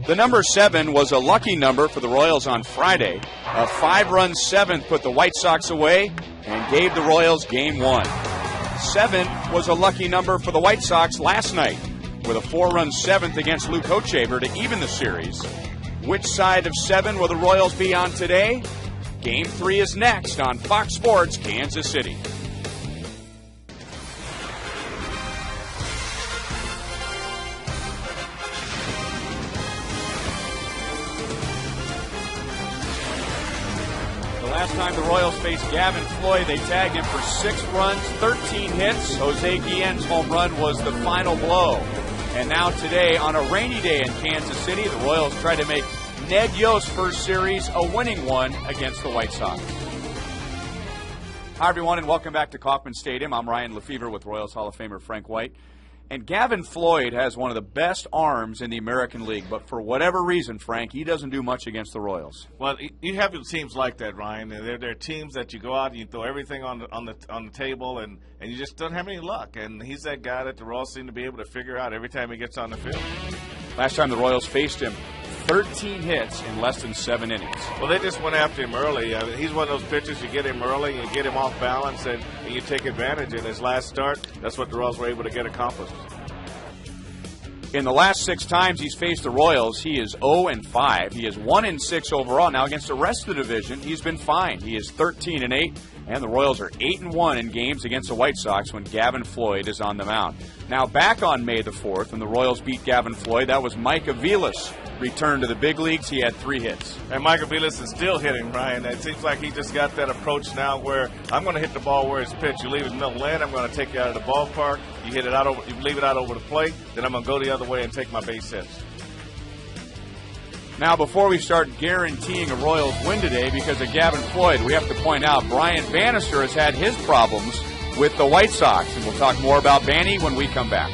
The number 7 was a lucky number for the Royals on Friday. A 5-run seventh put the White Sox away and gave the Royals Game 1. 7 was a lucky number for the White Sox last night with a 4-run seventh against Luke Hochevar to even the series. Which side of 7 will the Royals be on today? Game 3 is next on Fox Sports Kansas City. Last time the Royals faced Gavin Floyd, they tagged him for 6 runs, 13 hits. Jose Guillen's home run was the final blow. And now today, on a rainy day in Kansas City, the Royals try to make Ned Yost's first series a winning one against the White Sox. Hi, everyone, and welcome back to Kauffman Stadium. I'm Ryan Lefevre with Royals Hall of Famer Frank White. And Gavin Floyd has one of the best arms in the American League, but for whatever reason, Frank, he doesn't do much against the Royals. Well, you have teams like that, Ryan. They're teams that you go out and you throw everything on the table, and you just don't have any luck. And he's that guy that the Royals seem to be able to figure out every time he gets on the field. Last time the Royals faced him, 13 hits in less than 7 innings. Well, they just went after him early. He's one of those pitchers, you get him early, you get him off balance, and you take advantage. In his last start, that's what the Royals were able to get accomplished. In the last 6 times he's faced the Royals, he is 0-5. He is 1-6 overall. Now against the rest of the division, he's been fine. He is 13-8, and the Royals are 8-1 in games against the White Sox when Gavin Floyd is on the mound. Now back on May the 4th, when the Royals beat Gavin Floyd, that was Mike Aviles returned to the big leagues. He had 3 hits. And Mike Aviles is still hitting, Ryan. It seems like he just got that approach now where I'm going to hit the ball where it's pitched. You leave it middle lane, I'm going to take you out of the ballpark. You hit it out over, you leave it out over the plate, then I'm going to go the other way and take my base hits. Now, before we start guaranteeing a Royals win today because of Gavin Floyd, we have to point out Brian Bannister has had his problems with the White Sox, and we'll talk more about Banny when we come back.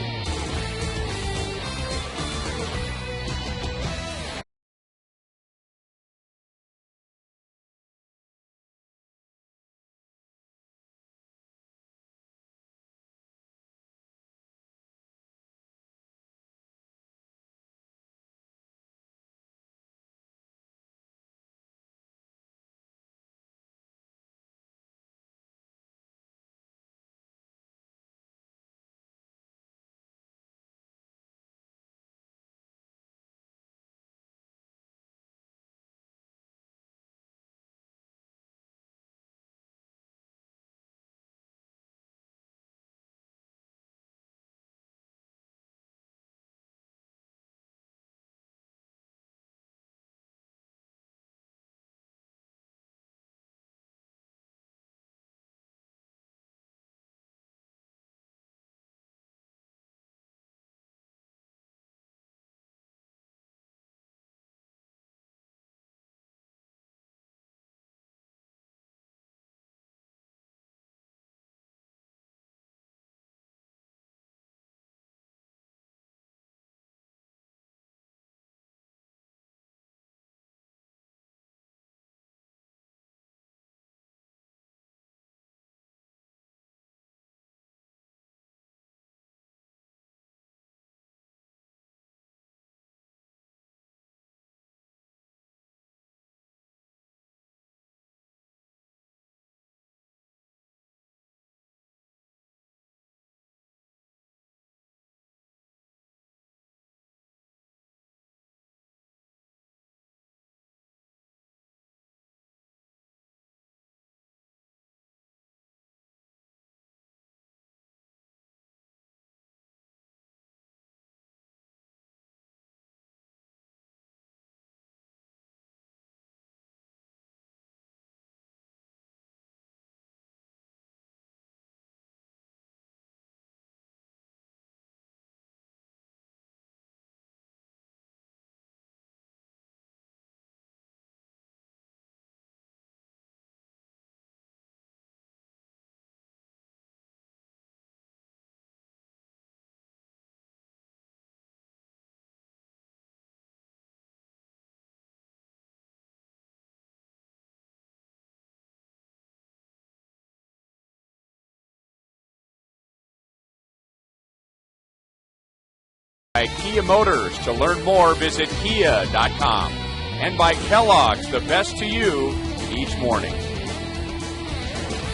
By Kia Motors. To learn more, visit kia.com. And by Kellogg's, the best to you each morning.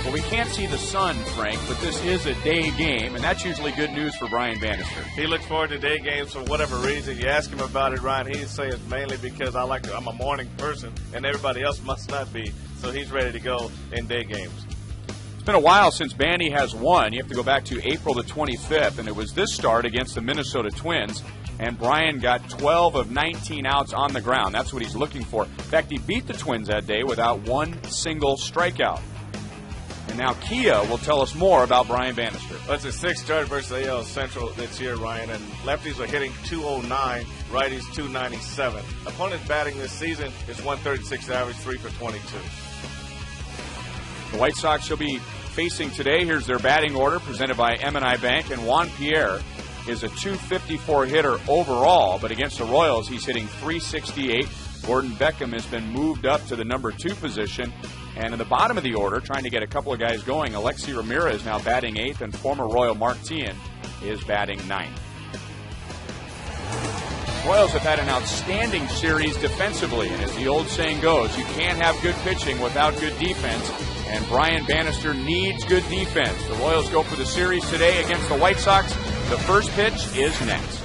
Well, we can't see the sun, Frank, but this is a day game, and that's usually good news for Brian Bannister. He looks forward to day games for whatever reason. You ask him about it, Ryan, he'd say it's mainly because I'm a morning person, and everybody else must not be, so he's ready to go in day games. It's been a while since Banny has won. You have to go back to April the 25th, and it was this start against the Minnesota Twins, and Brian got 12 of 19 outs on the ground. That's what he's looking for. In fact, he beat the Twins that day without one single strikeout. And now Kia will tell us more about Brian Bannister. Well, it's a sixth start versus AL Central this year, Ryan, and lefties are hitting 209, righties 297. Opponent's batting this season is 136 average, 3 for 22. The White Sox will be facing today. Here's their batting order presented by M&I Bank, and Juan Pierre is a 254 hitter overall, but against the Royals, he's hitting 368. Gordon Beckham has been moved up to the number 2 position. And in the bottom of the order, trying to get a couple of guys going, Alexi Ramirez is now batting 8th, and former Royal Mark Teahan is batting 9th. Royals have had an outstanding series defensively, and as the old saying goes, you can't have good pitching without good defense, and Brian Bannister needs good defense. The Royals go for the series today against the White Sox. The first pitch is next.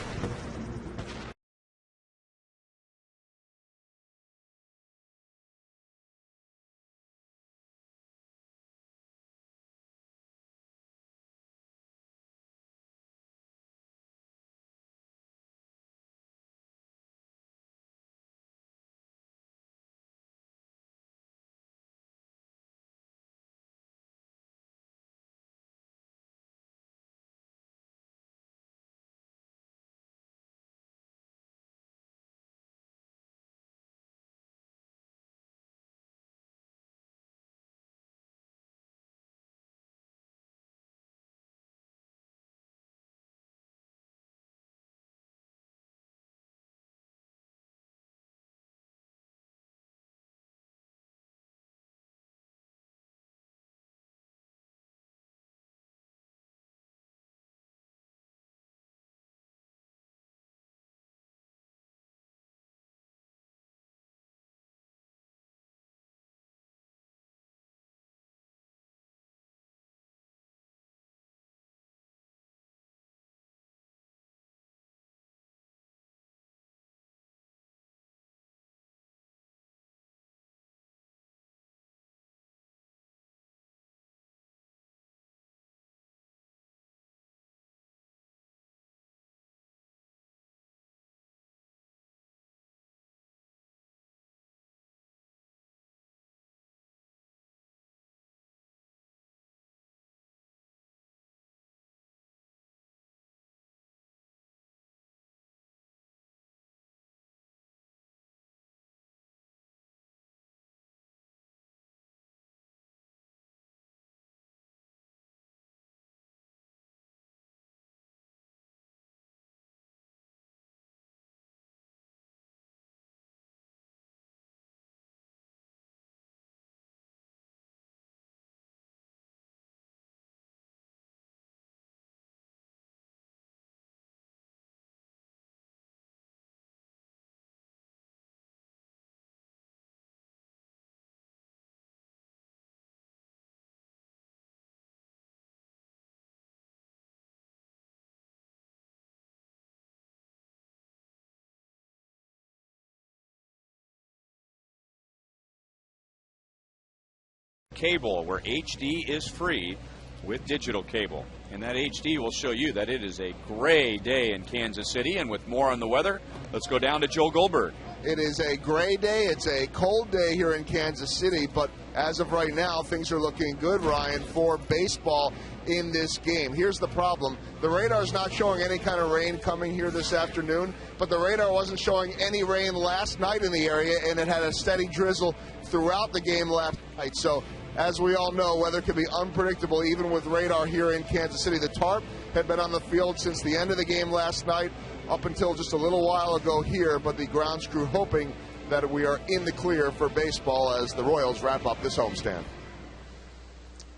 Cable, where HD is free with digital cable. And that HD will show you that it is a gray day in Kansas City. And with more on the weather, let's go down to Joel Goldberg. It is a gray day. It's a cold day here in Kansas City, but as of right now, things are looking good, Ryan, for baseball in this game. Here's the problem. The radar's not showing any kind of rain coming here this afternoon, but the radar wasn't showing any rain last night in the area, and it had a steady drizzle throughout the game last night. So, as we all know, weather can be unpredictable even with radar here in Kansas City. The tarp had been on the field since the end of the game last night up until just a little while ago here, but the grounds crew hoping that we are in the clear for baseball as the Royals wrap up this homestand.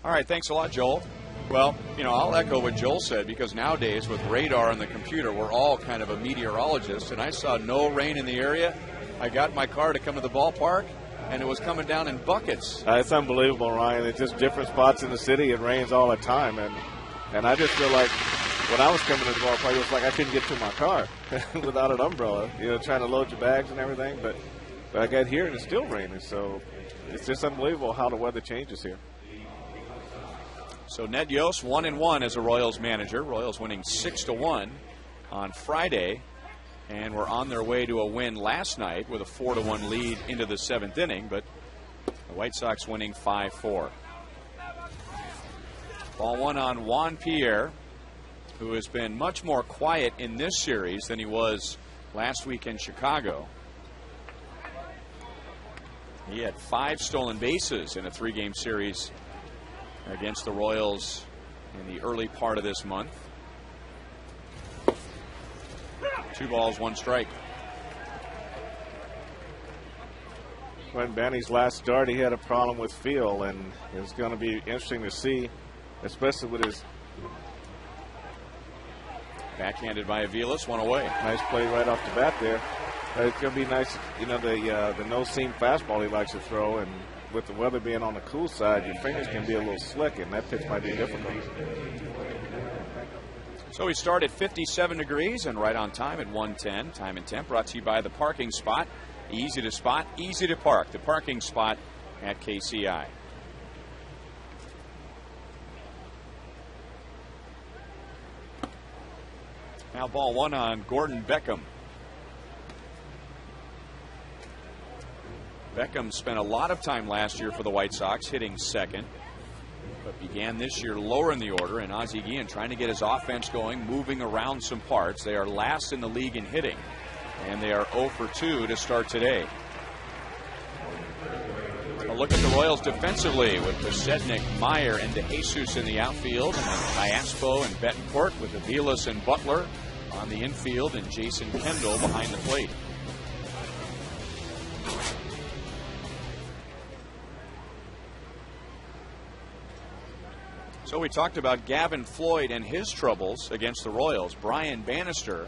All right, thanks a lot, Joel. Well, I'll echo what Joel said, because nowadays with radar and the computer, we're all kind of a meteorologist, and I saw no rain in the area. I got in my car to come to the ballpark, and it was coming down in buckets. It's unbelievable, Ryan. It's just different spots in the city. It rains all the time, and I just feel like when I was coming to the ballpark, it was like I couldn't get to my car without an umbrella, trying to load your bags and everything. But I got here, and it's still raining, so it's just unbelievable how the weather changes here. So Ned Yost 1-1 as a Royals manager. Royals winning 6-1 on Friday, and were on their way to a win last night with a 4-1 lead into the 7th inning, but the White Sox winning 5-4. Ball one on Juan Pierre, who has been much more quiet in this series than he was last week in Chicago. He had 5 stolen bases in a 3-game series against the Royals in the early part of this month. 2 balls, 1 strike. When Benny's last start, he had a problem with feel, and it's going to be interesting to see, especially with his backhanded by Aviles, 1 away. Nice play right off the bat there. It's going to be nice, the no-seam fastball he likes to throw, and with the weather being on the cool side, your fingers can be a little slick, and that pitch might be difficult. So we start at 57 degrees and right on time at 1:10. Time and temp brought to you by the Parking Spot. Easy to spot, easy to park. The Parking Spot at KCI. Now ball one on Gordon Beckham. Beckham spent a lot of time last year for the White Sox hitting second, but began this year lower in the order, and Ozzie Guillen trying to get his offense going, moving around some parts. They are last in the league in hitting, and they are 0 for 2 to start today. A look at the Royals defensively with Pasednik, Meyer, and DeJesus in the outfield, and then Iaspo and Betancourt with Aviles and Butler on the infield, and Jason Kendall behind the plate. So we talked about Gavin Floyd and his troubles against the Royals. Brian Bannister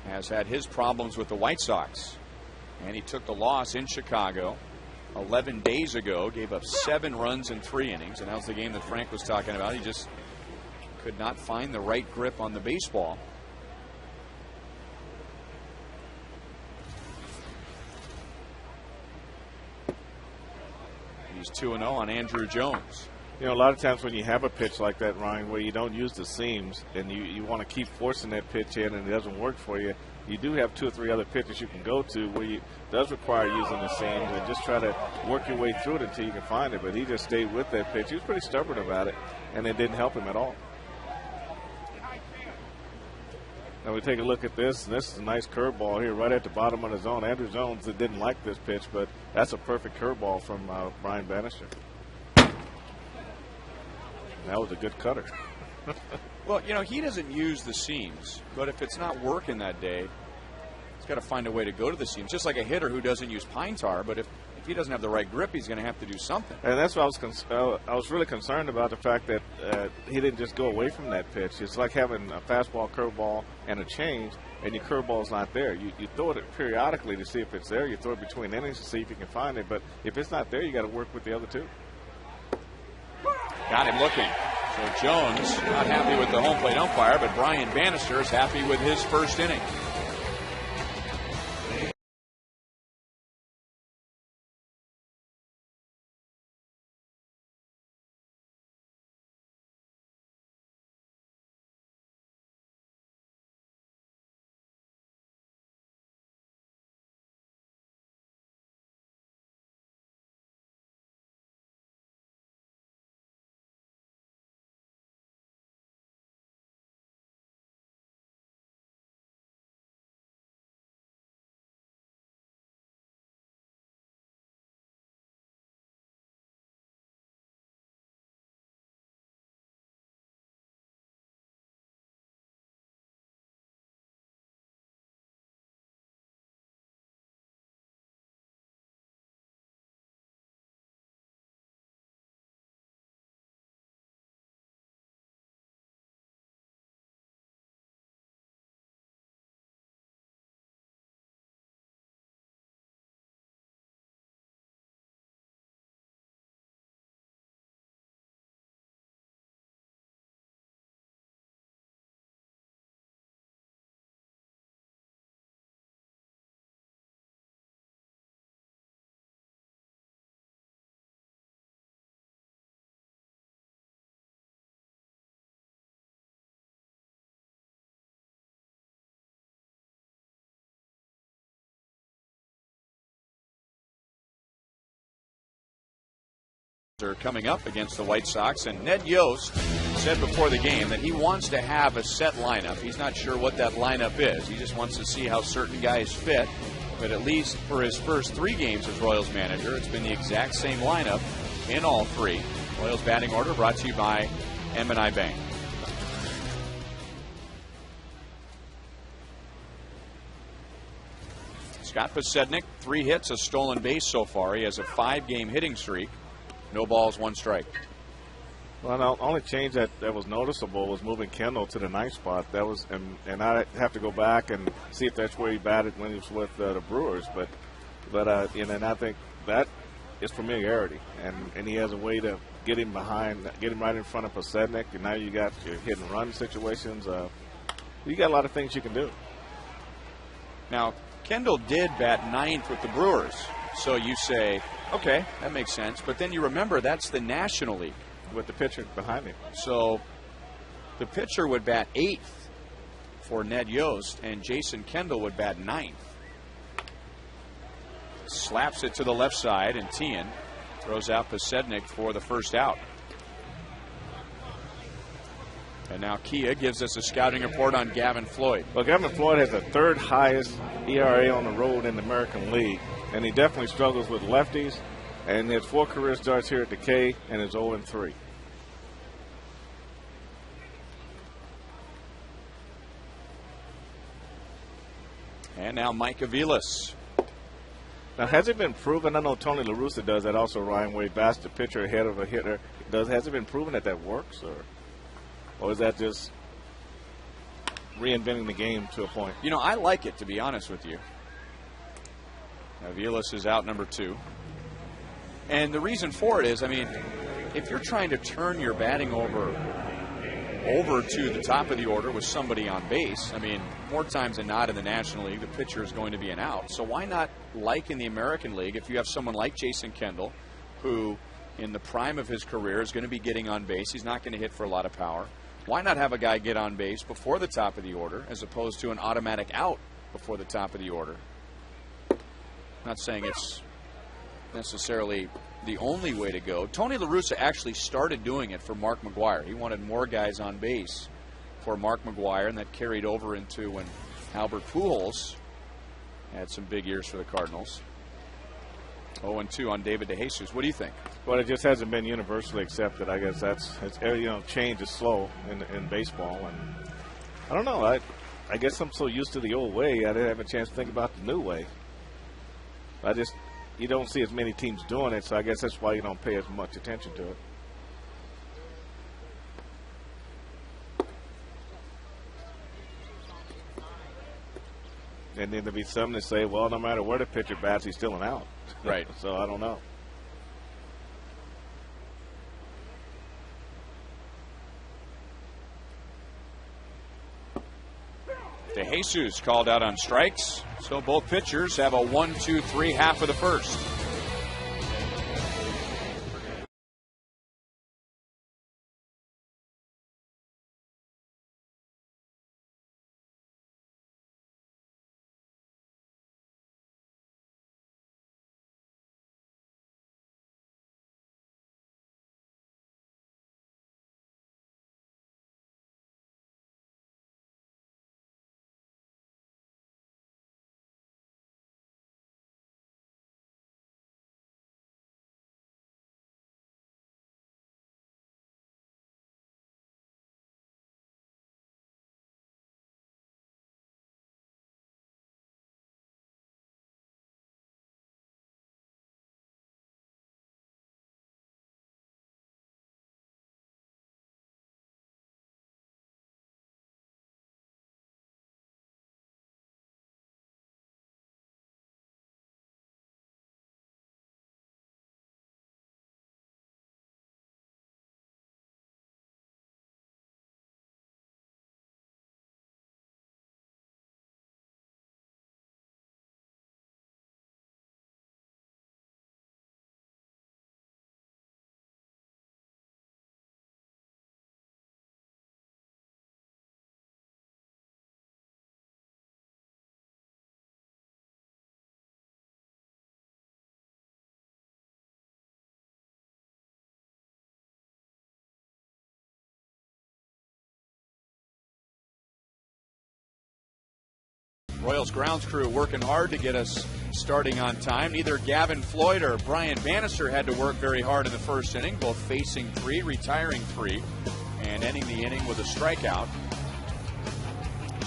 has had his problems with the White Sox, and he took the loss in Chicago 11 days ago, gave up 7 runs in 3 innings, and that was the game that Frank was talking about. He just could not find the right grip on the baseball. He's 2-0 on Andrew Jones. A lot of times when you have a pitch like that, Ryan, where you don't use the seams and you want to keep forcing that pitch in and it doesn't work for you, you do have 2 or 3 other pitches you can go to where it does require using the seams, and just try to work your way through it until you can find it. But he just stayed with that pitch. He was pretty stubborn about it, and it didn't help him at all. Now we take a look at this, and this is a nice curveball here right at the bottom of the zone. Andrew Jones didn't like this pitch, but that's a perfect curveball from Brian Bannister. That was a good cutter. Well, he doesn't use the seams, but if it's not working that day, he's got to find a way to go to the seams. Just like a hitter who doesn't use pine tar, but if he doesn't have the right grip, he's going to have to do something. And that's what I was really concerned about, the fact that he didn't just go away from that pitch. It's like having a fastball, curveball, and a change, and your curveball's not there. You throw it periodically to see if it's there. You throw it between innings to see if you can find it. But if it's not there, you got to work with the other 2. Got him looking. So Jones not happy with the home plate umpire, but Brian Bannister is happy with his first inning. are coming up against the White Sox, and Ned Yost said before the game that he wants to have a set lineup. He's not sure what that lineup is. He just wants to see how certain guys fit. But at least for his first 3 games as Royals manager, it's been the exact same lineup in all 3. Royals batting order brought to you by M&I Bank. Scott Pasednik, 3 hits, a stolen base so far. He has a 5-game hitting streak. No balls, 1 strike. Well, the only change that was noticeable was moving Kendall to the 9th spot. That was, and I have to go back and see if that's where he batted when he was with the Brewers. But and I think that is familiarity, and he has a way to get him behind, get him right in front of Pasednik. And now you got your hit and run situations. You got a lot of things you can do. Now, Kendall did bat 9th with the Brewers, so you say, okay, that makes sense. But then you remember that's the National League. With the pitcher behind him. So the pitcher would bat 8th for Ned Yost, and Jason Kendall would bat 9th. Slaps it to the left side, and Tien throws out Pasednik for the first out. And now Kia gives us a scouting report on Gavin Floyd. Well, Gavin Floyd has the 3rd highest ERA on the road in the American League, and he definitely struggles with lefties. And he has 4 career starts here at the K and is 0-3. And now Mike Aviles. Now, has it been proven? I know Tony La Russa does that also, Ryan, where he bats the pitcher ahead of a hitter. Has it been proven that works, or is that just reinventing the game to a point? You know, I like it, to be honest with you. Aviles is out number 2. And the reason for it is, I mean, if you're trying to turn your batting over to the top of the order with somebody on base, I mean, more times than not in the National League, the pitcher is going to be an out. So why not, like in the American League, if you have someone like Jason Kendall, who in the prime of his career is going to be getting on base, he's not going to hit for a lot of power, why not have a guy get on base before the top of the order as opposed to an automatic out before the top of the order? I'm not saying it's necessarily the only way to go. Tony La Russa actually started doing it for Mark McGwire. He wanted more guys on base for Mark McGwire, and that carried over into when Albert Pujols had some big years for the Cardinals. 0-2 on David DeJesus. What do you think? Well, it just hasn't been universally accepted. I guess change is slow in baseball, and I don't know. I guess I'm so used to the old way, I didn't have a chance to think about the new way. You don't see as many teams doing it, so I guess that's why you don't pay as much attention to it. And then there'll be some that say, well, no matter where the pitcher bats, he's still an out. Right. So I don't know. DeJesus called out on strikes. So both pitchers have a 1-2-3 half of the first. Royals grounds crew working hard to get us starting on time. Neither Gavin Floyd or Brian Bannister had to work very hard in the first inning, both facing 3, retiring 3, and ending the inning with a strikeout.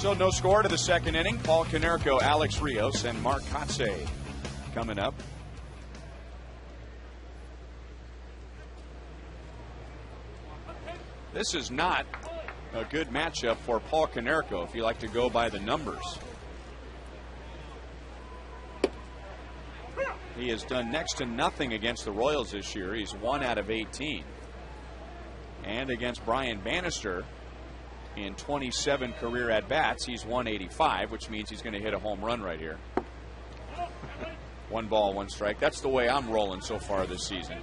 So no score to the second inning. Paul Konerko, Alex Rios, and Mark Kotze coming up. This is not a good matchup for Paul Konerko if you like to go by the numbers. He has done next to nothing against the Royals this year. He's 1 out of 18. And against Brian Bannister, in 27 career at-bats, he's 185, which means he's going to hit a home run right here. 1 ball, 1 strike. That's the way I'm rolling so far this season.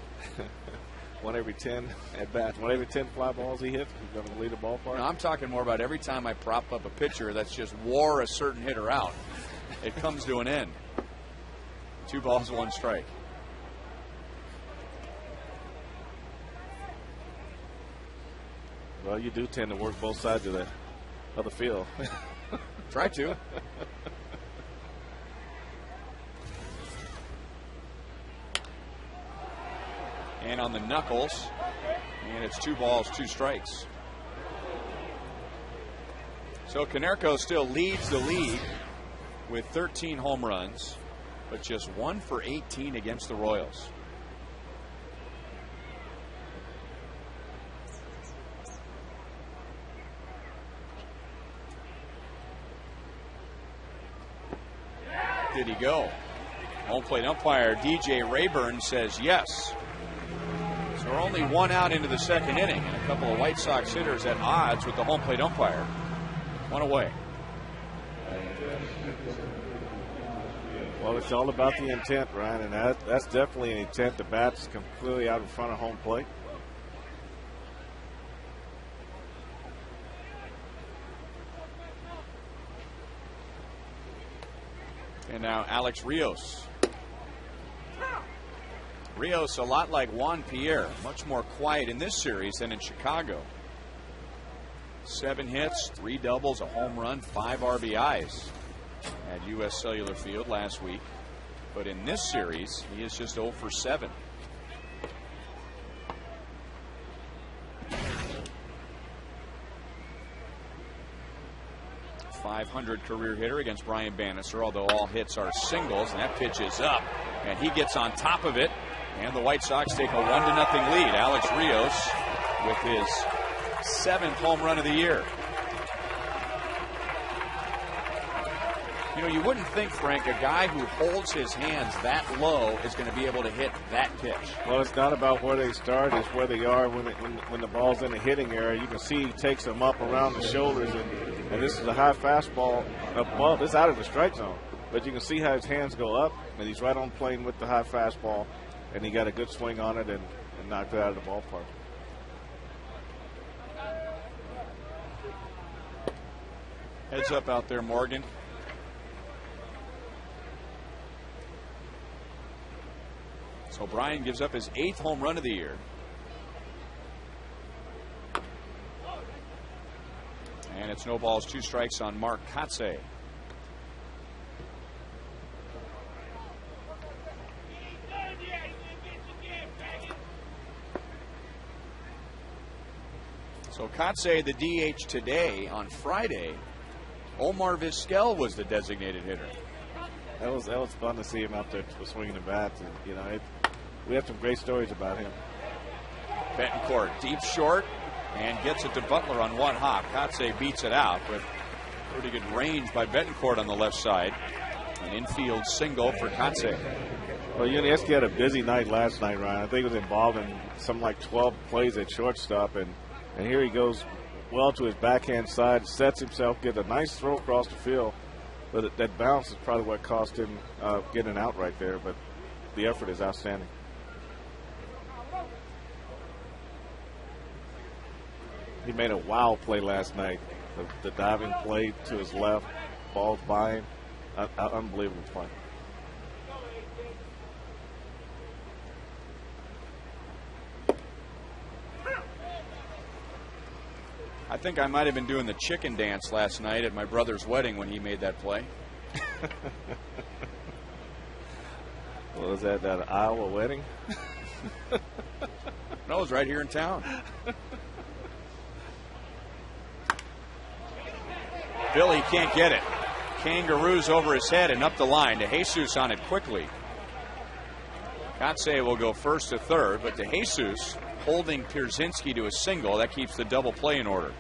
1 every 10 at-bats. 1 every 10 fly balls he hits, he's going to lead the ballpark. No, I'm talking more about every time I prop up a pitcher that's just wore a certain hitter out, it comes to an end. 2 balls, 1 strike. Well, you do tend to work both sides of the field. Try to. And on the knuckles, and it's 2 balls, 2 strikes. So Konerko still leads the league with 13 home runs, but just 1 for 18 against the Royals. Did he go? Home plate umpire DJ Rayburn says yes. So we're only 1 out into the second inning, and a couple of White Sox hitters at odds with the home plate umpire. 1 away. Well, it's all about the intent, Ryan, and that's definitely an intent. The bat's completely out in front of home plate. And now Alex Rios. Rios, a lot like Juan Pierre, much more quiet in this series than in Chicago. 7 hits, 3 doubles, a home run, 5 RBIs at U.S. Cellular Field last week. But in this series, he is just 0 for 7. .500 career hitter against Brian Bannister, although all hits are singles, and that pitch is up, and he gets on top of it, and the White Sox take a 1-0 lead. Alex Rios with his 7th home run of the year. You know, you wouldn't think, Frank, a guy who holds his hands that low is going to be able to hit that pitch. Well, it's not about where they start, it's where they are when the ball's in the hitting area. You can see he takes them up around the shoulders, and this is a high fastball above. It's out of the strike zone, but you can see how his hands go up, and he's right on plane with the high fastball, and he got a good swing on it and knocked it out of the ballpark. Heads up out there, Morgan. So Brian gives up his 8th home run of the year. And it's no balls, 2 strikes on Mark Kotze. So Kotze, the DH today. On Friday, Omar Vizquel was the designated hitter. That was fun to see him out there swinging the bats. And, you know, we have some great stories about him. Betancourt deep short and gets it to Butler on 1 hop. Kotze beats it out with pretty good range by Betancourt on the left side. An infield single for Kotze. Well, Yuniesky had a busy night last night, Ryan. I think he was involved in something like 12 plays at shortstop, and here he goes well to his backhand side, sets himself, gets a nice throw across the field. But that bounce is probably what cost him getting out right there. But the effort is outstanding. He made a wow play last night. The diving play to his left, balls by him. Unbelievable play. I think I might have been doing the chicken dance last night at my brother's wedding when he made that play. What was that Iowa wedding? No, it was right here in town. Billy can't get it. Kangaroos over his head and up the line. DeJesus on it quickly. KCA will go first to third, but DeJesus holding Pierzynski to a single. That keeps the double play in order.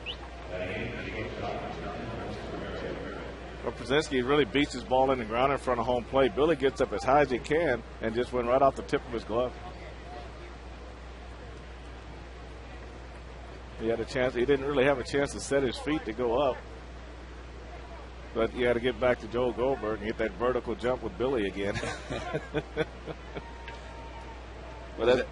Well, Pierzynski really beats his ball in the ground in front of home plate. Billy gets up as high as he can and just went right off the tip of his glove. He had a chance. He didn't really have a chance to set his feet to go up. But you got to get back to Joel Goldberg and get that vertical jump with Billy again.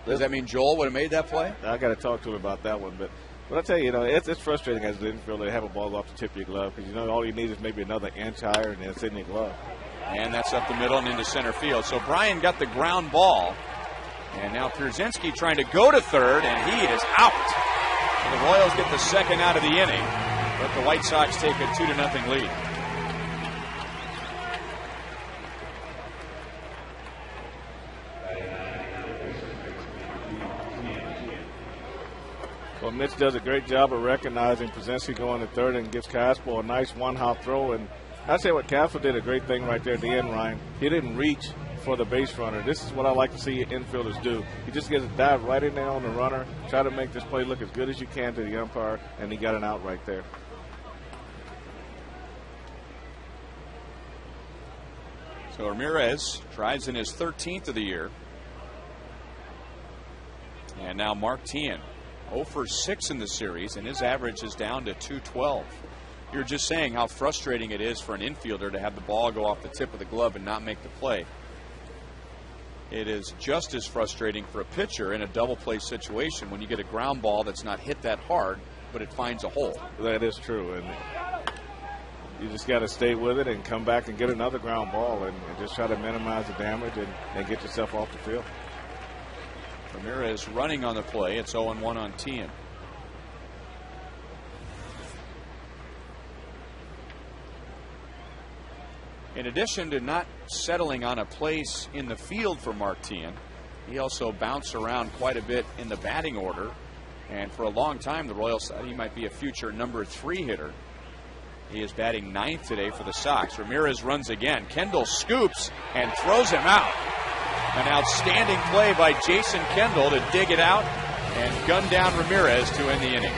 Does that mean Joel would have made that play? I got to talk to him about that one. But I tell you, it's frustrating as an infielder to have a ball go off the tip of your glove because all you need is maybe another inch higher and it's in your glove. And that's up the middle and into center field. So Brian got the ground ball. And now Pierzynski trying to go to third, and he is out. So the Royals get the second out of the inning, but the White Sox take a 2-0 lead. Well, Mitch does a great job of recognizing Pierzynski going to third and gives Casper a nice one-hop throw. And I say what Casper did a great thing right there at the end, Ryan. He didn't reach for the base runner. This is what I like to see infielders do. He just gets a dive right in there on the runner, try to make this play look as good as you can to the umpire, and he got an out right there. So Ramirez tries in his 13th of the year. And now Mark Teahen, 0 for 6 in the series, and his average is down to 212. You're just saying how frustrating it is for an infielder to have the ball go off the tip of the glove and not make the play. It is just as frustrating for a pitcher in a double play situation when you get a ground ball that's not hit that hard, but it finds a hole. That is true, and you just got to stay with it and come back and get another ground ball and just try to minimize the damage and get yourself off the field. Ramirez running on the play. It's 0-1 on Teahen. In addition to not settling on a place in the field for Mark Teahen, he also bounced around quite a bit in the batting order. And for a long time, the Royals thought he might be a future number 3 hitter. He is batting 9th today for the Sox. Ramirez runs again. Kendall scoops and throws him out. An outstanding play by Jason Kendall to dig it out and gun down Ramirez to end the inning.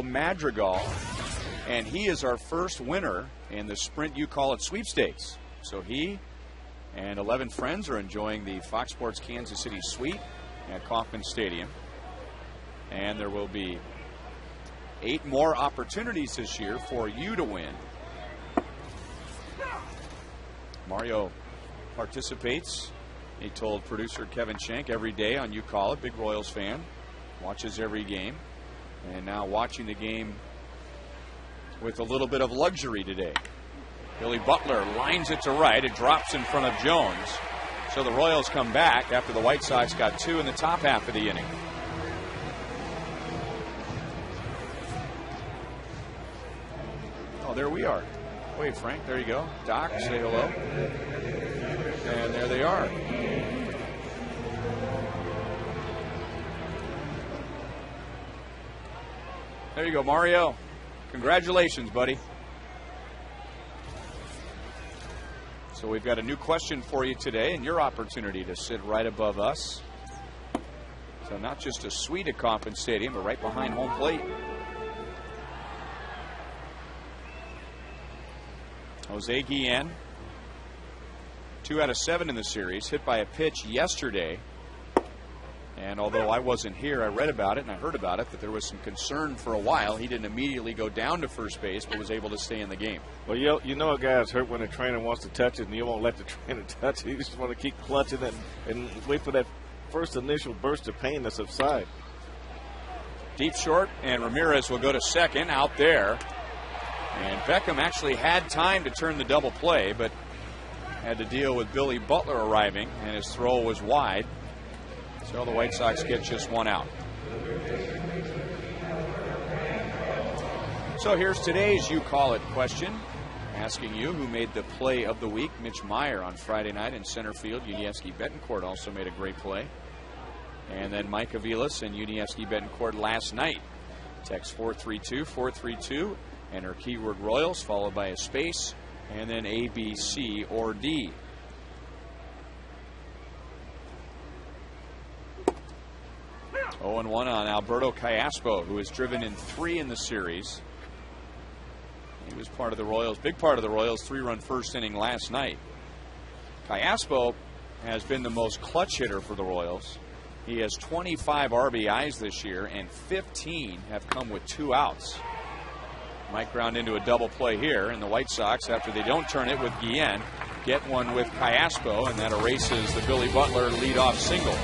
Madrigal, and he is our first winner in the Sprint You Call It sweepstakes. So he and 11 friends are enjoying the Fox Sports Kansas City suite at Kauffman Stadium. And there will be 8 more opportunities this year for you to win. Mario participates, he told producer Kevin Schenk, every day on You Call It. Big Royals fan, watches every game, and now watching the game with a little bit of luxury today. Billy Butler lines it to right. It drops in front of Jones. So the Royals come back after the White Sox got 2 in the top half of the inning. Oh, there we are. Wait, Frank, there you go. Doc, say hello. And there they are. There you go, Mario. Congratulations, buddy. So we've got a new question for you today, and your opportunity to sit right above us. So not just a suite at Kauffman Stadium, but right behind home plate. Jose Guillen, 2 out of 7 in the series, hit by a pitch yesterday. And although I wasn't here, I read about it and I heard about it, that there was some concern for a while. He didn't immediately go down to first base, but was able to stay in the game. Well, you know a guy's hurt when the trainer wants to touch it, and you won't let the trainer touch it. You just want to keep clutching it and wait for that first initial burst of pain to subside. Deep short, and Ramirez will go to second out there. And Beckham actually had time to turn the double play, but had to deal with Billy Butler arriving, and his throw was wide. So the White Sox get just 1 out. So here's today's You Call It question, asking you who made the play of the week. Mitch Meyer on Friday night in center field. Yuniesky Betancourt also made a great play. And then Mike Aviles and Yuniesky Betancourt last night. Text 432-432. Enter keyword Royals followed by a space and then A, B, C, or D. Oh, and 1 on Alberto Callaspo, who has driven in 3 in the series. He was part of the Royals, big part of the Royals' 3-run first inning last night. Callaspo has been the most clutch hitter for the Royals. He has 25 RBIs this year, and 15 have come with 2 outs. Might ground into a double play here, and the White Sox, after they don't turn it with Guillen, get one with Callaspo, and that erases the Billy Butler leadoff single.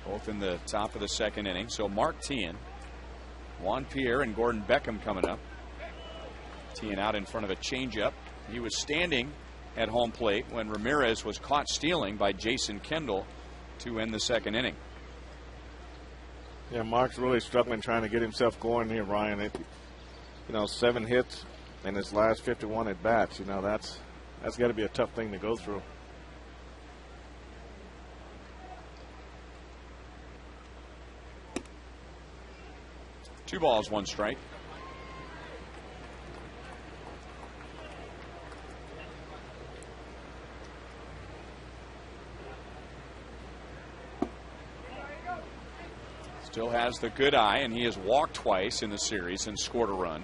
Both in the top of the second inning. So Mark Teahen, Juan Pierre, and Gordon Beckham coming up. Teahen out in front of a changeup. He was standing at home plate when Ramirez was caught stealing by Jason Kendall to end the second inning. Yeah, Mark's really struggling trying to get himself going here, Ryan. 7 hits in his last 51 at bats. That's got to be a tough thing to go through. Two balls, one strike. Still has the good eye, and he has walked twice in the series and scored a run.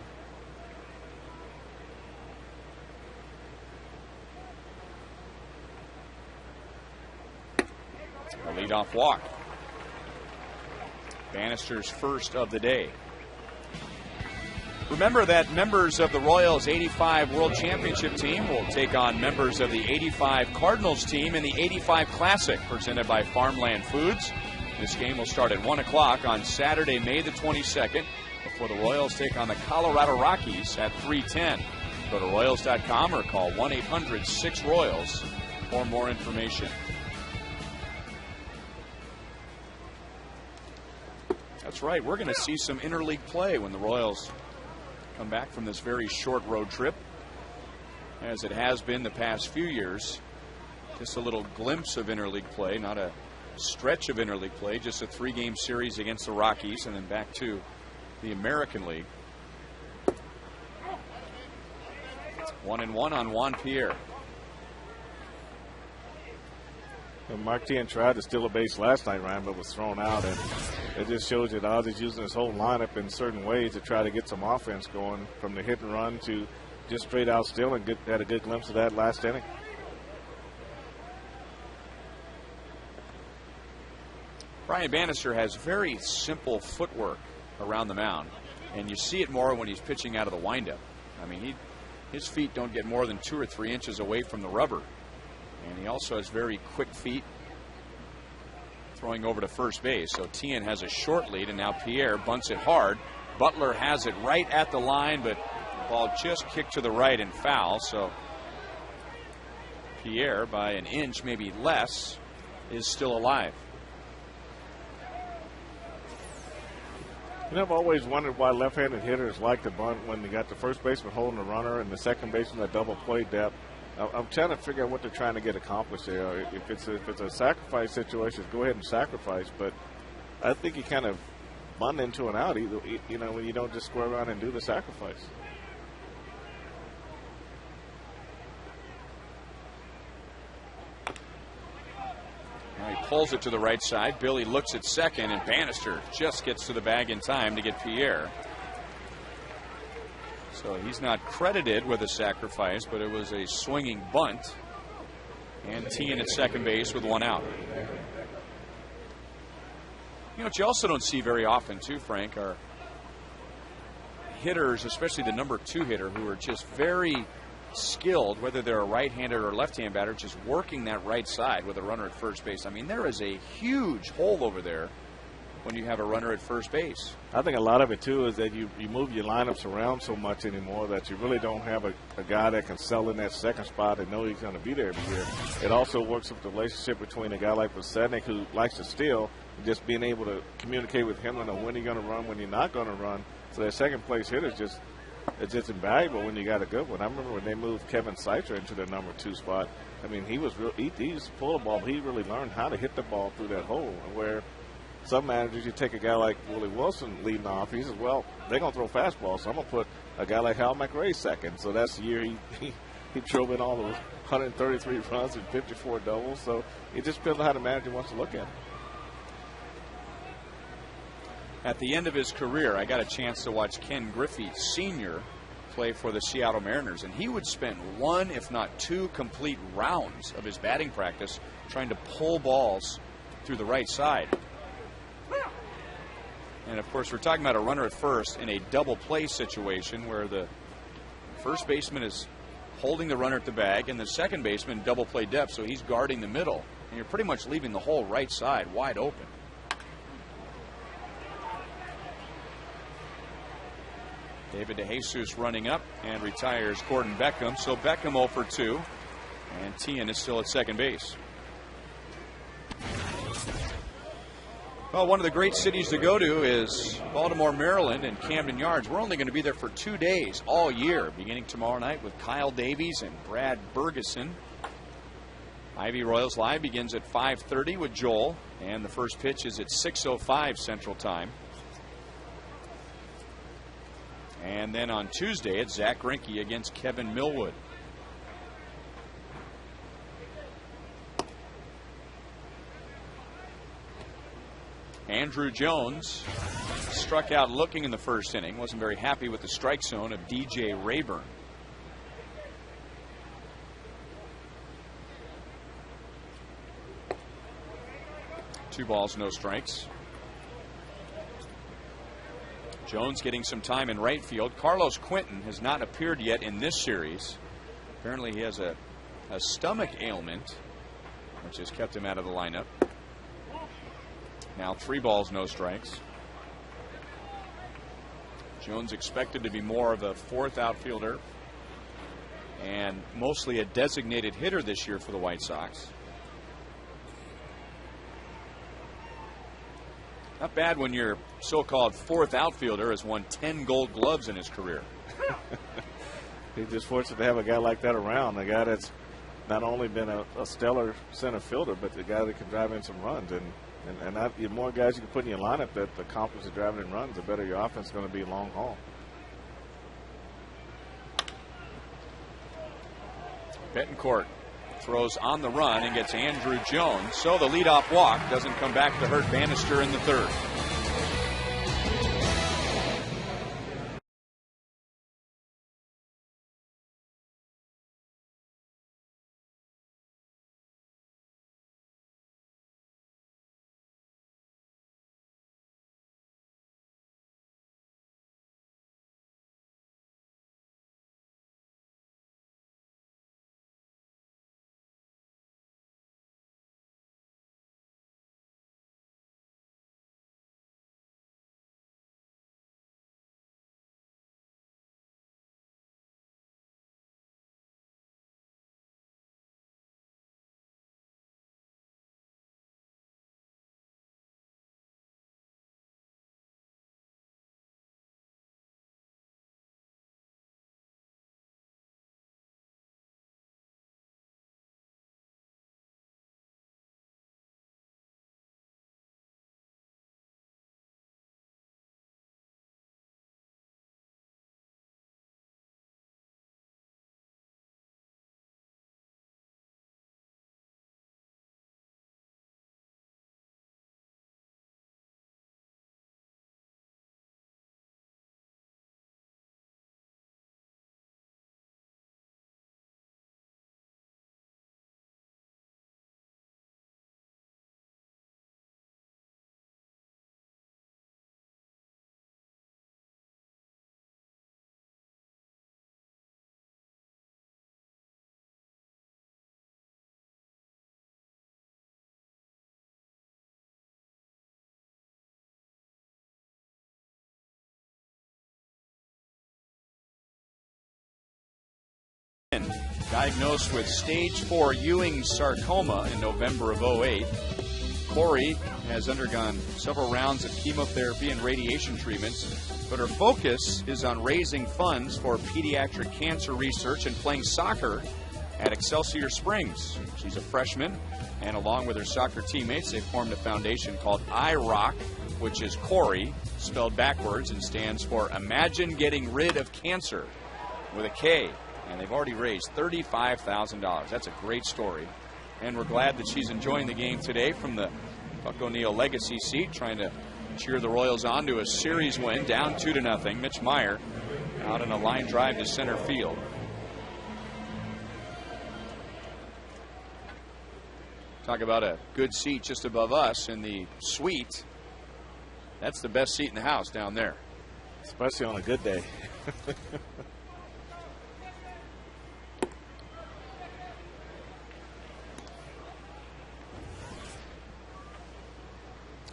A leadoff walk. Bannister's first of the day. Remember that members of the Royals 85 World Championship team will take on members of the 85 Cardinals team in the 85 Classic, presented by Farmland Foods. This game will start at 1 o'clock on Saturday, May the 22nd, before the Royals take on the Colorado Rockies at 3:10. Go to Royals.com or call 1-800-6-ROYALS for more information. That's right, we're going to see some interleague play when the Royals come back from this very short road trip, as it has been the past few years. Just a little glimpse of interleague play, not a stretch of interleague play, just a 3-game series against the Rockies and then back to the American League. 1-1 on Juan Pierre. And Mark Tien tried to steal a base last night, Ryan, but was thrown out. And it just shows you that Oz is using his whole lineup in certain ways to try to get some offense going, from the hit and run to just straight out stealing. Had a good glimpse of that last inning. Brian Bannister has very simple footwork around the mound, and you see it more when he's pitching out of the windup. I mean, his feet don't get more than 2 or 3 inches away from the rubber, and he also has very quick feet throwing over to first base. So Tien has a short lead, and now Pierre bunts it hard. Butler has it right at the line, but the ball just kicked to the right and foul. So Pierre, by an inch, maybe less, is still alive. I've always wondered why left-handed hitters like to bunt when they got the first baseman holding the runner and the second baseman at double play depth. I'm trying to figure out what they're trying to get accomplished there. If it's a sacrifice situation, go ahead and sacrifice. But I think you kind of bunt into an out, when you don't just square around and do the sacrifice. He pulls it to the right side. Billy looks at second, and Bannister just gets to the bag in time to get Pierre. So he's not credited with a sacrifice, but it was a swinging bunt. And Tien at second base with 1 out. What you also don't see very often, too, Frank, are hitters, especially the number 2 hitter, who are just very skilled, whether they're a right-handed or left-hand batter, just working that right side with a runner at first base. I mean, there is a huge hole over there when you have a runner at first base. I think a lot of it, too, is that you move your lineups around so much anymore that you really don't have a guy that can sell in that second spot and know he's going to be there every year. It also works with the relationship between a guy like Vasednik, who likes to steal, and just being able to communicate with him to know when you're going to run, when you're not going to run. So that second place hitter it's just invaluable when you got a good one. I remember when they moved Kevin Seitzer into the number 2 spot. I mean, he was he's full of ball. He really learned how to hit the ball through that hole. Where some managers, you take a guy like Willie Wilson leading off, he says, well, they're going to throw fastballs, so I'm going to put a guy like Hal McRae second. So that's the year he drove in all those 133 runs and 54 doubles. So it just depends on how the manager wants to look at it. At the end of his career, I got a chance to watch Ken Griffey Sr. play for the Seattle Mariners, and he would spend 1, if not 2, complete rounds of his batting practice trying to pull balls through the right side. And, of course, we're talking about a runner at first in a double play situation where the first baseman is holding the runner at the bag and the second baseman double play depth, so he's guarding the middle. And you're pretty much leaving the whole right side wide open. David DeJesus running up and retires Gordon Beckham. So Beckham 0 for 2. And Tien is still at second base. Well, one of the great cities to go to is Baltimore, Maryland, and Camden Yards. We're only going to be there for 2 days all year, beginning tomorrow night with Kyle Davies and Brad Bergeson. Ivy Royals Live begins at 5:30 with Joel, and the first pitch is at 6:05 Central Time. And then on Tuesday, it's Zach Greinke against Kevin Millwood. Andrew Jones struck out looking in the first inning. Wasn't very happy with the strike zone of DJ Rayburn. Two balls, no strikes. Jones getting some time in right field. Carlos Quentin has not appeared yet in this series. Apparently he has a stomach ailment, which has kept him out of the lineup. Now 3 balls, no strikes. Jones expected to be more of a fourth outfielder and mostly a designated hitter this year for the White Sox. Not bad when your so-called fourth outfielder has won 10 Gold Gloves in his career. He's just fortunate to have a guy like that around, a guy that's not only been a stellar center fielder, but the guy that can drive in some runs. And the more guys you can put in your lineup that accomplish the driving in runs, the better your offense is going to be long haul. Betancourt throws on the run and gets Andrew Jones. So the leadoff walk doesn't come back to hurt Bannister in the third. Diagnosed with stage 4 Ewing sarcoma in November of '08. Corey has undergone several rounds of chemotherapy and radiation treatments, but her focus is on raising funds for pediatric cancer research and playing soccer at Excelsior Springs. She's a freshman, and along with her soccer teammates, they formed a foundation called IROC, which is Corey, spelled backwards, and stands for Imagine Getting Rid of Cancer, with a K. And they've already raised $35,000. That's a great story. And we're glad that she's enjoying the game today from the Buck O'Neil legacy seat, trying to cheer the Royals on to a series win, down 2-0. Mitch Meyer out on a line drive to center field. Talk about a good seat just above us in the suite. That's the best seat in the house down there. Especially on a good day.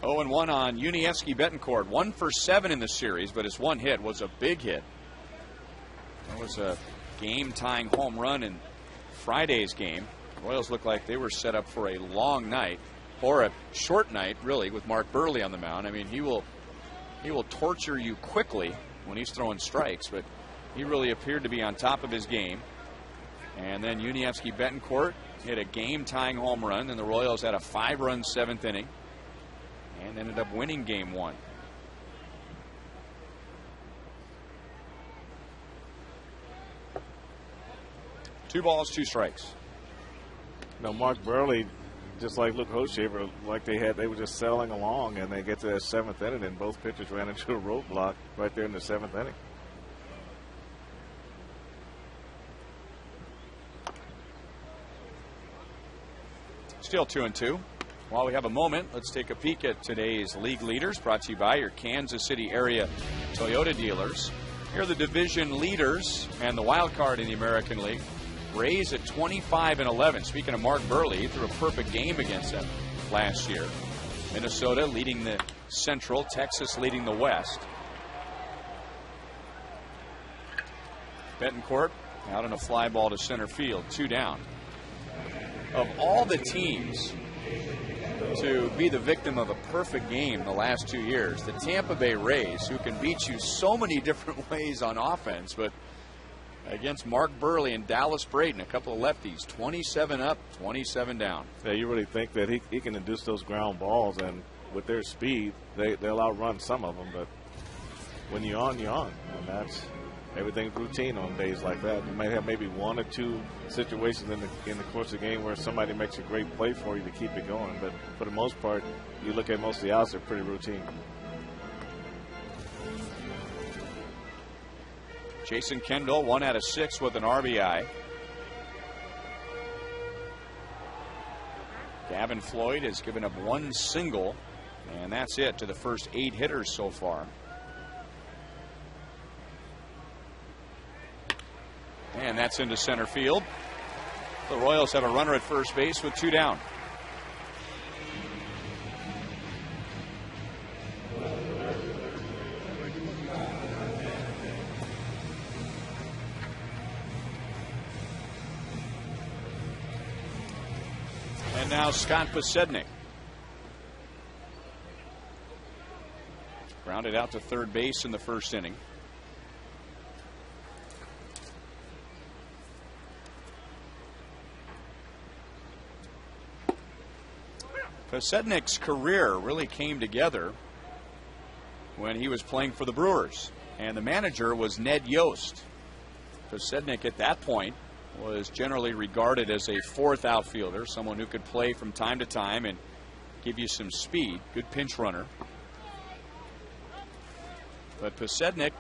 0-1 on Unievsky Betancourt. 1 for 7 in the series, but his one hit was a big hit. That was a game-tying home run in Friday's game. The Royals looked like they were set up for a long night. or a short night, really, with Mark Burley on the mound. I mean, he will torture you quickly when he's throwing strikes, but he really appeared to be on top of his game. And then Yuniesky Betancourt hit a game-tying home run, and the Royals had a 5-run 7th inning and ended up winning Game 1. Two balls, two strikes. No, Mark Burley, just like Luke Hochevar, they were just settling along, and they get to that 7th inning, and both pitchers ran into a roadblock right there in the 7th inning. Still 2-2. While we have a moment, let's take a peek at today's league leaders, brought to you by your Kansas City area Toyota dealers. Here are the division leaders and the wild card in the American League. Rays at 25-11. Speaking of Mark Burley, he threw a perfect game against them last year. Minnesota leading the Central, Texas leading the West. Betancourt out on a fly ball to center field, 2 down. Of all the teams to be the victim of a perfect game the last 2 years, the Tampa Bay Rays, who can beat you so many different ways on offense, but against Mark Burley and Dallas Braden, a couple of lefties, 27 up, 27 down. Yeah, you really think that he can induce those ground balls, and with their speed, they'll outrun some of them. But when you're on, you're on, and that's everything's routine on days like that. You might have maybe 1 or 2 situations in the course of the game where somebody makes a great play for you to keep it going, but for the most part, you look at most of the outs, they're pretty routine. Jason Kendall, 1 out of 6 with an RBI. Gavin Floyd has given up 1 single, and that's it to the first 8 hitters so far. And that's into center field. The Royals have a runner at first base with 2 down. And now Scott Posednik. Grounded out to third base in the first inning. Posednik's career really came together when he was playing for the Brewers, and the manager was Ned Yost. Posednik at that point was generally regarded as a 4th outfielder, someone who could play from time to time and give you some speed, good pinch runner. But Posednik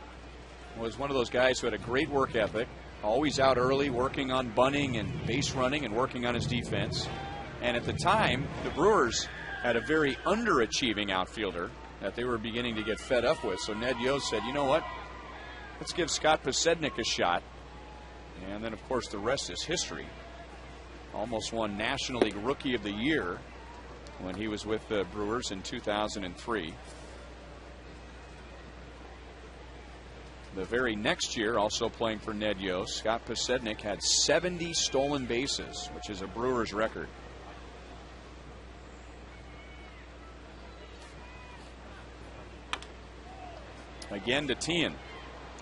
was one of those guys who had a great work ethic, always out early, working on bunting and base running and working on his defense. And at the time, the Brewers had a very underachieving outfielder that they were beginning to get fed up with. So Ned Yost said, you know what, let's give Scott Posednik a shot. And then, of course, the rest is history. Almost won National League Rookie of the Year when he was with the Brewers in 2003. The very next year, also playing for Ned Yost, Scott Posednik had 70 stolen bases, which is a Brewers record. Again to Tien,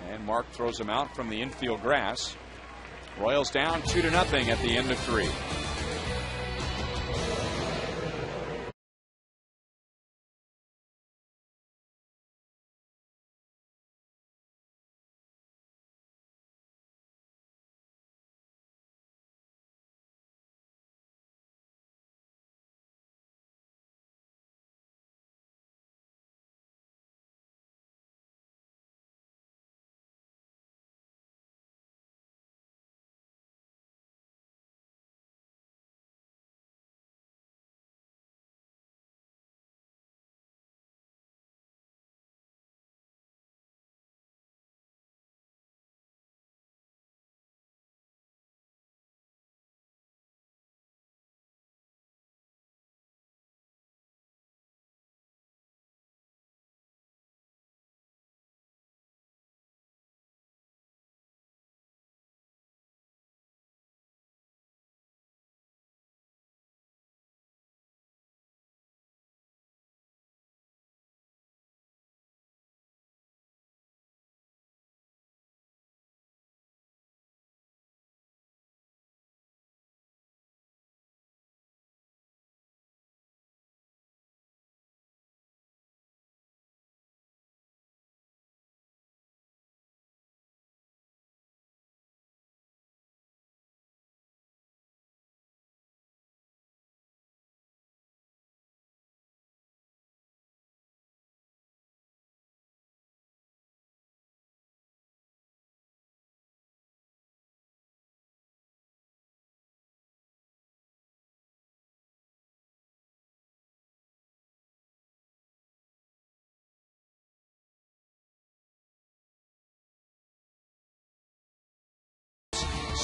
and Mark throws him out from the infield grass. Royals down 2-0 at the end of 3.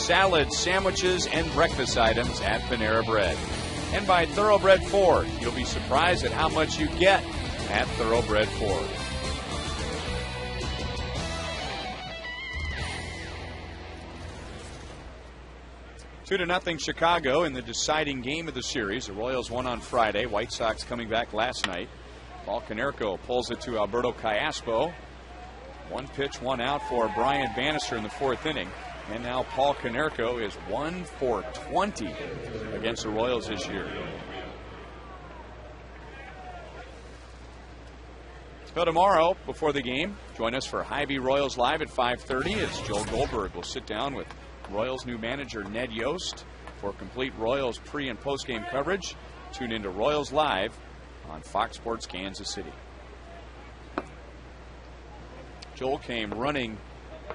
salads, sandwiches, and breakfast items at Panera Bread. And by Thoroughbred Ford. You'll be surprised at how much you get at Thoroughbred Ford. Two to nothing Chicago in the deciding game of the series. The Royals won on Friday. White Sox coming back last night. Paul Konerko pulls it to Alberto Callaspo. One pitch, one out for Brian Bannister in the fourth inning. And now Paul Konerko is 1 for 20 against the Royals this year. So tomorrow, before the game, join us for Hy-Vee Royals Live at 5:30 as Joel Goldberg will sit down with Royals new manager Ned Yost for complete Royals pre- and post-game coverage. Tune into Royals Live on Fox Sports Kansas City. Joel came running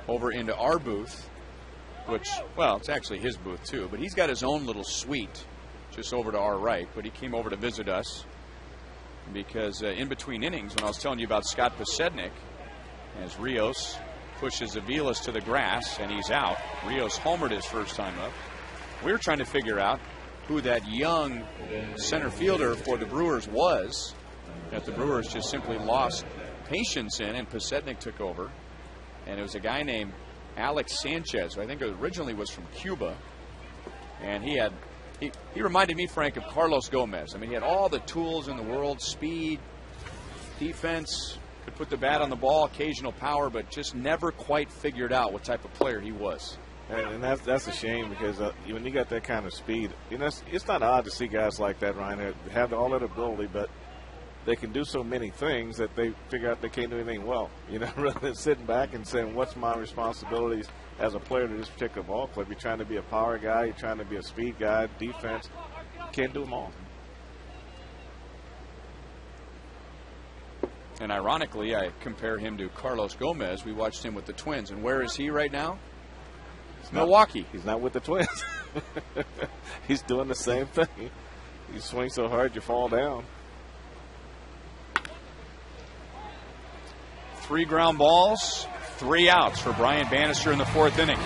over into our booth, which, well, it's actually his booth too, but he's got his own little suite just over to our right. But he came over to visit us because in between innings, when I was telling you about Scott Pasednik, as Rios pushes Aviles to the grass and he's out. Rios homered his first time up. We were trying to figure out who that young center fielder for the Brewers was that the Brewers just simply lost patience in, and Pasednik took over. And it was a guy named Alex Sanchez, who I think originally was from Cuba. And he reminded me, Frank, of Carlos Gomez. I mean, he had all the tools in the world: speed, defense, could put the bat on the ball, occasional power, but just never quite figured out what type of player he was. And that's a shame, because when you got that kind of speed, you know, it's not odd to see guys like that, Ryan, that have all that ability, but they can do so many things that they figure out they can't do anything well. You know, rather than sitting back and saying, what's my responsibilities as a player to this particular ball club? You're trying to be a power guy, you're trying to be a speed guy, defense. You can't do them all. And ironically, I compare him to Carlos Gomez. We watched him with the Twins. And where is he right now? Milwaukee. He's not with the Twins. He's doing the same thing. You swing so hard you fall down. 3 ground balls, 3 outs for Brian Bannister in the fourth inning.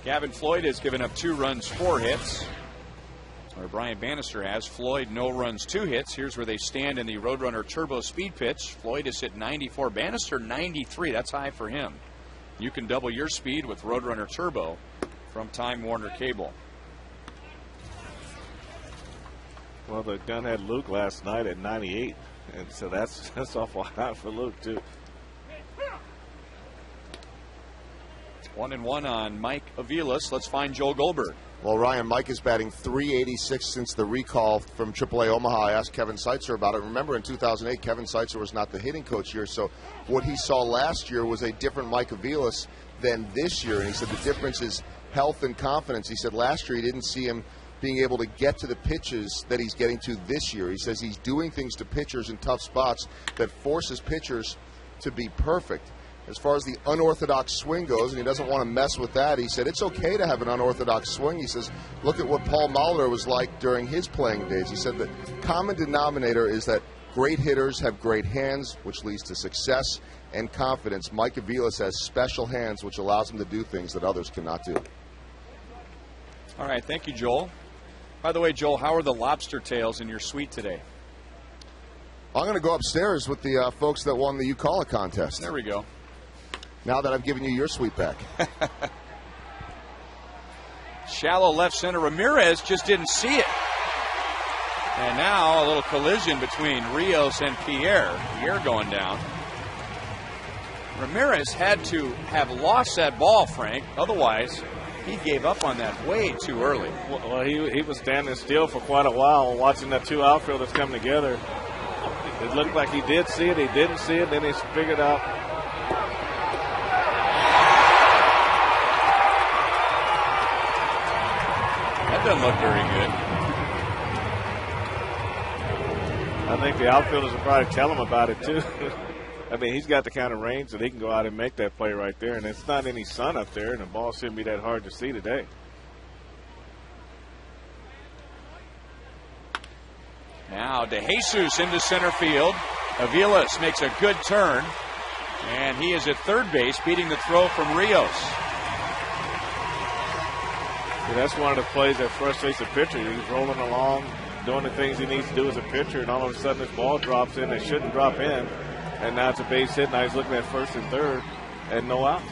Gavin Floyd has given up 2 runs, 4 hits. Or Brian Bannister has. Floyd, no runs, 2 hits. Here's where they stand in the Roadrunner Turbo Speed pitch. Floyd has hit 94. Bannister 93. That's high for him. You can double your speed with Roadrunner Turbo from Time Warner Cable. Well, the gun had Luke last night at 98, and so that's awful high for Luke too. 1-1 on Mike Aviles. Let's find Joel Goldberg. Well, Ryan, Mike is batting .386 since the recall from AAA Omaha. I asked Kevin Seitzer about it. Remember, in 2008, Kevin Seitzer was not the hitting coach here, so what he saw last year was a different Mike Aviles than this year, and he said the difference is health and confidence. He said last year he didn't see him being able to get to the pitches that he's getting to this year. He says he's doing things to pitchers in tough spots that forces pitchers to be perfect. As far as the unorthodox swing goes, and he doesn't want to mess with that, he said it's okay to have an unorthodox swing. He says, look at what Paul Molitor was like during his playing days. He said the common denominator is that great hitters have great hands, which leads to success and confidence. Mike Aviles has special hands, which allows him to do things that others cannot do. All right, thank you, Joel. By the way, Joel, how are the lobster tails in your suite today? I'm going to go upstairs with the folks that won the You Call It contest. There we go. Now that I've given you your suite back. Shallow left center. Ramirez just didn't see it. And now a little collision between Rios and Pierre. Pierre going down. Ramirez had to have lost that ball, Frank. Otherwise, he gave up on that way too early. Well, he was standing still for quite a while watching the two outfielders come together. It looked like he did see it. He didn't see it. Then he figured out. That doesn't look very good. I think the outfielders will probably tell him about it, too. I mean, he's got the kind of range that he can go out and make that play right there. And it's not any sun up there, and the ball shouldn't be that hard to see today. Now DeJesus into center field. Aviles makes a good turn. And he is at third base, beating the throw from Rios. Yeah, that's one of the plays that frustrates a pitcher. He's rolling along, doing the things he needs to do as a pitcher, and all of a sudden this ball drops in. It shouldn't drop in. And now it's a base hit. Now he's looking at first and third, and no out.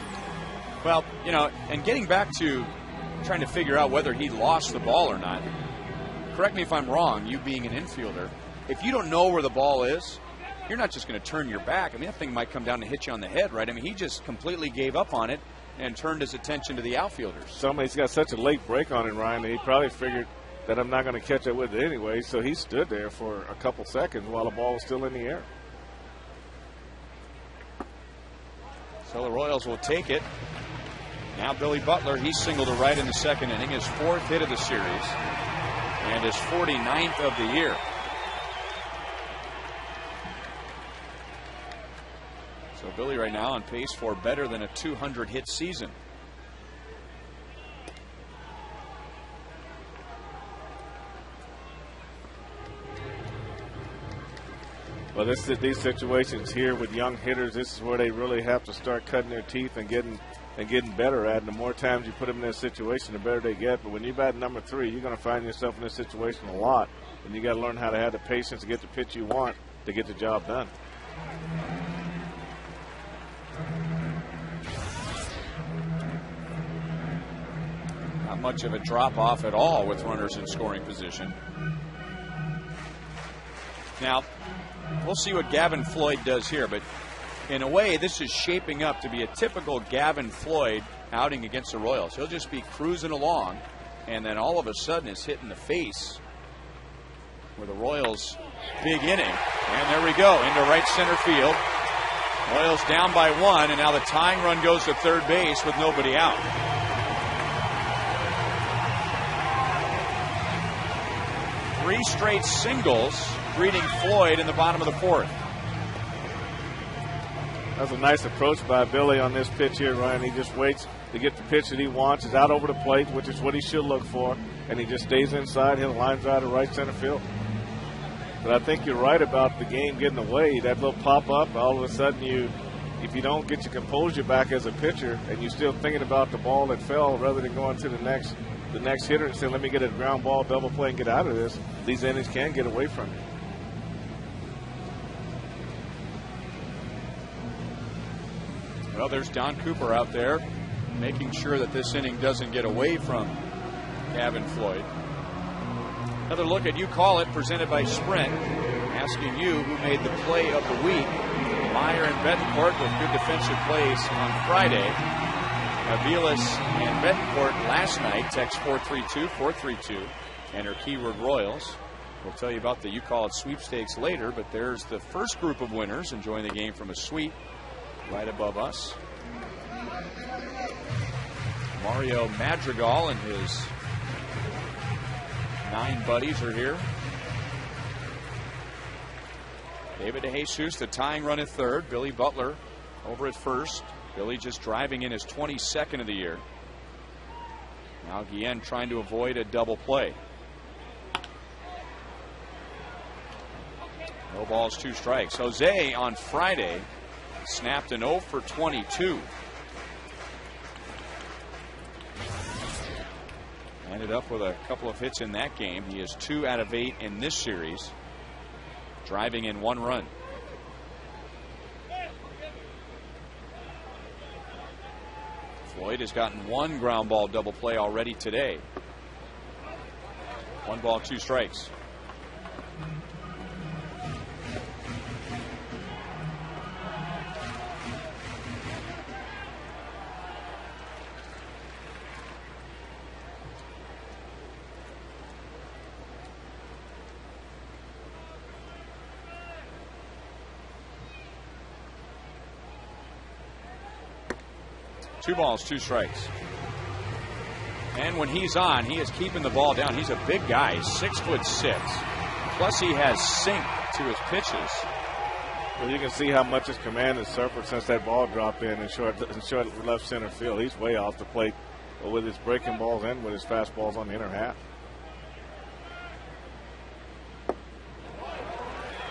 Well, you know, and getting back to trying to figure out whether he lost the ball or not, correct me if I'm wrong, you being an infielder, if you don't know where the ball is, you're not just going to turn your back. I mean, that thing might come down and hit you on the head, right? I mean, he just completely gave up on it and turned his attention to the outfielders. Somebody's got such a late break on it, Ryan, that he probably figured that I'm not going to catch up with it anyway, so he stood there for a couple seconds while the ball was still in the air. So the Royals will take it. Now Billy Butler, he singled to right in the second inning, his fourth hit of the series, and his 49th of the year. So Billy right now on pace for better than a 200-hit season. Well, these situations here with young hitters, this is where they really have to start cutting their teeth and getting better at it. And the more times you put them in this situation, the better they get. But when you bat number 3, you're going to find yourself in this situation a lot. And you got to learn how to have the patience to get the pitch you want to get the job done. Not much of a drop off at all with runners in scoring position. Now, we'll see what Gavin Floyd does here, but in a way, this is shaping up to be a typical Gavin Floyd outing against the Royals. He'll just be cruising along, and then all of a sudden is hit in the face with the Royals' big inning. And there we go, into right center field. Royals down by 1, and now the tying run goes to third base with nobody out. Three straight singles greeting Floyd in the bottom of the 4th. That's a nice approach by Billy on this pitch here, Ryan. He just waits to get the pitch that he wants. He's out over the plate, which is what he should look for, and he just stays inside. He'll line drive to right center field. But I think you're right about the game getting away. That little pop-up, all of a sudden if you don't get your composure back as a pitcher and you're still thinking about the ball that fell rather than going to the next hitter and saying, let me get a ground ball, double play, and get out of this, these innings can get away from you. Well, there's Don Cooper out there making sure that this inning doesn't get away from Gavin Floyd. Another look at You Call It, presented by Sprint, asking you who made the play of the week. Meyer and Betancourt with good defensive plays on Friday. Aviles and Betancourt last night. Text 432-432. Enter keyword Royals. We'll tell you about the You Call It sweepstakes later, but there's the first group of winners enjoying the game from a suite right above us. Mario Madrigal and his 9 buddies are here. David DeJesus, the tying run at third. Billy Butler over at first. Billy just driving in his 22nd of the year. Now Guillen trying to avoid a double play. No balls, 2 strikes. Jose on Friday snapped an 0 for 22. Ended up with a couple of hits in that game. He is 2 out of 8 in this series, driving in 1 run. Floyd has gotten 1 ground ball double play already today. 1 ball, 2 strikes. Two balls, 2 strikes. And when he's on, he is keeping the ball down. He's a big guy. He's 6'6". Plus, he has sink to his pitches. Well, you can see how much his command has suffered since that ball dropped in short left center field. He's way off the plate with his breaking balls and with his fastballs on the inner half.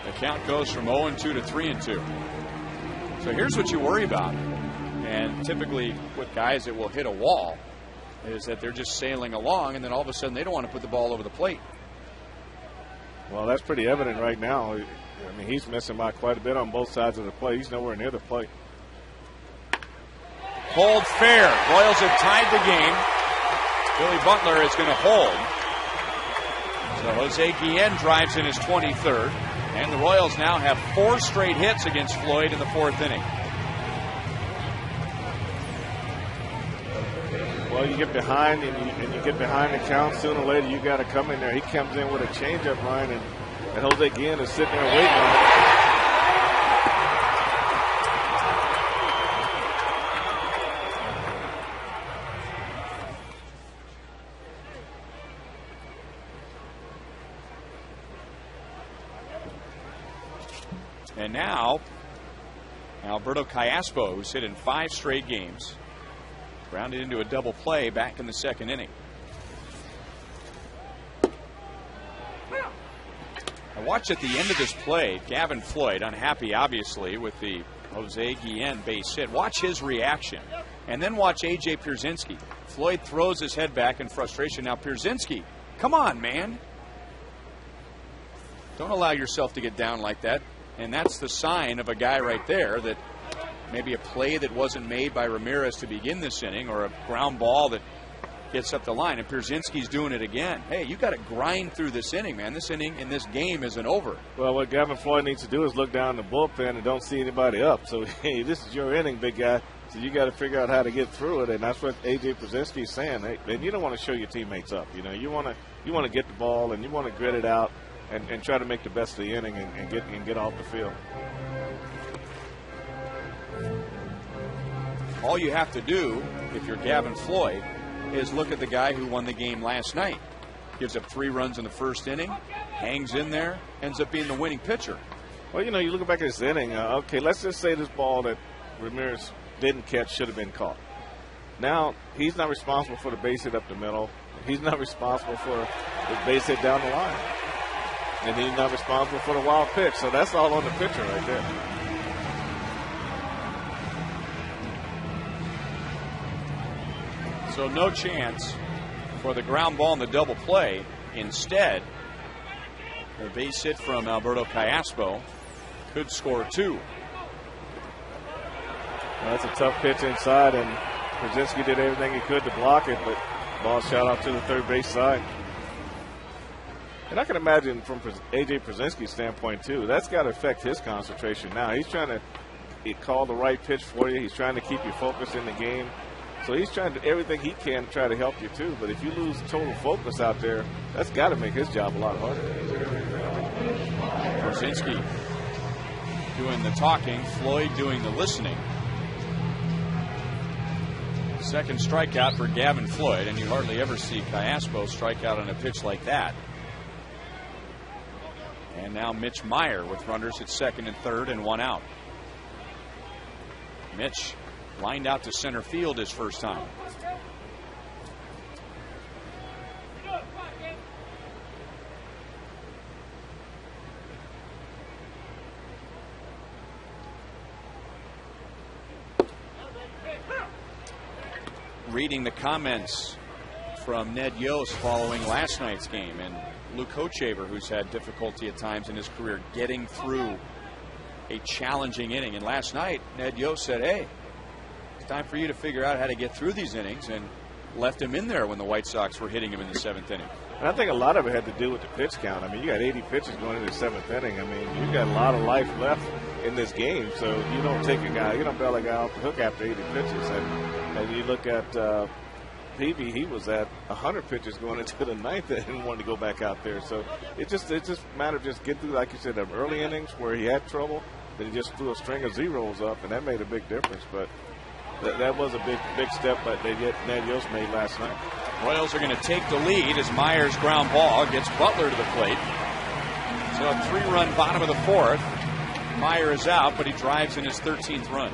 The count goes from 0-2 to 3-2. So here's what you worry about. And typically with guys that will hit a wall is that they're just sailing along, and then all of a sudden they don't want to put the ball over the plate. Well, that's pretty evident right now. I mean, he's missing by quite a bit on both sides of the plate. He's nowhere near the plate. Hold fair. Royals have tied the game. Billy Butler is going to hold. So Jose Guillen drives in his 23rd. And the Royals now have 4 straight hits against Floyd in the 4th inning. Well, you get behind and you get behind the count. Sooner or later, you got to come in there. He comes in with a changeup line, and Jose Guillen is sitting there waiting on it. And now, Alberto Callaspo, who's hit in 5 straight games, grounded into a double play back in the 2nd inning. I watched at the end of this play, Gavin Floyd, unhappy obviously with the Jose Guillen base hit. Watch his reaction. And then watch A.J. Pierzynski. Floyd throws his head back in frustration. Now Pierzynski, come on, man. Don't allow yourself to get down like that. And that's the sign of a guy right there that maybe a play that wasn't made by Ramirez to begin this inning, or a ground ball that gets up the line, and Pierzynski's doing it again. Hey, you got to grind through this inning, man. This inning in this game isn't over. Well, what Gavin Floyd needs to do is look down the bullpen and don't see anybody up. So, hey, this is your inning, big guy. So you got to figure out how to get through it, and that's what A.J. Pierzynski is saying. Hey, and you don't want to show your teammates up. You know, you want to get the ball and you want to grit it out and try to make the best of the inning and get off the field. All you have to do, if you're Gavin Floyd, is look at the guy who won the game last night. Gives up 3 runs in the 1st inning, hangs in there, ends up being the winning pitcher. Well, you know, you look back at this inning. Okay, let's just say this ball that Ramirez didn't catch should have been caught. Now, he's not responsible for the base hit up the middle. He's not responsible for the base hit down the line. And he's not responsible for the wild pitch. So that's all on the pitcher right there. So no chance for the ground ball and the double play. Instead, the base hit from Alberto Callaspo could score 2. Well, that's a tough pitch inside, and Pierzynski did everything he could to block it, but ball shot out to the third base side. And I can imagine from A.J. Pierzynski's standpoint, too, that's got to affect his concentration now. He's trying to call the right pitch for you. He's trying to keep you focused in the game. So he's trying to everything he can to try to help you too. But if you lose total focus out there, that's got to make his job a lot harder. Korzinski doing the talking, Floyd doing the listening. Second strikeout for Gavin Floyd, and you hardly ever see Callaspo strike out on a pitch like that. And now Mitch Meyer with runners at second and third and one out. Mitch lined out to center field his first time. Reading the comments from Ned Yost following last night's game, and Luke Hochaver, who's had difficulty at times in his career getting through a challenging inning. And last night, Ned Yost said, hey, it's time for you to figure out how to get through these innings, and left him in there when the White Sox were hitting him in the seventh inning. And I think a lot of it had to do with the pitch count. I mean, you got 80 pitches going into the seventh inning. I mean, you got a lot of life left in this game, so you don't take a guy, you don't bail a guy off the hook after 80 pitches. And you look at Peavy, he was at 100 pitches going into the ninth and wanted to go back out there. So it just mattered of just get through, like you said, the early innings where he had trouble. Then he just threw a string of zeros up, and that made a big difference. But that was a big step that Ned Yost made last night. Royals are going to take the lead as Myers' ground ball gets Butler to the plate. So a 3-run bottom of the fourth. Meyer is out, but he drives in his 13th run.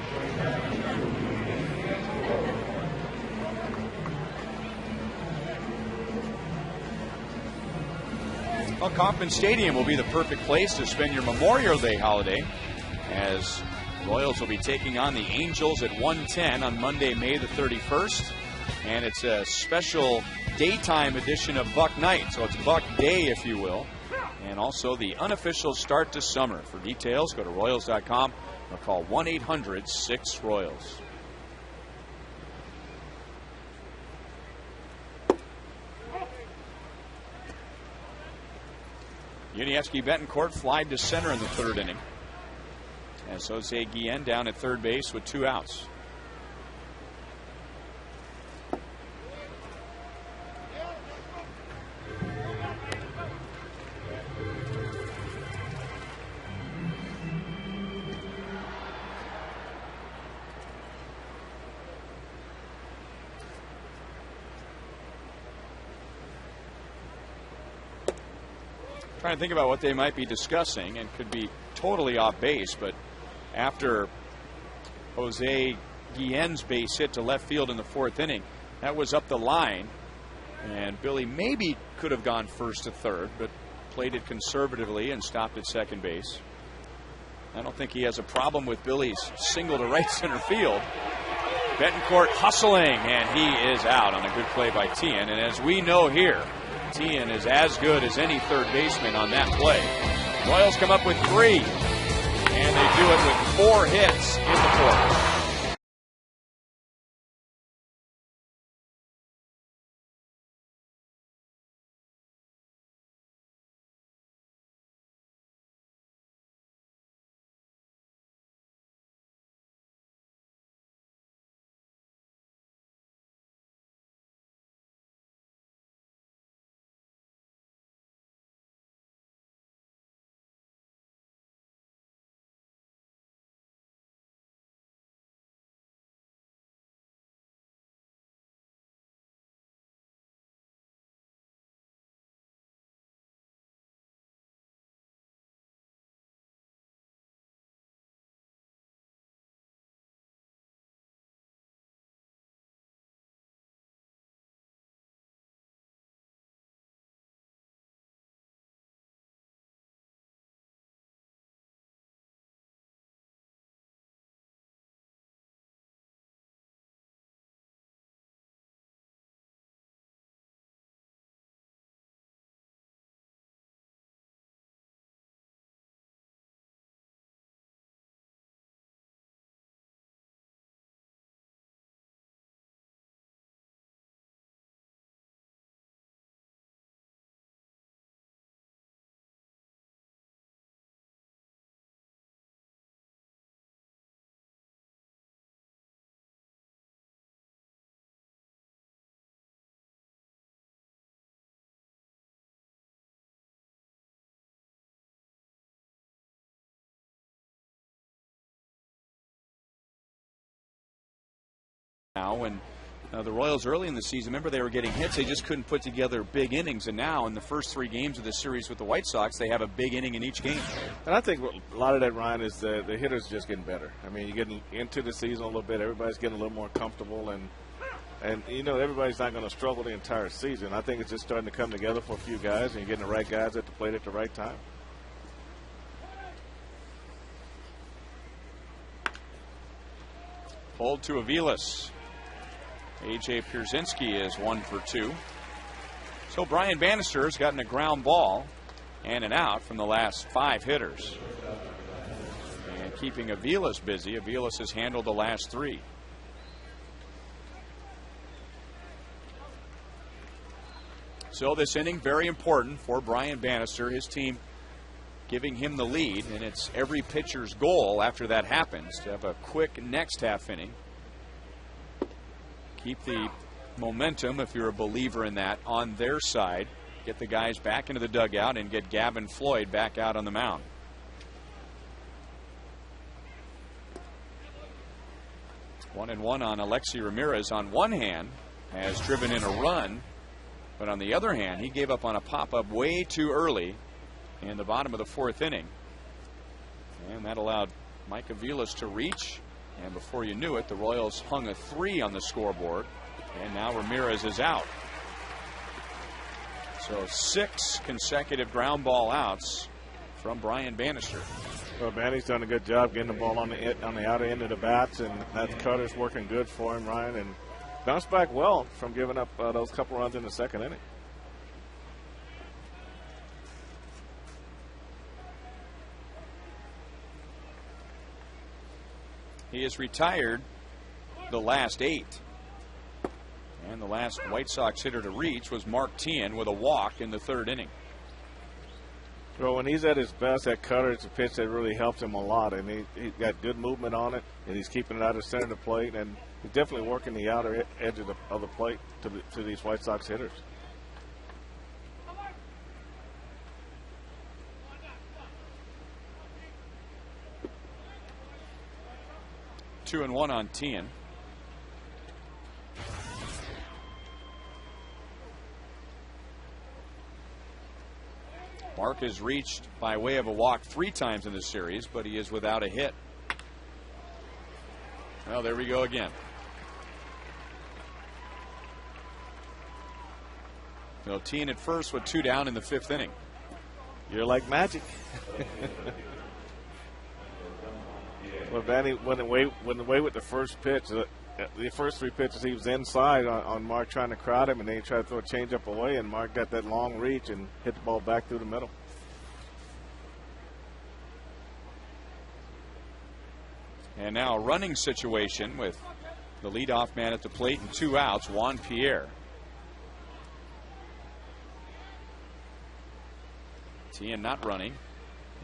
Well, Kauffman Stadium will be the perfect place to spend your Memorial Day holiday, as Royals will be taking on the Angels at 1:10 on Monday, May the 31st. And it's a special daytime edition of Buck Night, so it's Buck Day, if you will. And also the unofficial start to summer. For details, go to Royals.com or call 1-800-6-ROYALS. Yuniesky Betancourt flied to center in the third inning, as Jose Guillen down at third base with 2 outs. Trying to think about what they might be discussing, and could be totally off base, but after Jose Guillen's base hit to left field in the fourth inning, that was up the line, and Billy maybe could have gone first to third, but played it conservatively and stopped at second base. I don't think he has a problem with Billy's single to right center field. Betancourt hustling, and he is out on a good play by Tian. And as we know here, Tian is as good as any third baseman on that play. Royals come up with 3, and they do it with 4 hits in the fourth. now. When the Royals early in the season, remember, they were getting hits, they just couldn't put together big innings, and now in the first 3 games of this series with the White Sox, they have a big inning in each game. And I think a lot of that, Ryan, is the hitters just getting better. I mean, you're getting into the season a little bit, everybody's getting a little more comfortable, and you know, everybody's not going to struggle the entire season. I think it's just starting to come together for a few guys, and you're getting the right guys at the plate at the right time. Pulled to Aviles. A.J. Pierzynski is 1 for 2. So Brian Bannister has gotten a ground ball and an out from the last 5 hitters. And keeping Aviles busy. Aviles has handled the last 3. So this inning very important for Brian Bannister. His team giving him the lead, and it's every pitcher's goal after that happens to have a quick next half inning. Keep the momentum, if you're a believer in that, on their side. Get the guys back into the dugout and get Gavin Floyd back out on the mound. One and one on Alexi Ramirez. On one hand, has driven in a run, but on the other hand, he gave up on a pop-up way too early in the bottom of the 4th inning. And that allowed Mike Aviles to reach. And before you knew it, the Royals hung a 3 on the scoreboard. And now Ramirez is out. So 6 consecutive ground ball outs from Brian Bannister. Well, Banny's done a good job getting the ball on the outer end of the bats, and that cutter's working good for him, Ryan, and bounced back well from giving up those couple runs in the 2nd inning. He has retired the last 8. And the last White Sox hitter to reach was Mark Teahen with a walk in the 3rd inning. Well, when he's at his best, that cutter is a pitch that really helps him a lot. And he got good movement on it, and he's keeping it out of center of the plate. And he's definitely working the outer edge of the plate to these White Sox hitters. Two and one on Teahen. Mark has reached by way of a walk 3 times in this series, but he is without a hit. Well, there we go again. So Teahen at first with 2 down in the 5th inning. You're like magic. Well, Vanny went away with the first pitch. The first 3 pitches, he was inside on Mark trying to crowd him, and then he tried to throw a changeup away, and Mark got that long reach and hit the ball back through the middle. And now a running situation with the leadoff man at the plate and 2 outs, Juan Pierre. Teahen not running,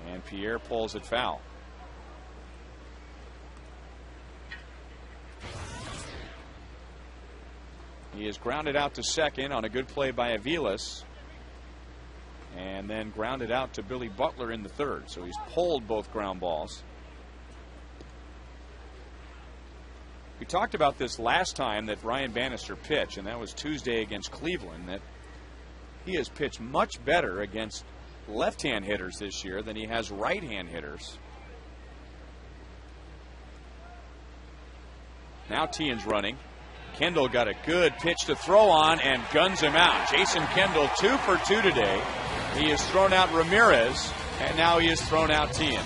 and Pierre pulls it foul. He is grounded out to second on a good play by Aviles, and then grounded out to Billy Butler in the 3rd. So he's pulled both ground balls. We talked about this last time that Brian Bannister pitched, and that was Tuesday against Cleveland, that he has pitched much better against left-hand hitters this year than he has right-hand hitters. Now Teahen's running. Kendall got a good pitch to throw on and guns him out. Jason Kendall 2 for 2 today. He has thrown out Ramirez, and now he has thrown out Teahen.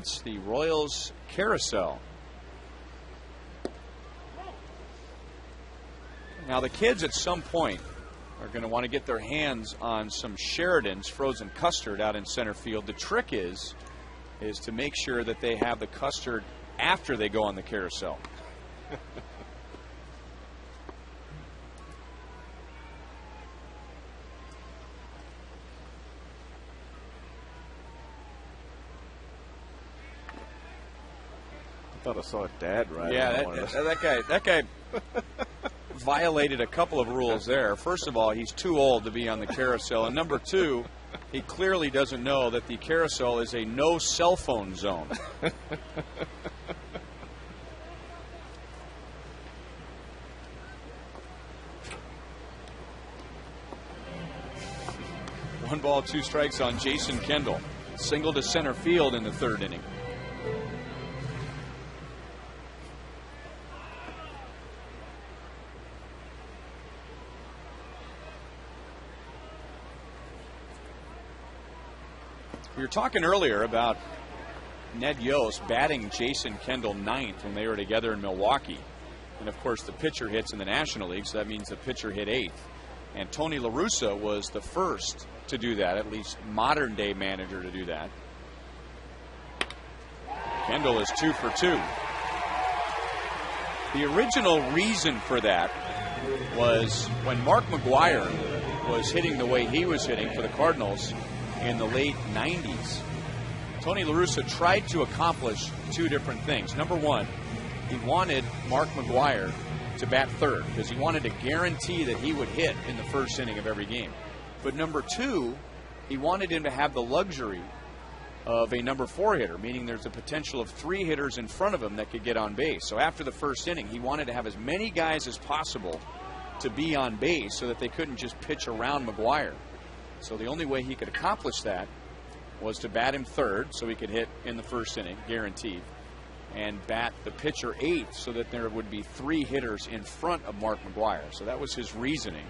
It's the Royals carousel. Now the kids at some point are going to want to get their hands on some Sheridan's frozen custard out in center field. The trick is to make sure that they have the custard after they go on the carousel. I thought I saw his dad right. Yeah, that guy violated a couple of rules there. First of all, he's too old to be on the carousel, and number two, he clearly doesn't know that the carousel is a no cell phone zone. One ball, two strikes on Jason Kendall. Single to center field in the third inning. We were talking earlier about Ned Yost batting Jason Kendall ninth when they were together in Milwaukee. And, of course, the pitcher hits in the National League, so that means the pitcher hit eighth. And Tony La Russa was the first to do that, at least modern-day manager to do that. Kendall is 2 for 2. The original reason for that was when Mark McGwire was hitting the way he was hitting for the Cardinals in the late 90s. Tony La Russa tried to accomplish two different things. Number one, he wanted Mark McGwire to bat third because he wanted to guarantee that he would hit in the first inning of every game. But number two, he wanted him to have the luxury of a number four hitter, meaning there's a potential of three hitters in front of him that could get on base. So after the first inning, he wanted to have as many guys as possible to be on base so that they couldn't just pitch around McGwire. So the only way he could accomplish that was to bat him third so he could hit in the first inning, guaranteed, and bat the pitcher eighth so that there would be three hitters in front of Mark McGwire. So that was his reasoning.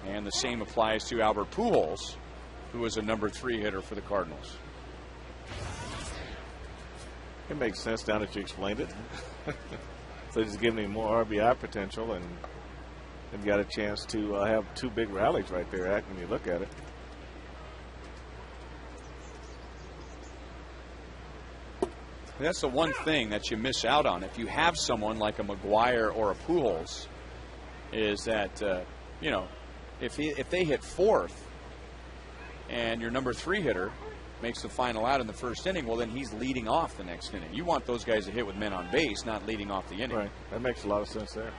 And the same applies to Albert Pujols, who was a number three hitter for the Cardinals. It makes sense now that you explained it. So just giving him more RBI potential, and got a chance to have two big rallies right there when you look at it. That's the one thing that you miss out on if you have someone like a McGwire or a Pujols, is that if they hit fourth and your number three hitter makes the final out in the first inning, well, then he's leading off the next inning. You want those guys to hit with men on base, not leading off the inning. Right. That makes a lot of sense there.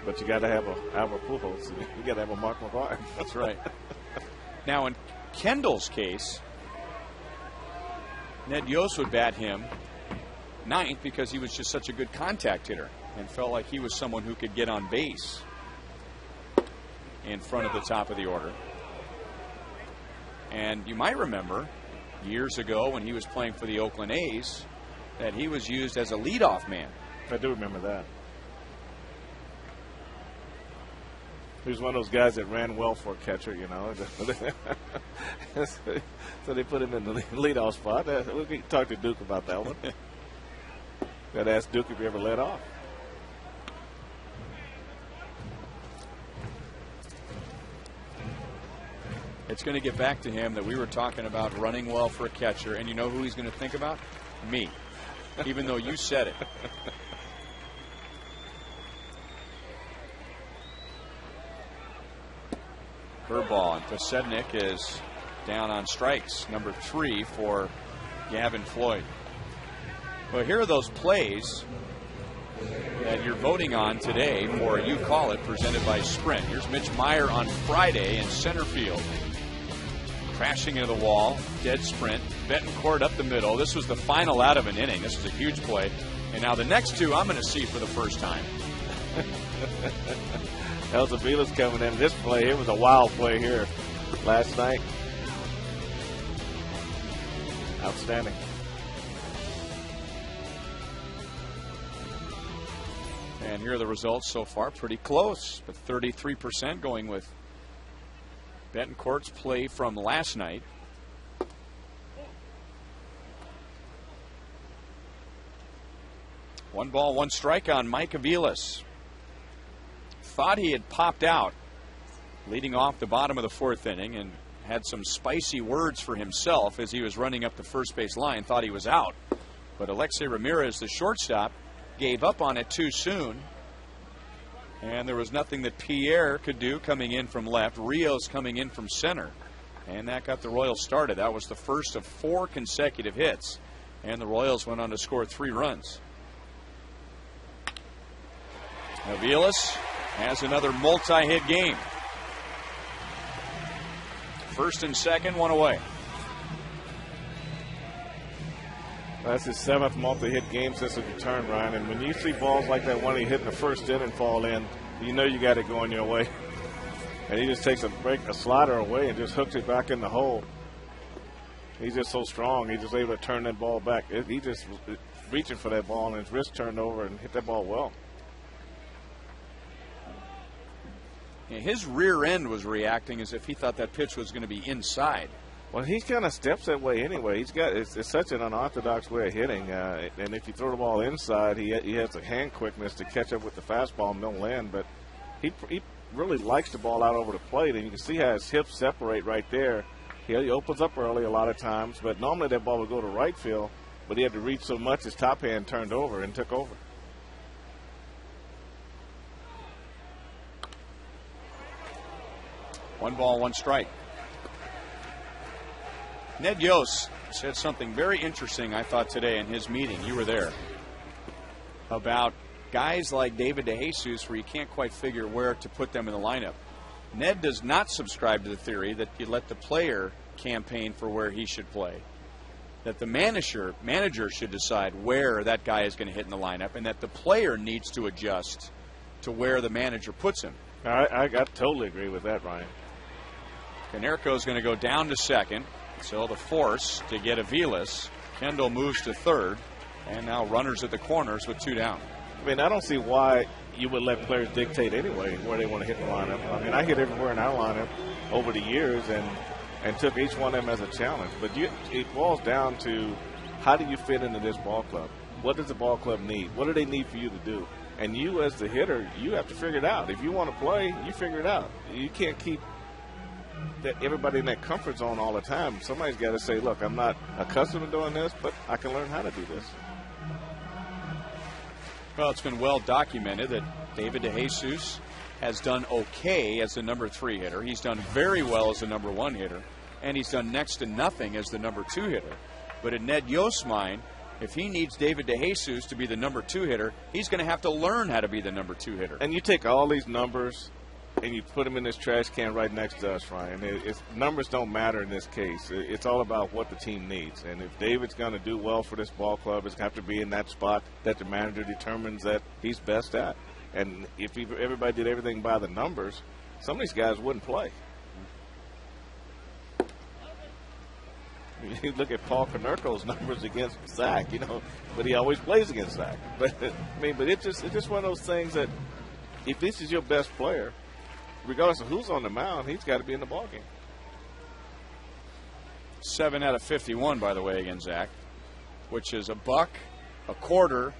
But you got to have a Albert Pujols. You got to have a Mark McGwire. That's right. Now, in Kendall's case, Ned Yost would bat him ninth because he was just such a good contact hitter and felt like he was someone who could get on base in front of the top of the order. And you might remember years ago when he was playing for the Oakland A's that he was used as a leadoff man. I do remember that. He was one of those guys that ran well for a catcher, So they put him in the leadoff spot. We can talk to Duke about that one. Got to ask Duke if he ever led off. It's going to get back to him that we were talking about running well for a catcher, and you know who he's going to think about? Me, even though you said it. Curveball, and Posednik is down on strikes. Number 3 for Gavin Floyd. Well, here are those plays that you're voting on today for You Call It, presented by Sprint. Here's Mitch Meyer on Friday in center field. Crashing into the wall, dead sprint. Betancourt up the middle. This was the final out of an inning. This was a huge play. And now the next two I'm going to see for the first time. Elzabila's coming in. This play, it was a wild play here last night. Outstanding. And here are the results so far. Pretty close, but 33% going with Betancourt's play from last night. 1 ball, 1 strike on Mike Aviles. Thought he had popped out leading off the bottom of the 4th inning and had some spicy words for himself as he was running up the first base line. Thought he was out. But Alexei Ramirez, the shortstop, gave up on it too soon. And there was nothing that Pierre could do coming in from left. Rios coming in from center. And that got the Royals started. That was the first of 4 consecutive hits. And the Royals went on to score 3 runs. Aviles has another multi-hit game. First and second, 1 away. That's his 7th multi-hit game since his return, Ryan. And when you see balls like that one he hit in the first inning fall in, you know you got it going your way. And he just takes a slider away and just hooks it back in the hole. He's just so strong. He's just able to turn that ball back. He just was reaching for that ball, and his wrist turned over and hit that ball well. Yeah, his rear end was reacting as if he thought that pitch was going to be inside. Well, he kind of steps that way anyway. It's such an unorthodox way of hitting, and if you throw the ball inside, he has the hand quickness to catch up with the fastball middle end. But he really likes the ball out over the plate, and you can see how his hips separate right there. He opens up early a lot of times, but normally that ball would go to right field, but he had to reach so much his top hand turned over and took over. One ball, 1 strike. Ned Yost said something very interesting, I thought, today in his meeting. You were there. About guys like David DeJesus where you can't quite figure where to put them in the lineup. Ned does not subscribe to the theory that you let the player campaign for where he should play. That the manager should decide where that guy is going to hit in the lineup, and that the player needs to adjust to where the manager puts him. I totally agree with that, Ryan. Canerco is going to go down to second. So the force to get Aviles. Kendall moves to third. And now runners at the corners with 2 down. I mean, I don't see why you would let players dictate anyway where they want to hit the lineup. I mean, I hit everywhere in our lineup over the years and took each one of them as a challenge. But it boils down to how do you fit into this ball club? What does the ball club need? What do they need for you to do? And you as the hitter, you have to figure it out. If you want to play, you figure it out. You can't keep everybody in that comfort zone all the time. Somebody's got to say, look, I'm not accustomed to doing this, but I can learn how to do this. Well, it's been well documented that David DeJesus has done okay as the number 3 hitter. He's done very well as the number 1 hitter, and he's done next to nothing as the number 2 hitter. But in Ned Yost's mind, if he needs David DeJesus to be the number 2 hitter, he's going to have to learn how to be the number 2 hitter. And you take all these numbers and you put them in this trash can right next to us, Ryan. Numbers don't matter in this case. It's all about what the team needs. And if David's going to do well for this ball club, it's going to have to be in that spot that the manager determines that he's best at. And if everybody did everything by the numbers, some of these guys wouldn't play. You look at Paul Canerco's numbers against Zach, but he always plays against Zach. But it's just one of those things that if this is your best player, regardless of who's on the mound, he's got to be in the ballgame. 7 out of 51, by the way, against Zach, which is a buck, a quarter,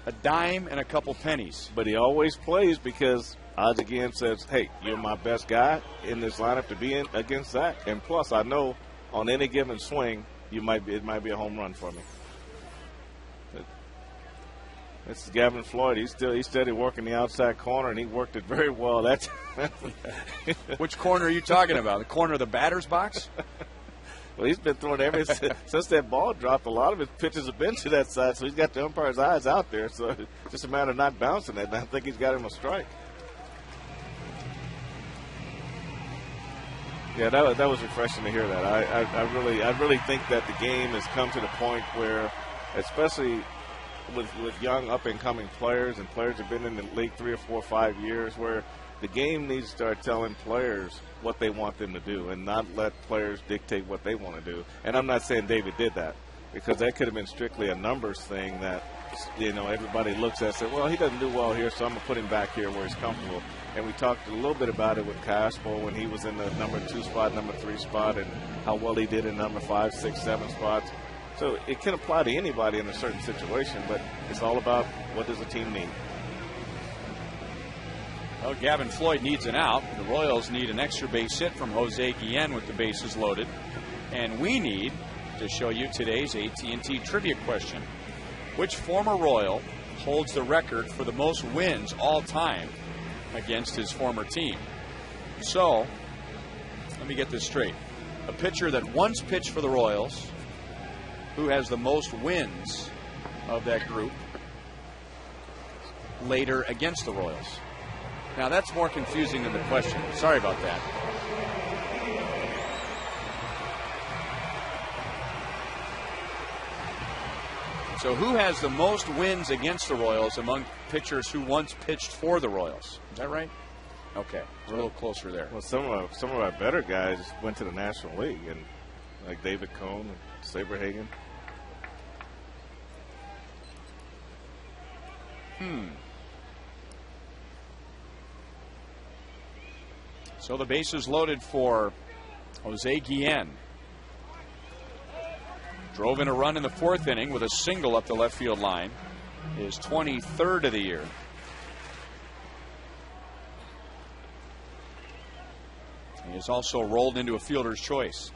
a dime, and a couple pennies. But he always plays because odds again says, hey, you're my best guy in this lineup to be in against Zach. And plus, I know on any given swing, it might be a home run for me. This is Gavin Floyd. He's steady working the outside corner, and he worked it very well. Which corner are you talking about? The corner of the batter's box? Well, he's been throwing since that ball dropped. A lot of his pitches have been to that side, so he's got the umpire's eyes out there. So it's just a matter of not bouncing it. And I think he's got him a strike. Yeah, that was refreshing to hear that. I really think that the game has come to the point where, especially with young up-and-coming players, and players have been in the league 3 or 4 or 5 years, where the game needs to start telling players what they want them to do and not let players dictate what they want to do. And I'm not saying David did that, because that could have been strictly a numbers thing that, everybody looks at and says, well, he doesn't do well here, so I'm going to put him back here where he's comfortable. And we talked a little bit about it with Caspo when he was in the number 2 spot, number 3 spot, and how well he did in number 5, 6, 7 spots. So it can apply to anybody in a certain situation, but it's all about what does the team need. Well, Gavin Floyd needs an out. The Royals need an extra base hit from Jose Guillen with the bases loaded. And we need to show you today's AT&T trivia question. Which former Royal holds the record for the most wins all time against his former team? So, let me get this straight. A pitcher that once pitched for the Royals, who has the most wins of that group later against the Royals. Now, that's more confusing than the question. Sorry about that. So who has the most wins against the Royals among pitchers who once pitched for the Royals? Is that right? Okay, we're a little closer there. Well, some of our better guys went to the National League, and like David Cohn and Saberhagen. So the bases loaded for Jose Guillen. Drove in a run in the fourth inning with a single up the left field line. His 23rd of the year. He has also rolled into a fielder's choice.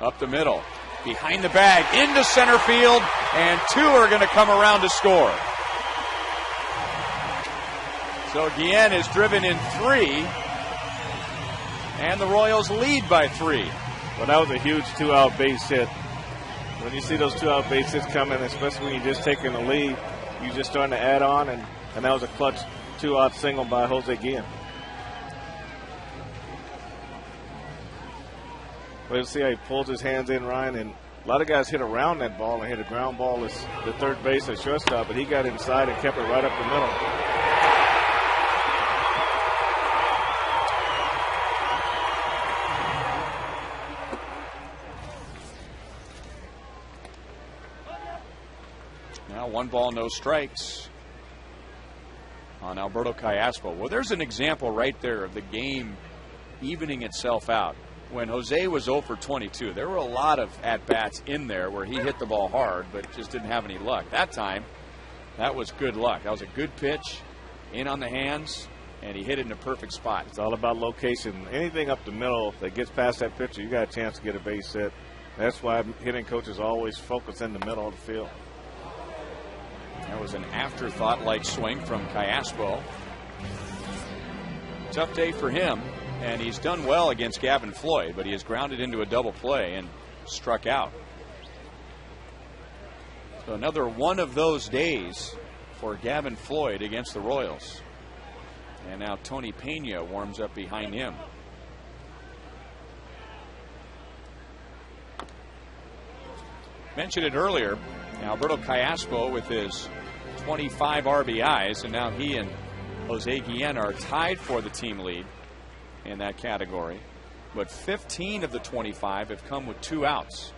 Up the middle, behind the bag, into center field, and two are going to come around to score. So Guillen is driven in 3. And the Royals lead by 3. Well, that was a huge 2-out base hit. When you see those 2-out base hits coming, especially when you're just taking the lead, you're just starting to add on, and that was a clutch 2-out single by Jose Guillen. Well, you see how he pulls his hands in, Ryan, and a lot of guys hit around that ball and hit a ground ball as the third base at shortstop, but he got inside and kept it right up the middle. Now 1 ball, no strikes on Alberto Callaspo. Well, there's an example right there of the game evening itself out. When Jose was 0 for 22, there were a lot of at-bats in there where he hit the ball hard but just didn't have any luck. That time, that was good luck. That was a good pitch, in on the hands, and he hit it in a perfect spot. It's all about location. Anything up the middle that gets past that pitcher, you got a chance to get a base hit. That's why hitting coaches always focus in the middle of the field. That was an afterthought-like swing from Callaspo. Tough day for him, and he's done well against Gavin Floyd, but he has grounded into a double play and struck out. So another one of those days for Gavin Floyd against the Royals. And now Tony Pena warms up behind him. Mentioned it earlier, Alberto Callaspo with his 25 RBIs, and now he and Jose Guillen are tied for the team lead in that category. But 15 of the 25 have come with 2 outs.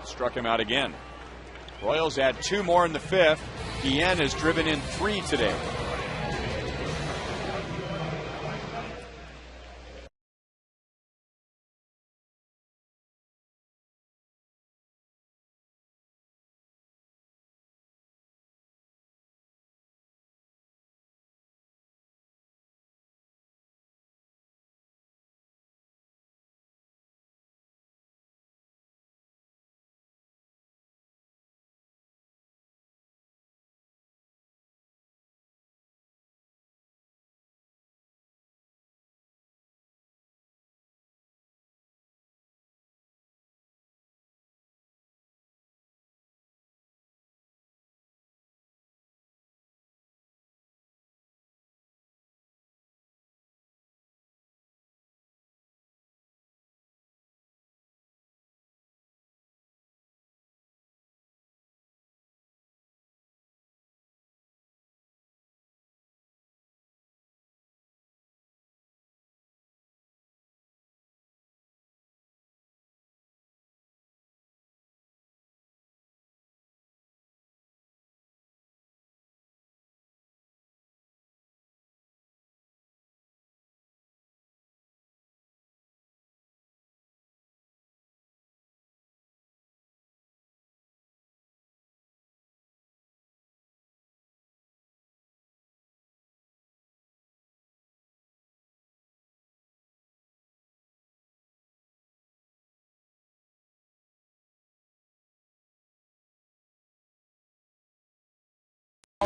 Struck him out again. Royals add 2 more in the 5th. Guillen has driven in 3 today.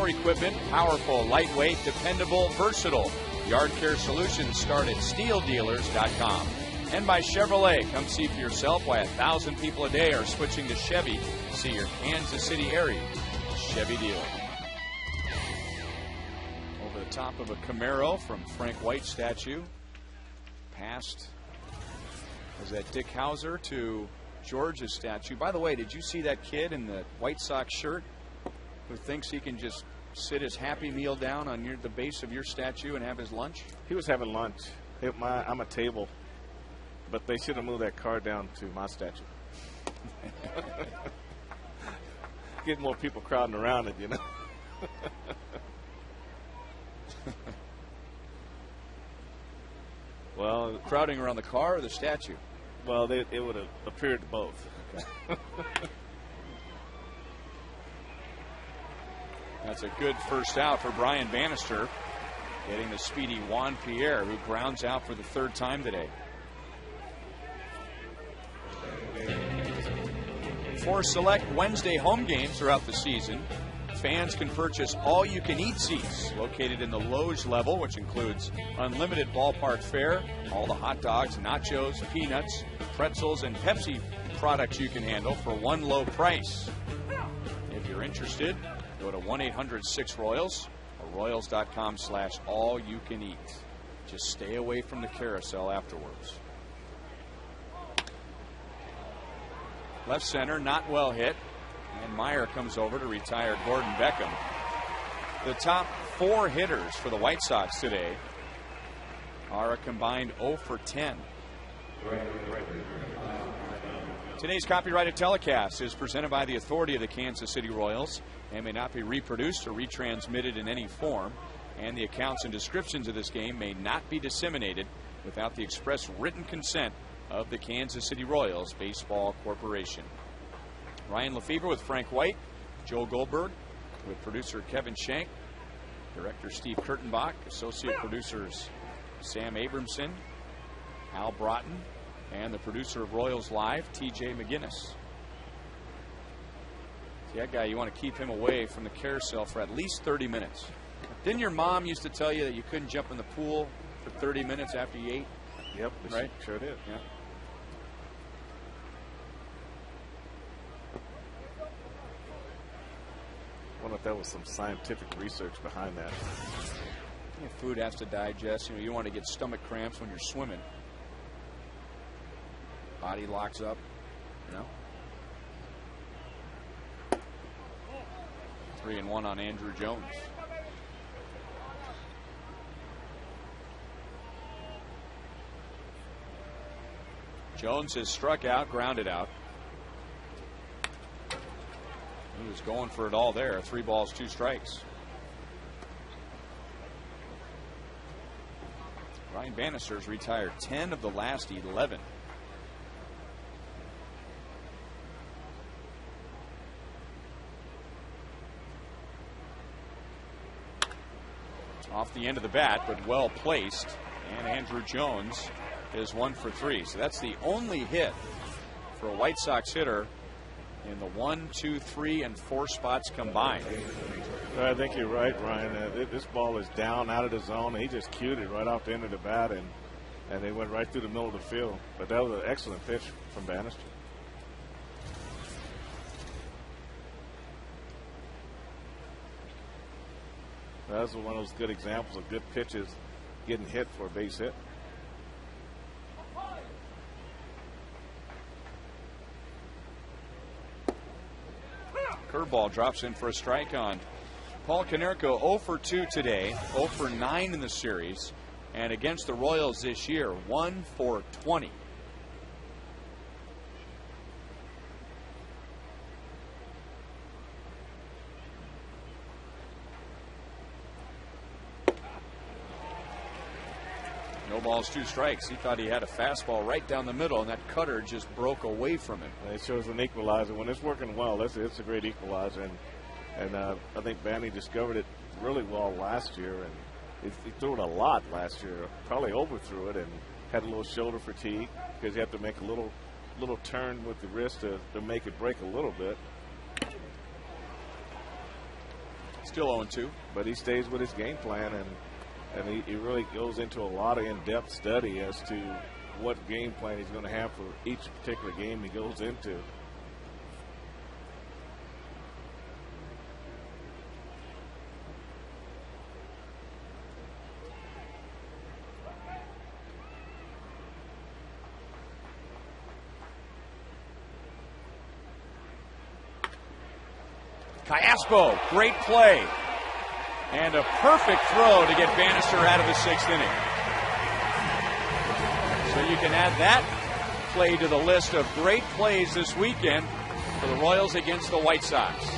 outdoor equipment, powerful, lightweight, dependable, versatile. Yard Care Solutions start at SteelDealers.com. And by Chevrolet, come see for yourself why 1,000 people a day are switching to Chevy. See your Kansas City area Chevy dealer. Over the top of a Camaro from Frank White statue. Past, was that Dick Hauser to George's statue. By the way, did you see that kid in the White Sox shirt who thinks he can just sit his Happy Meal down on the base of your statue and have his lunch? He was having lunch. I'm a table, but they should have moved that car down to my statue. Get more people crowding around it, you know. Well, crowding around the car or the statue? Well, it would have appeared to both. Okay. That's a good first out for Brian Bannister, getting the speedy Juan Pierre, who grounds out for the third time today. 4 select Wednesday home games throughout the season. Fans can purchase all-you-can-eat seats located in the Loge level, which includes unlimited ballpark fare, all the hot dogs, nachos, peanuts, pretzels, and Pepsi products you can handle for one low price. If you're interested, go to 1-800-6-ROYALS or royals.com/all-you-can-eat. Just stay away from the carousel afterwards. Left center, not well hit. And Meyer comes over to retire Gordon Beckham. The top 4 hitters for the White Sox today are a combined 0 for 10. Today's copyrighted telecast is presented by the authority of the Kansas City Royals and may not be reproduced or retransmitted in any form. And the accounts and descriptions of this game may not be disseminated without the express written consent of the Kansas City Royals Baseball Corporation. Ryan Lefevre with Frank White, Joe Goldberg with producer Kevin Shank, director Steve Kurtenbach, associate producers Sam Abramson, Al Broughton, and the producer of Royals Live, TJ McGinnis. See, that guy, you want to keep him away from the carousel for at least 30 minutes. Didn't your mom used to tell you that you couldn't jump in the pool for 30 minutes after you ate? Yep, right? Sure did. Yeah. I wonder if that was some scientific research behind that. Yeah, food has to digest. You want to get stomach cramps when you're swimming. Body locks up, 3-1 on Andrew Jones. Jones has struck out, grounded out. He was going for it all there. 3 balls, 2 strikes. Ryan Bannister's retired 10 of the last 11. Off the end of the bat, but well placed. And Andrew Jones is 1 for 3. So that's the only hit for a White Sox hitter in the 1, 2, 3, and 4 spots combined. I think you're right, Ryan. This ball is down out of the zone. He just cued it right off the end of the bat, and they went right through the middle of the field. But that was an excellent pitch from Bannister. That was one of those good examples of good pitches getting hit for a base hit. Curveball drops in for a strike on Paul Konerko. 0 for 2 today, 0 for 9 in the series, and against the Royals this year, 1 for 20. No balls, 2 strikes. He thought he had a fastball right down the middle, and that cutter just broke away from him. It shows an equalizer. When it's working well, it's a great equalizer. And I think Banny discovered it really well last year. And he threw it a lot last year. Probably overthrew it and had a little shoulder fatigue because you have to make a little turn with the wrist to make it break a little bit. Still 0-2. But he stays with his game plan, and he really goes into a lot of in-depth study as to what game plan he's going to have for each particular game he goes into. Cayaspo, great play. And a perfect throw to get Bannister out of the 6th inning. So you can add that play to the list of great plays this weekend for the Royals against the White Sox.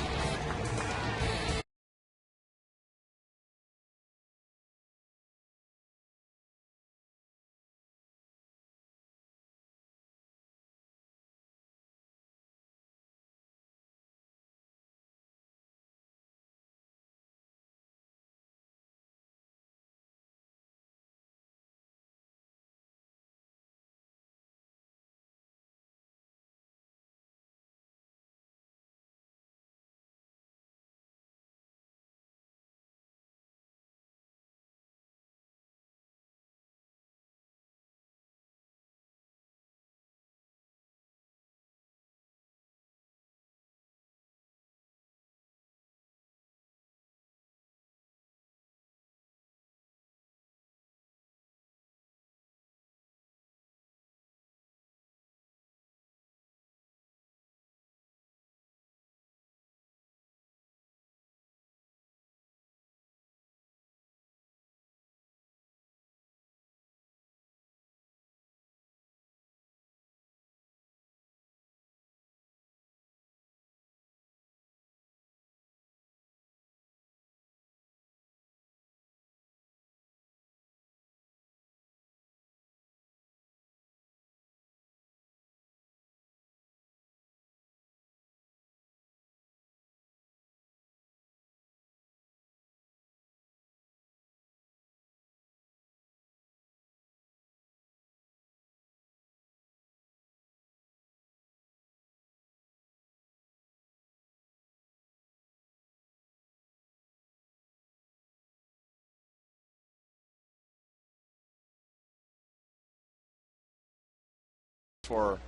For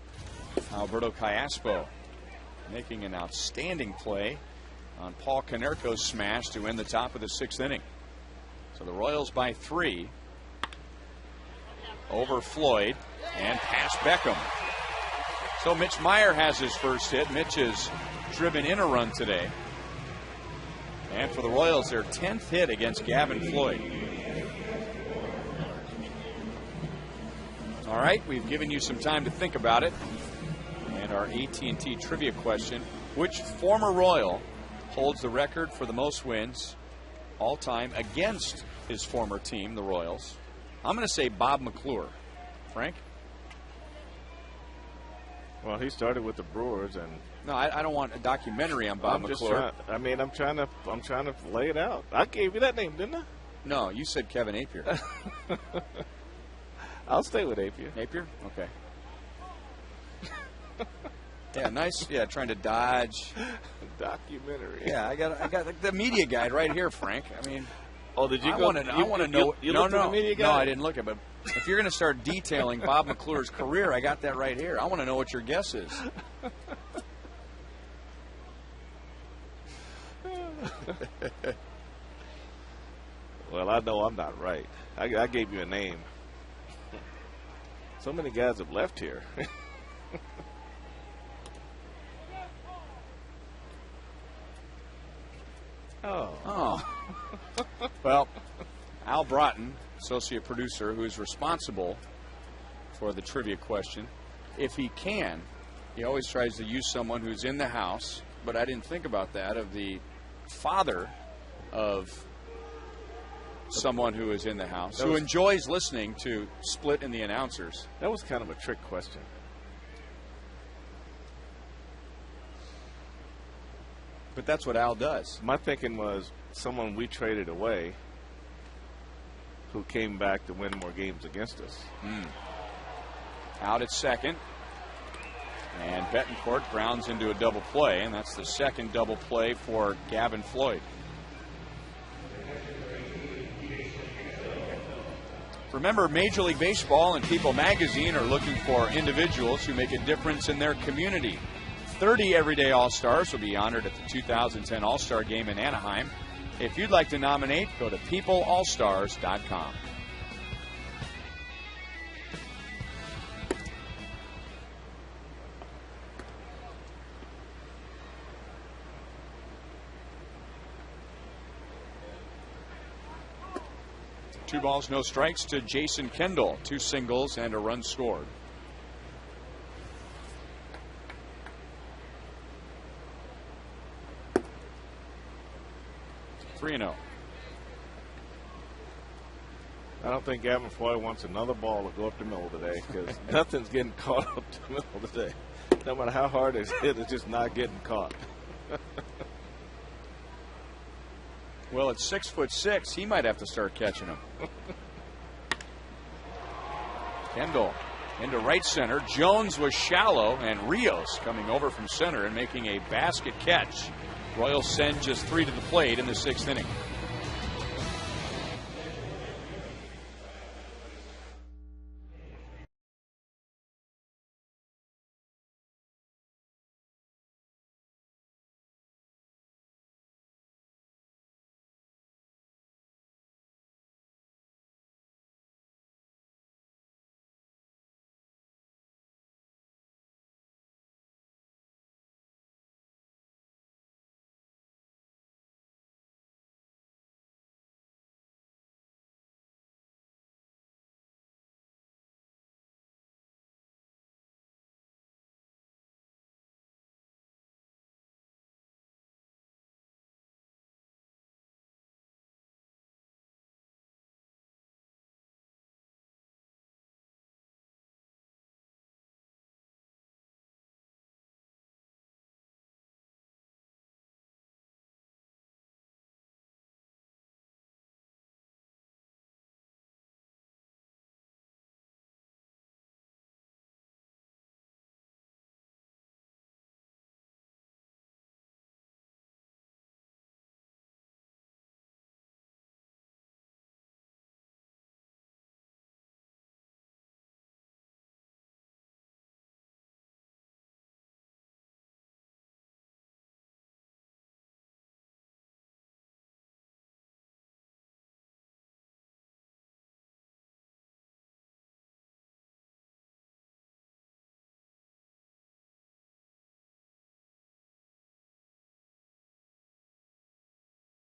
Alberto Cayaspo, making an outstanding play on Paul Konerko's smash to end the top of the 6th inning. So the Royals by 3 over Floyd and past Beckham. So Mitch Meyer has his first hit. Mitch has driven in a run today. And for the Royals, their 10th hit against Gavin Floyd. All right, we've given you some time to think about it. And our AT&T trivia question: which former Royal holds the record for the most wins all time against his former team, the Royals? I'm going to say Bob McClure. Frank? Well, he started with the Brewers, and no, I don't want a documentary on Bob McClure. I'm trying to lay it out. I gave you that name, didn't I? No, you said Kevin Appier. I'll stay with Appier. Appier? Okay. Yeah, nice. Yeah, trying to dodge documentary. Yeah, I got the media guide right here, Frank. I mean, oh, did you I go? want to know. You looked at the media guide? No, I didn't look at it. But if you're going to start detailing Bob McClure's career, I got that right here. I want to know what your guess is. Well, I know I'm not right. I gave you a name. So many guys have left here. Oh. Well, Al Broughton, associate producer, who is responsible for the trivia question, if he can, he always tries to use someone who's in the house, but I didn't think about that, of the father of someone who is in the house, who enjoys listening to Split and the announcers. That was kind of a trick question. But that's what Al does. My thinking was someone we traded away who came back to win more games against us. Out at second. And Betancourt grounds into a double play, and that's the second double play for Gavin Floyd. Remember, Major League Baseball and People Magazine are looking for individuals who make a difference in their community. 30 everyday All-Stars will be honored at the 2010 All-Star Game in Anaheim. If you'd like to nominate, go to peopleallstars.com. Two balls, no strikes to Jason Kendall. 2 singles and a run scored. Three and 0. I don't think Gavin Floyd wants another ball to go up the middle today because nothing's getting caught up the middle today. No matter how hard it's hit, it's just not getting caught. Well, at 6'6", he might have to start catching them. Kendall into right center. Jones was shallow, and Rios coming over from center and making a basket catch. Royals send just 3 to the plate in the 6th inning.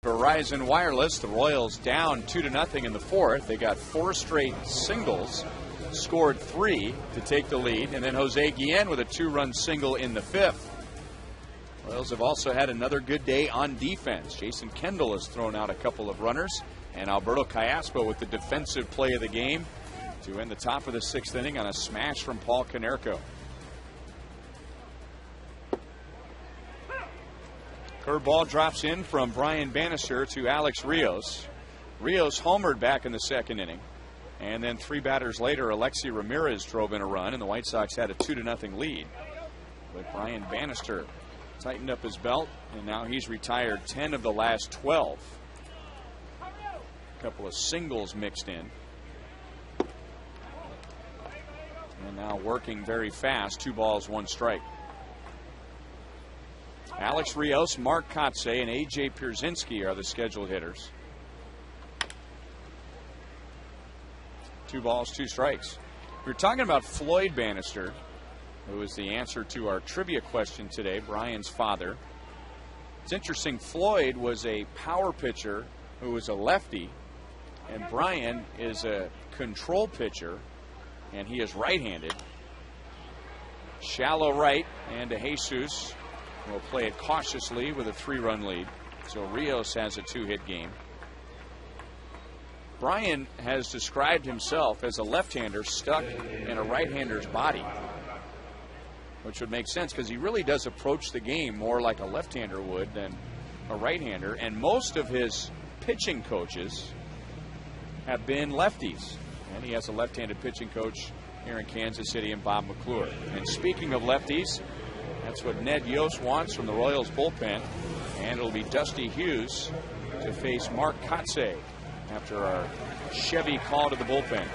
Verizon Wireless, the Royals down 2-0 in the 4th. They got 4 straight singles, scored 3 to take the lead, and then Jose Guillen with a 2-run single in the 5th. Royals have also had another good day on defense. Jason Kendall has thrown out a couple of runners, and Alberto Callaspo with the defensive play of the game to end the top of the 6th inning on a smash from Paul Konerko. Curveball drops in from Brian Bannister to Alex Rios. Rios homered back in the 2nd inning. And then 3 batters later, Alexi Ramirez drove in a run, and the White Sox had a 2-0 lead. But Brian Bannister tightened up his belt, and now he's retired 10 of the last 12. A couple of singles mixed in. And now working very fast, 2 balls, 1 strike. Alex Rios, Mark Kotze, and A.J. Pierzynski are the scheduled hitters. 2 balls, 2 strikes. We were talking about Floyd Bannister, who is the answer to our trivia question today, Brian's father. It's interesting, Floyd was a power pitcher who was a lefty, and Brian is a control pitcher, and he is right-handed. Shallow right, and to Jesus. Will play it cautiously with a 3-run lead. So Rios has a 2-hit game. Brian has described himself as a left-hander stuck in a right-hander's body, which would make sense because he really does approach the game more like a left-hander would than a right-hander. And most of his pitching coaches have been lefties. And he has a left-handed pitching coach here in Kansas City, and Bob McClure. And speaking of lefties, that's what Ned Yost wants from the Royals bullpen. And it'll be Dusty Hughes to face Mark Kotze. after our Chevy call to the bullpen.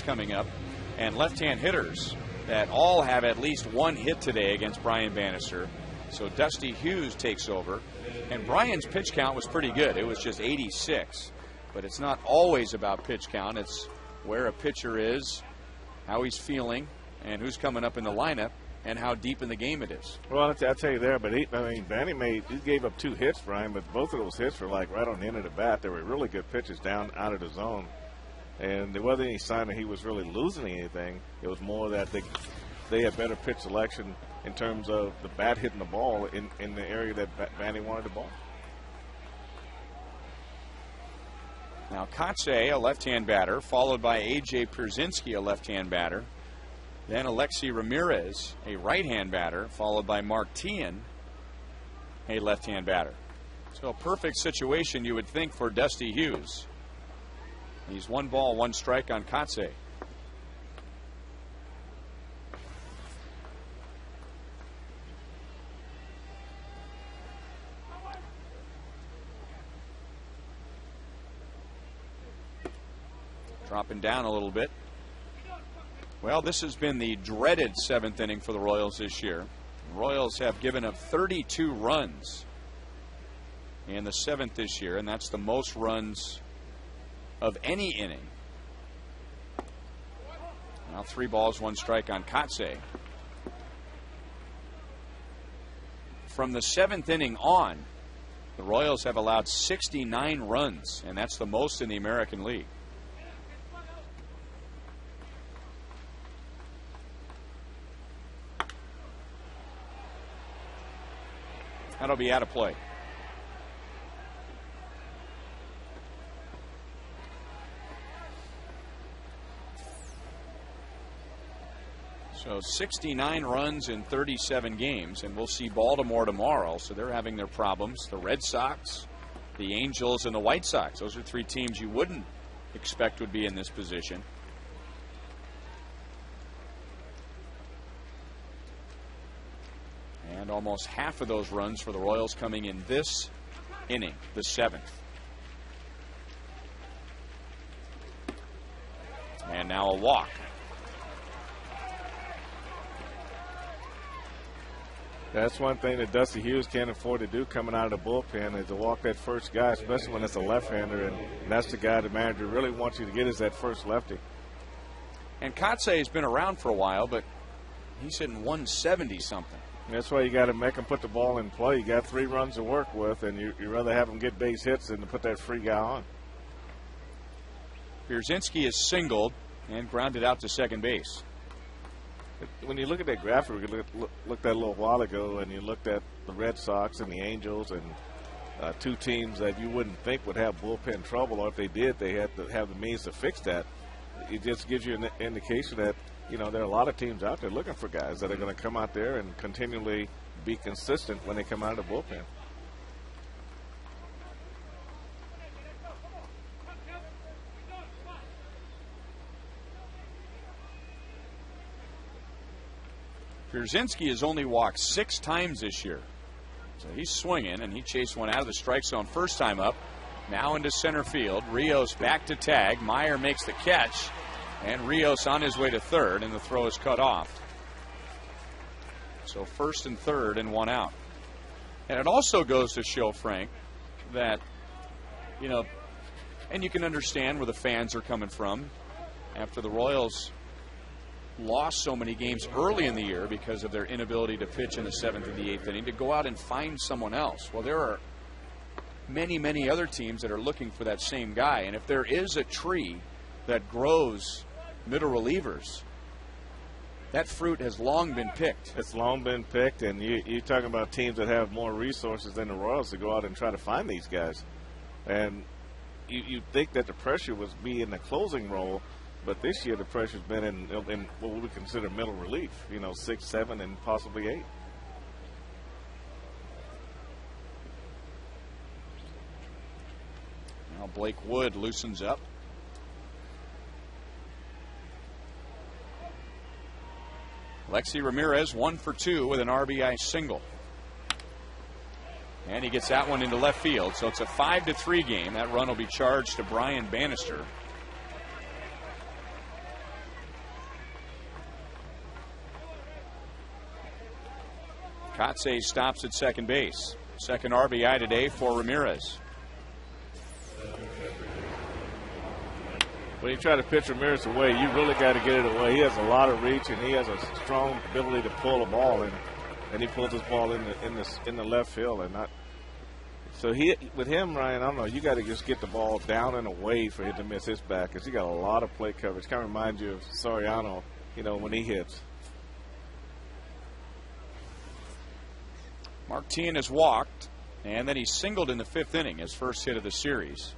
Coming up, and left-hand hitters that all have at least one hit today against Brian Bannister. So Dusty Hughes takes over, and Brian's pitch count was pretty good. It was just 86, but it's not always about pitch count. It's where a pitcher is, how he's feeling, and who's coming up in the lineup, and how deep in the game it is. Well, I'll tell you there, but Banny gave up 2 hits, Brian, but both of those hits were like right on the end of the bat. They were really good pitches down out of the zone. And there wasn't any sign that he was really losing anything. It was more that they had better pitch selection in terms of the bat hitting the ball in the area that Banny wanted the ball. Now KCA, a left-hand batter, followed by A.J. Pierzynski, a left-hand batter. Then Alexi Ramirez, a right-hand batter, followed by Mark Teahan, a left-hand batter. So a perfect situation, you would think, for Dusty Hughes. He's 1 ball, 1 strike on KCA. Dropping down a little bit. Well, this has been the dreaded 7th inning for the Royals this year. The Royals have given up 32 runs in the 7th this year, and that's the most runs of any inning. Now 3 balls, 1 strike on KCA. From the 7th inning on, the Royals have allowed 69 runs, and that's the most in the American League. That'll be out of play. So 69 runs in 37 games, and we'll see Baltimore tomorrow, so they're having their problems. The Red Sox, the Angels, and the White Sox. Those are 3 teams you wouldn't expect would be in this position. And almost half of those runs for the Royals coming in this inning, the 7th. And now a walk. That's one thing that Dusty Hughes can't afford to do coming out of the bullpen, is to walk that first guy, especially when it's a left-hander, and that's the guy the manager really wants you to get, is that first lefty. And KCA has been around for a while, but he's hitting 170-something. That's why you got to make him put the ball in play. You got 3 runs to work with, and you'd rather have him get base hits than to put that free guy on. Pierzynski is singled and grounded out to second base. When you look at that graphic, we looked at a little while ago, and you looked at the Red Sox and the Angels, and 2 teams that you wouldn't think would have bullpen trouble, or if they did, they had to have the means to fix that. it just gives you an indication that, you know, there are a lot of teams out there looking for guys that are going to come out there and continually be consistent when they come out of the bullpen. Pierzynski has only walked 6 times this year. So he's swinging, and he chased one out of the strike zone first time up. Now into center field. Rios back to tag. Meyer makes the catch, and Rios on his way to third, and the throw is cut off. So first and third and 1 out. And it also goes to show, Frank, that, you know, and you can understand where the fans are coming from after the Royals lost so many games early in the year because of their inability to pitch in the 7th and the 8th inning, to go out and find someone else. Well, there are many, many other teams that are looking for that same guy. And if there is a tree that grows middle relievers, that fruit has long been picked. It's long been picked, and you're talking about teams that have more resources than the Royals to go out and try to find these guys. And you think that the pressure would be in the closing role, but this year the pressure's been in what we consider middle relief, you know, 6, 7, and possibly 8. Now Blake Wood loosens up. Lexi Ramirez 1 for 2 with an RBI single. And he gets that one into left field. So it's a 5-3 game. That run will be charged to Brian Bannister. KCA stops at second base. Second RBI today for Ramirez. When you try to pitch Ramirez away, you really got to get it away. He has a lot of reach, and he has a strong ability to pull a ball, and he pulls his ball in the left field, and not. So with him, Ryan, I don't know. You got to just get the ball down and away for him to miss his back, because he got a lot of plate coverage. Kind of reminds you of Soriano, you know, when he hits. Martin has walked, and then he singled in the 5th inning, his first hit of the series.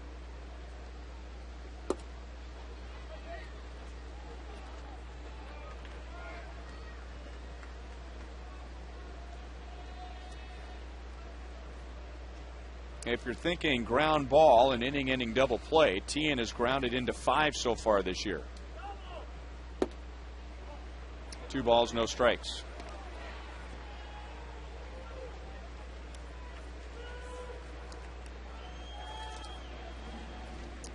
If you're thinking ground ball and inning-ending double play, Tien has grounded into 5 so far this year. 2 balls, no strikes.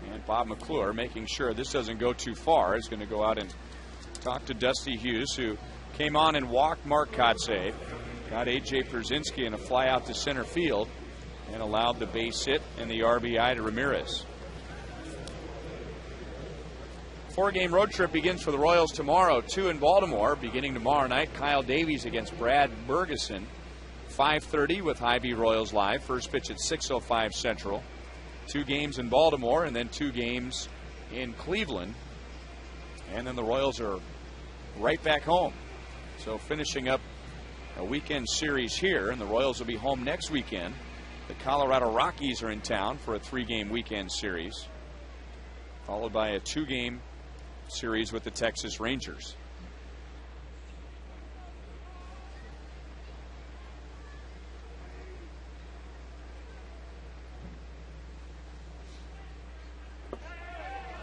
And Bob McClure, making sure this doesn't go too far, is going to go out and talk to Dusty Hughes, who came on and walked Mark KCA. Got A.J. Pierzynski in a fly out to center field, and allowed the base hit and the RBI to Ramirez. 4-game road trip begins for the Royals tomorrow. 2 in Baltimore. Beginning tomorrow night, Kyle Davies against Brad Bergeson. 5:30 with Hy-Vee Royals Live. First pitch at 6:05 Central. 2 games in Baltimore and then 2 games in Cleveland. And then the Royals are right back home. So finishing up a weekend series here, and the Royals will be home next weekend. The Colorado Rockies are in town for a 3-game weekend series, followed by a 2-game series with the Texas Rangers.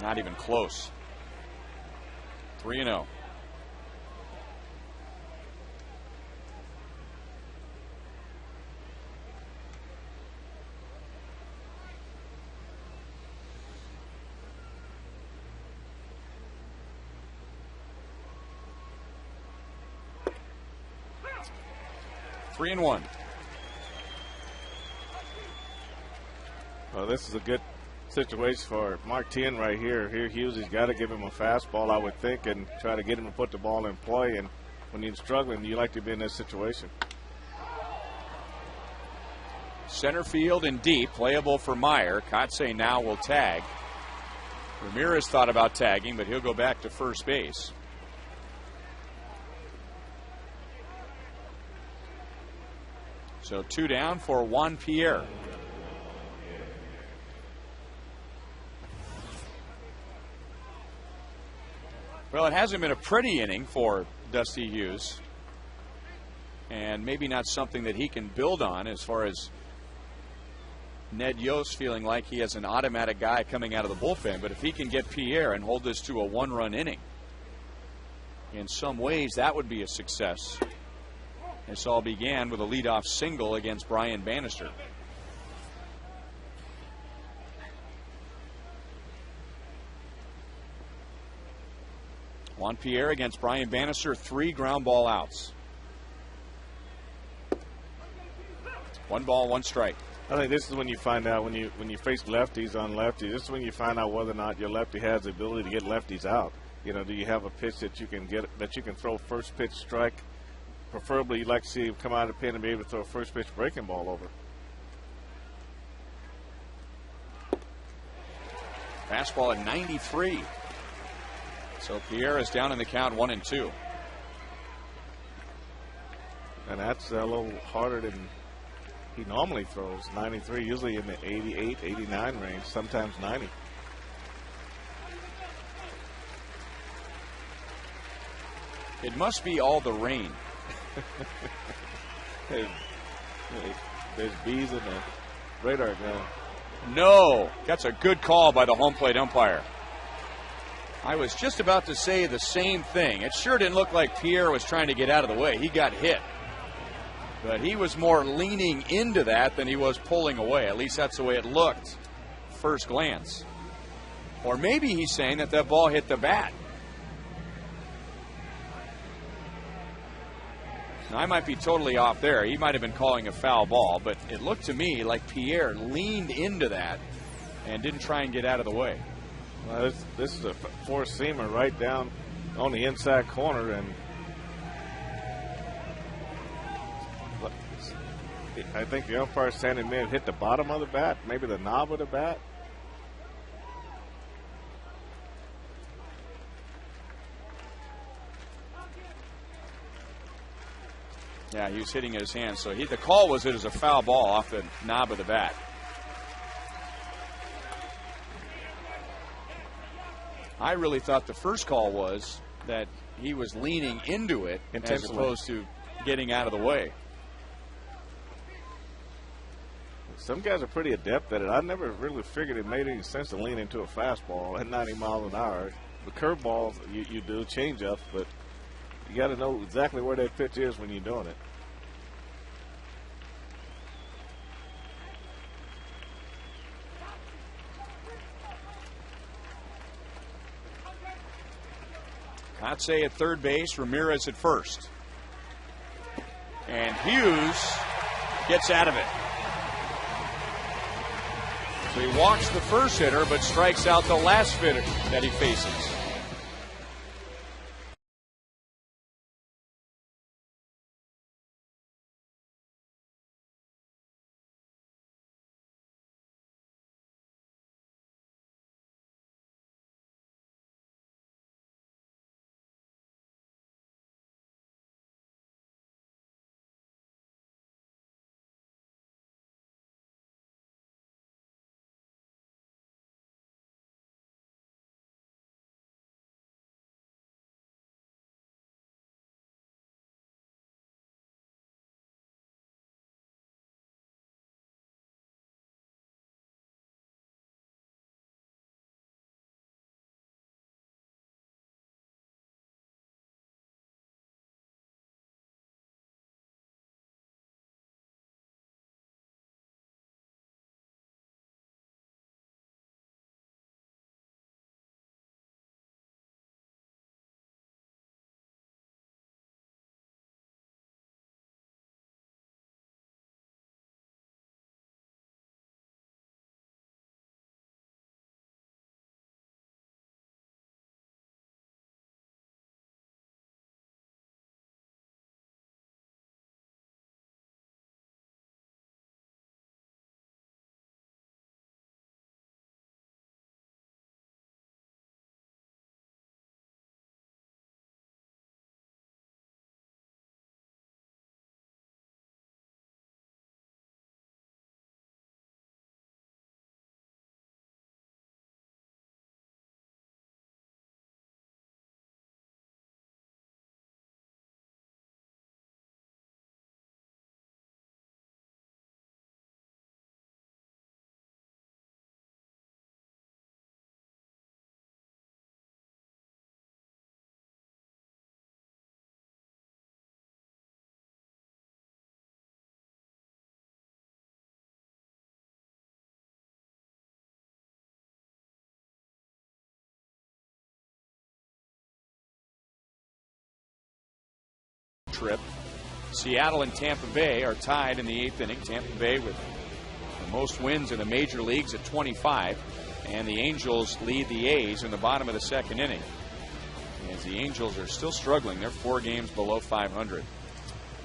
Not even close. 3-0. Three and 1. Well, this is a good situation for Martin right here. Here, Hughes has got to give him a fastball, I would think, and try to get him to put the ball in play. And when you're struggling, you like to be in this situation. Center field and deep, playable for Meyer. KCA now will tag. Ramirez thought about tagging, but he'll go back to first base. So 2 down for Juan Pierre. Well, it hasn't been a pretty inning for Dusty Hughes, and maybe not something that he can build on as far as Ned Yost feeling like he has an automatic guy coming out of the bullpen. But if he can get Pierre and hold this to a one-run inning, in some ways that would be a success. This all began with a leadoff single against Brian Bannister. Juan Pierre against Brian Bannister, 3 ground ball outs. 1 ball, 1 strike. I think this is when you find out when you face lefties on lefties. This is when you find out whether or not your lefty has the ability to get lefties out. You know, do you have a pitch that you can throw first pitch strike? Preferably, you'd like to see him come out of the pen and be able to throw a first pitch breaking ball over. Fastball at 93. So Pierre is down in the count 1-2. And that's a little harder than he normally throws. 93, usually in the 88, 89 range, sometimes 90. It must be all the rain. There's bees in the radar gun. No, that's a good call by the home plate umpire. I was just about to say the same thing. It sure didn't look like Pierre was trying to get out of the way. He got hit. But he was more leaning into that than he was pulling away. At least that's the way it looked first glance. Or maybe he's saying that that ball hit the bat. Now, I might be totally off there. He might have been calling a foul ball, but it looked to me like Pierre leaned into that and didn't try and get out of the way. Well, this is a four-seamer right down on the inside corner, and I think the umpire standing may have hit the bottom of the bat, maybe the knob of the bat. Yeah, he was hitting his hand, so the call was it was a foul ball off the knob of the bat. I really thought the first call was that he was leaning into it as opposed to getting out of the way. Some guys are pretty adept at it. I never really figured it made any sense to lean into a fastball at 90 miles an hour. The curveballs, you do change-ups, but you got to know exactly where that pitch is when you're doing it. KCA at third base, Ramirez at first. And Hughes gets out of it. So he walks the first hitter but strikes out the last hitter that he faces. trip. Seattle and Tampa Bay are tied in the 8th inning. Tampa Bay with the most wins in the major leagues at 25. And the Angels lead the A's in the bottom of the 2nd inning. As the Angels are still struggling, they're 4 games below 500.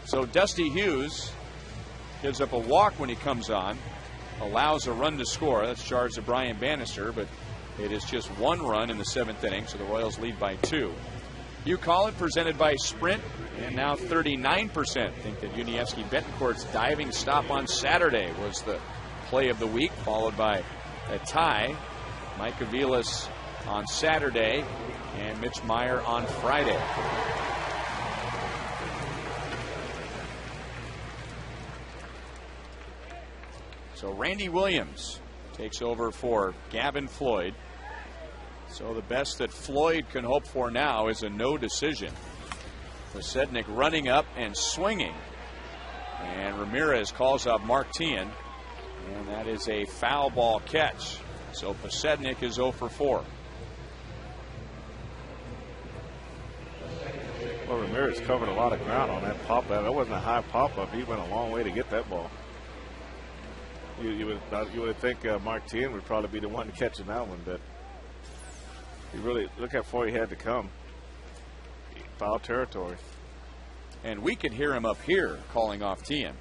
So Dusty Hughes gives up a walk when he comes on, allows a run to score. That's charged to Brian Bannister, but it is just 1 run in the 7th inning, so the Royals lead by 2. You Call It, presented by Sprint, and now 39% think that Yuniesky Betancourt's diving stop on Saturday was the play of the week, followed by a tie. Mike Aviles on Saturday and Mitch Meyer on Friday. So Randy Williams takes over for Gavin Floyd. So the best that Floyd can hope for now is a no decision. Posednik running up and swinging. And Ramirez calls up Mark Teahan. And that is a foul ball catch. So Posednik is 0 for 4. Well, Ramirez covered a lot of ground on that pop-up. That wasn't a high pop-up. He went a long way to get that ball. You would think Mark Teahan would probably be the one catching that one, but he really, look how far he had to come. Foul territory. And we could hear him up here calling off Teahan.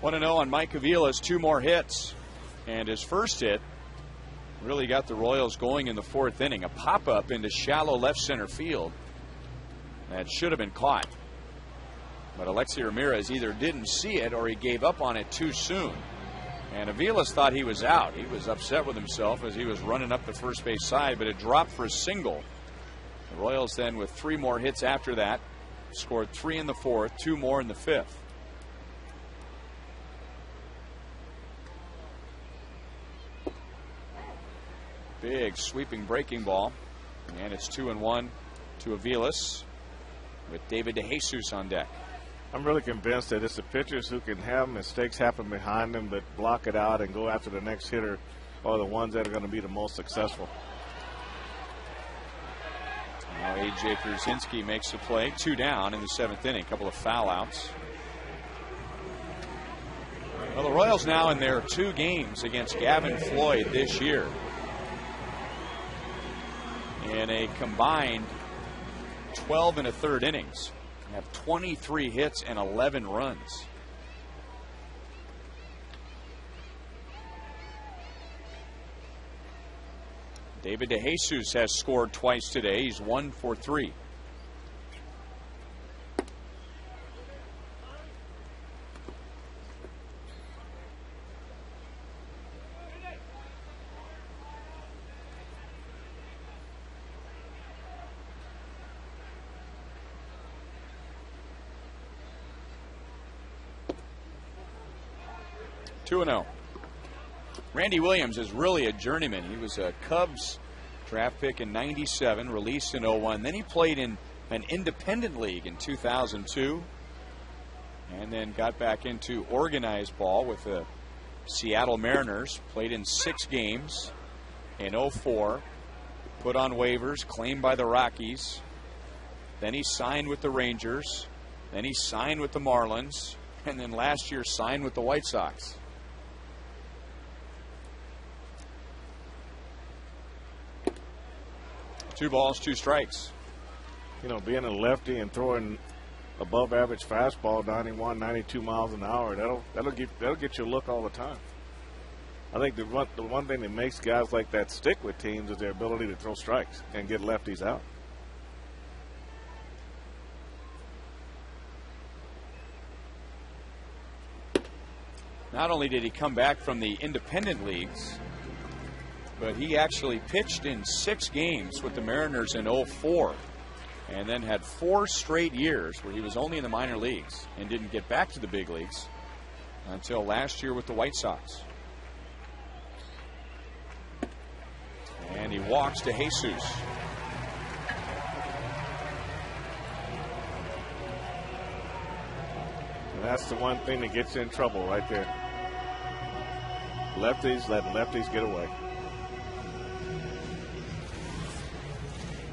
Want to know on Mike Aviles, 2 more hits. And his first hit really got the Royals going in the 4th inning. A pop-up into shallow left center field that should have been caught. But Alexi Ramirez either didn't see it or he gave up on it too soon. And Aviles thought he was out. He was upset with himself as he was running up the first base side, but it dropped for a single. The Royals then, with 3 more hits after that, scored 3 in the 4th, 2 more in the 5th. Big sweeping breaking ball, and it's 2-1 to Aviles with David DeJesus on deck. I'm really convinced that it's the pitchers who can have mistakes happen behind them but block it out and go after the next hitter are the ones that are going to be the most successful. Now A.J. Pierzynski makes the play, 2 down in the 7th inning, a couple of foul outs. Well, the Royals now in their 2 games against Gavin Floyd this year, in a combined 12 1/3 innings, have 23 hits and 11 runs. David DeJesus has scored twice today. He's 1 for 3. (2-0). Randy Williams is really a journeyman. He was a Cubs draft pick in '97, released in '01. Then he played in an independent league in 2002, and then got back into organized ball with the Seattle Mariners. Played in 6 games in '04, put on waivers, claimed by the Rockies. Then he signed with the Rangers. Then he signed with the Marlins, and then last year signed with the White Sox. 2 balls, 2 strikes. You know, being a lefty and throwing above average fastball 91, 92 miles an hour, that'll get you a look all the time. I think the one thing that makes guys like that stick with teams is their ability to throw strikes and get lefties out. Not only did he come back from the independent leagues, but he actually pitched in 6 games with the Mariners in '04, and then had 4 straight years where he was only in the minor leagues and didn't get back to the big leagues until last year with the White Sox. And he walks to Jesus. And that's the one thing that gets you in trouble right there. Lefties, letting lefties get away.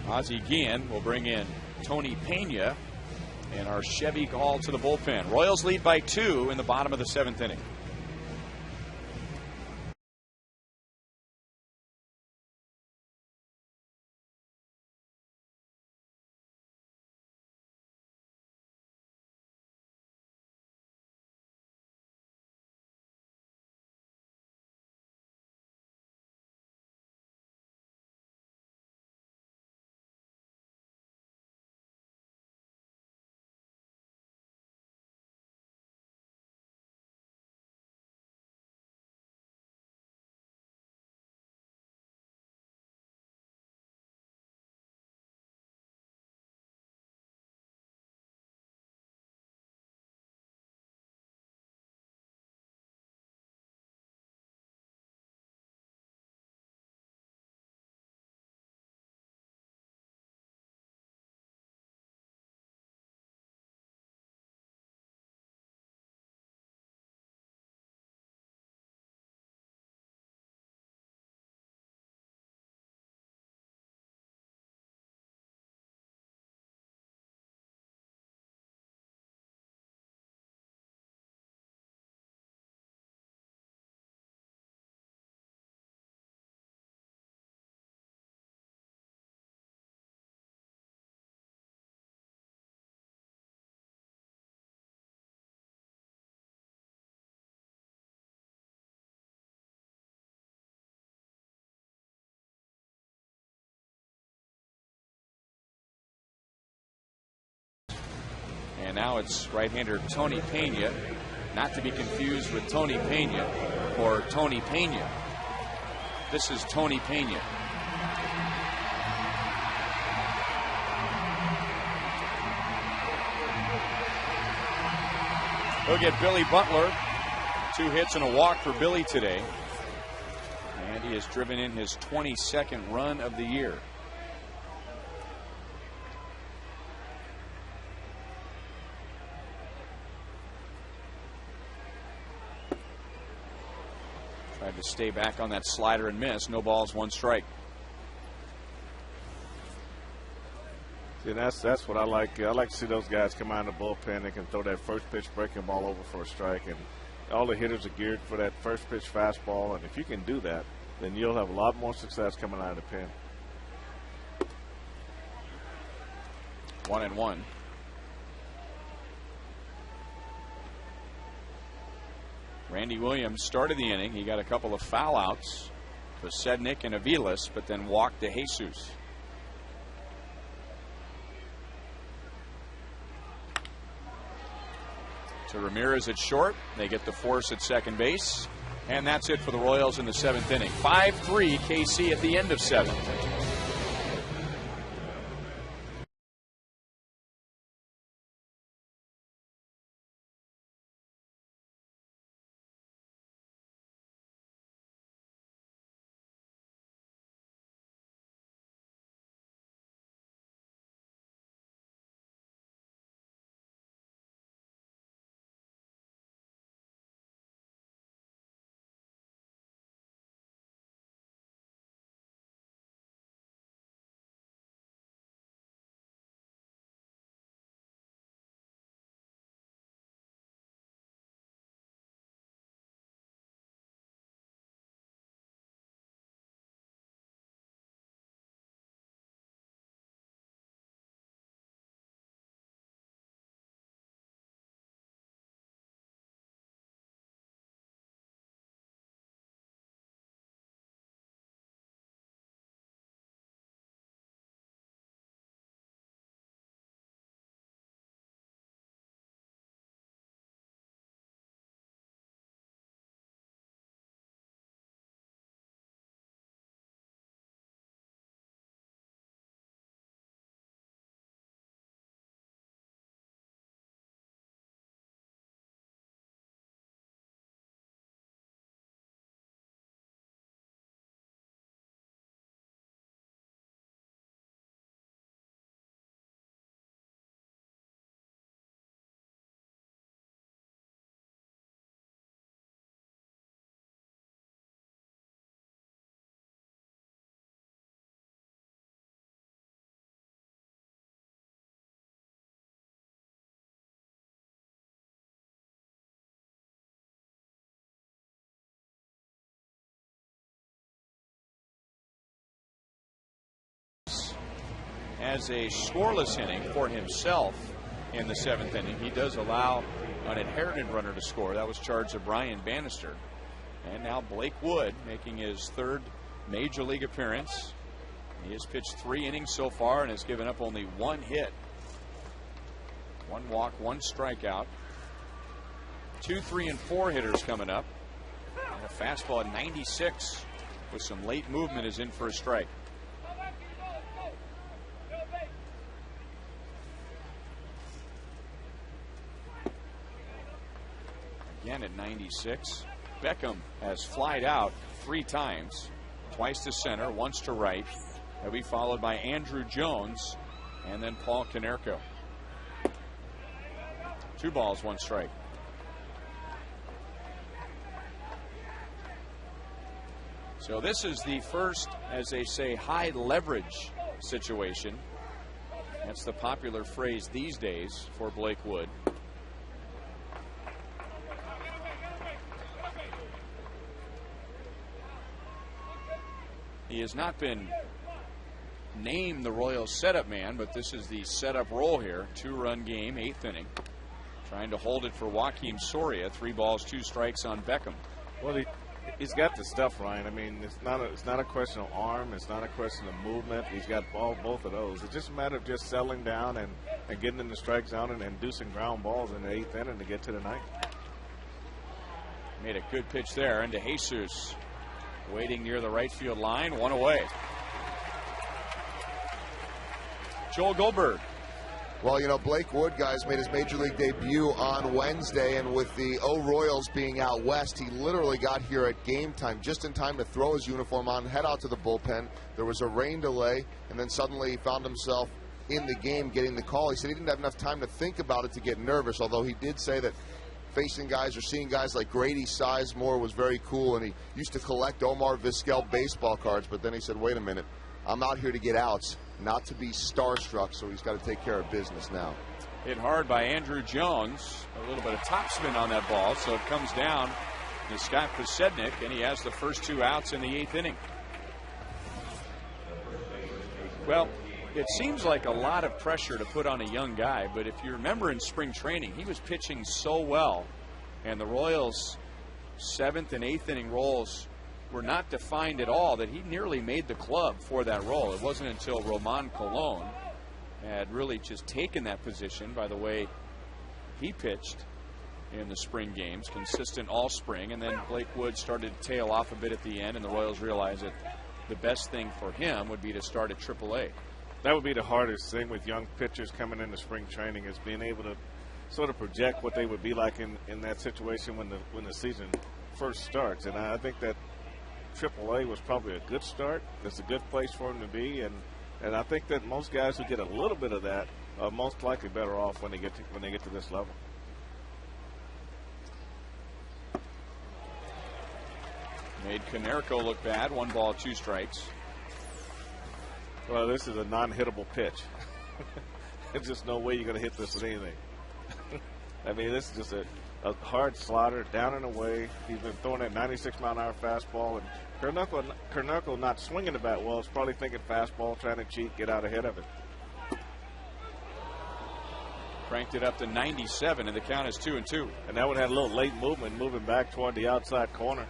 Ozzie Guillen will bring in Tony Pena and our Chevy Gall to the bullpen. Royals lead by 2 in the bottom of the 7th inning. And now it's right-hander Tony Pena, not to be confused with Tony Pena or Tony Pena. This is Tony Pena. We'll get Billy Butler. 2 hits and a walk for Billy today. And he has driven in his 22nd run of the year. Tried to stay back on that slider and miss. No balls, 1 strike. See, that's what I like. I like to see those guys come out of the bullpen. They can throw that first pitch breaking ball over for a strike. And all the hitters are geared for that first pitch fastball. And if you can do that, then you'll have a lot more success coming out of the pen. 1-1. Randy Williams started the inning. He got a couple of foul outs for Sednick and Aviles, but then walked to Jesus. To Ramirez at short. They get the force at second base. And that's it for the Royals in the 7th inning. 5-3 KC at the end of 7. as a scoreless inning for himself in the 7th inning. He does allow an inherited runner to score. That was charged of Brian Bannister. And now Blake Wood making his 3rd major league appearance. He has pitched 3 innings so far and has given up only 1 hit. 1 walk, 1 strikeout. 2, 3, and 4 hitters coming up. And a fastball at 96 with some late movement is in for a strike. Again at 96. Beckham has flied out 3 times, twice to center, once to right. He'll be followed by Andrew Jones and then Paul Konerko. 2 balls, 1 strike. So this is the first, as they say, high leverage situation. That's the popular phrase these days for Blake Wood. He has not been named the Royals setup man, but this is the setup role here. 2-run game, 8th inning. Trying to hold it for Joakim Soria. 3 balls, 2 strikes on Beckham. Well, he's got the stuff, Ryan. I mean, it's not a question of arm. It's not a question of movement. He's got both of those. It's just a matter of just settling down and getting in the strike zone and inducing ground balls in the 8th inning to get to the 9th. Made a good pitch there into Jesus. Waiting near the right field line, 1 away. Joel Goldberg. Well, you know, Blake Wood, guys, made his major league debut on Wednesday, and with the Royals being out west, he literally got here at game time, just in time to throw his uniform on, head out to the bullpen. There was a rain delay, and then suddenly he found himself in the game getting the call. He said he didn't have enough time to think about it to get nervous, although he did say that facing guys or seeing guys like Grady Sizemore was very cool, and he used to collect Omar Vizquel baseball cards, but then he said, wait a minute, I'm out here to get outs, not to be starstruck, so he's got to take care of business now. Hit hard by Andrew Jones. A little bit of topspin on that ball, so it comes down to Scott Posednik, and he has the first 2 outs in the 8th inning. Well, it seems like a lot of pressure to put on a young guy, but if you remember in spring training, he was pitching so well, and the Royals' 7th and 8th inning roles were not defined at all, that he nearly made the club for that role. It wasn't until Roman Colon had really just taken that position by the way he pitched in the spring games, consistent all spring, and then Blake Wood started to tail off a bit at the end, and the Royals realized that the best thing for him would be to start at AAA. That would be the hardest thing with young pitchers coming into spring training, is being able to sort of project what they would be like in that situation when the season first starts. And I think that AAA was probably a good start. It's a good place for him to be, and I think that most guys who get a little bit of that are most likely better off when they get to this level. Made Konerko look bad. 1 ball, 2 strikes. Well, this is a non-hittable pitch. There's just no way you're going to hit this with anything. I mean, this is just a hard slider, down and away. He's been throwing that 96-mile-an-hour fastball, and Konerko not swinging the bat well. Is probably thinking fastball, trying to cheat, get out ahead of it. Cranked it up to 97, and the count is 2-2. And that one had a little late movement, moving back toward the outside corner.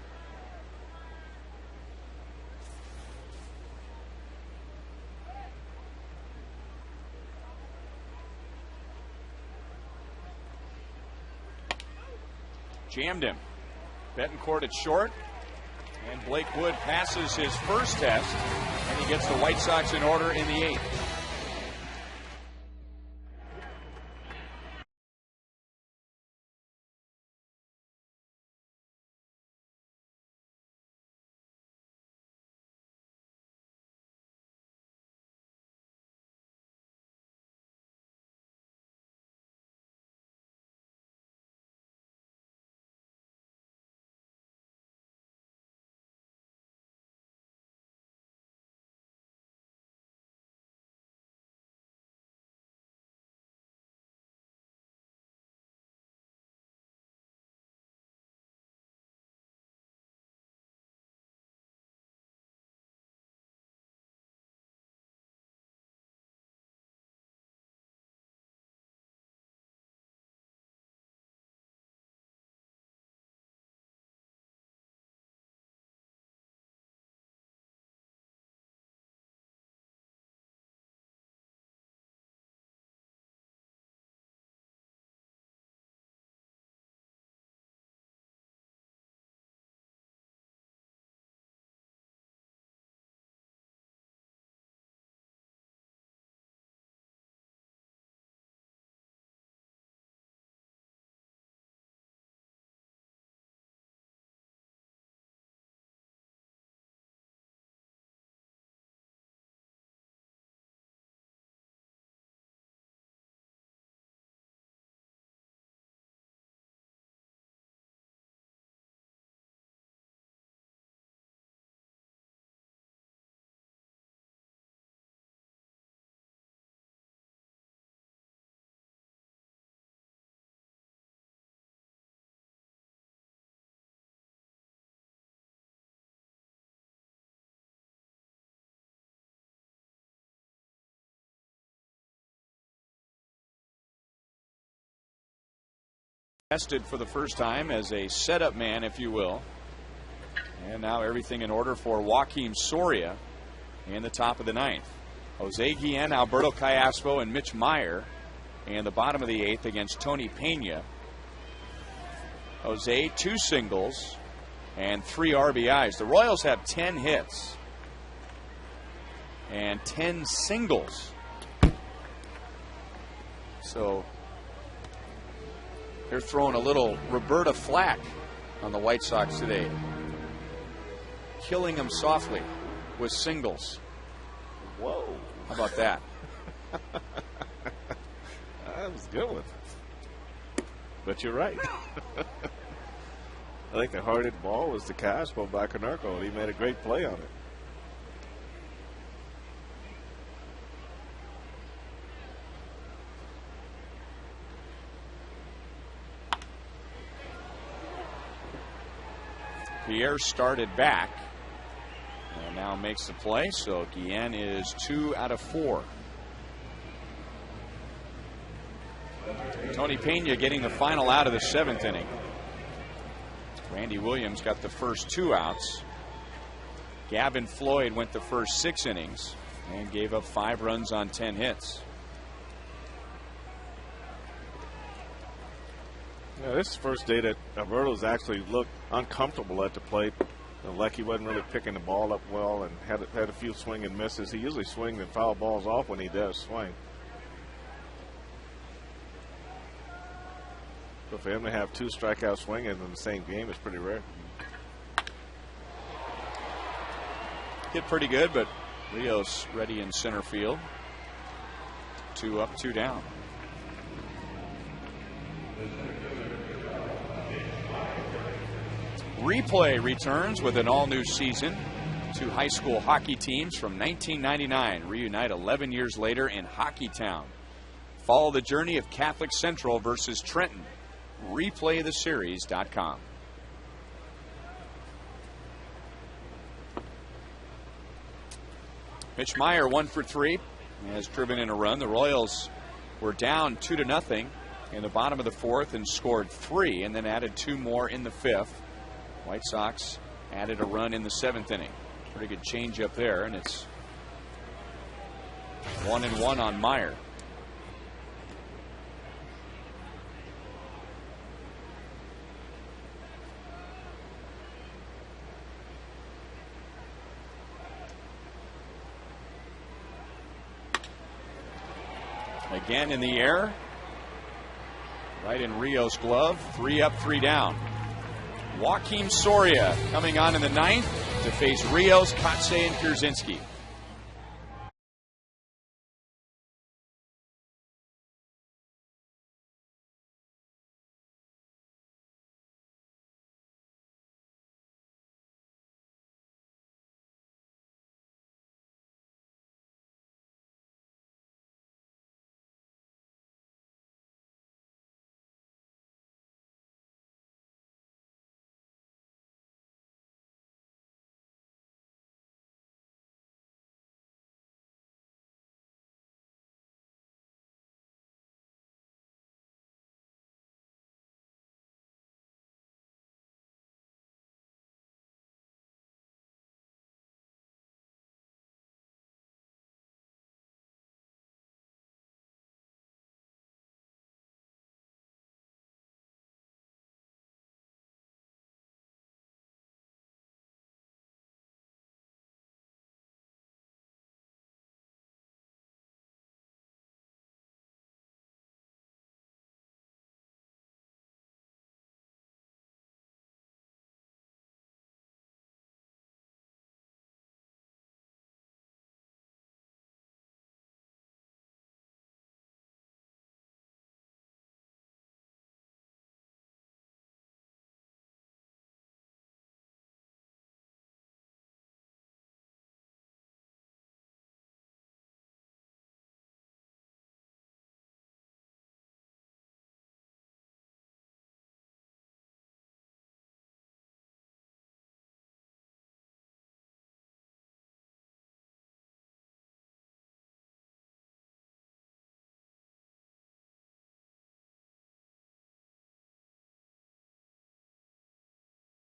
Jammed him. Betancourt at short, and Blake Wood passes his first test, and he gets the White Sox in order in the 8th. Tested for the first time as a setup man, if you will. And now everything in order for Joaquim Soria in the top of the ninth. Jose Guillen, Alberto Callaspo, and Mitch Meyer in the bottom of the eighth against Tony Pena. Jose, 2 singles and 3 RBIs. The Royals have 10 hits and 10 singles. So they're throwing a little Roberta Flack on the White Sox today. Killing them softly with singles. Whoa. How about that? That was a good one. But you're right. I think the hard hit ball was the Caspo by Canerco. He made a great play on it. Pierre started back and now makes the play, so Guillen is 2 out of 4. Tony Pena getting the final out of the 7th inning. Randy Williams got the first 2 outs. Gavin Floyd went the first 6 innings and gave up 5 runs on 10 hits. Yeah, this is the first day that Alberto's actually looked uncomfortable at the plate. Like he wasn't really picking the ball up well and had a few swing and misses. He usually swings and foul balls off when he does swing. So for him to have 2 strikeout swingers in the same game is pretty rare. Hit pretty good, but Rios ready in center field. 2 up, 2 down. Replay returns with an all-new season. 2 high school hockey teams from 1999 reunite 11 years later in Hockeytown. Follow the journey of Catholic Central versus Trenton. Replaytheseries.com. Mitch Meyer 1 for 3 has driven in a run. The Royals were down 2-0 in the bottom of the 4th and scored 3 and then added 2 more in the 5th. White Sox added a run in the 7th inning. Pretty good change up there, and it's 1-1 on Meyer. Again in the air. Right in Rios' glove. 3 up, 3 down. Joaquim Soria coming on in the 9th to face Rios, KCA, and Pierzynski.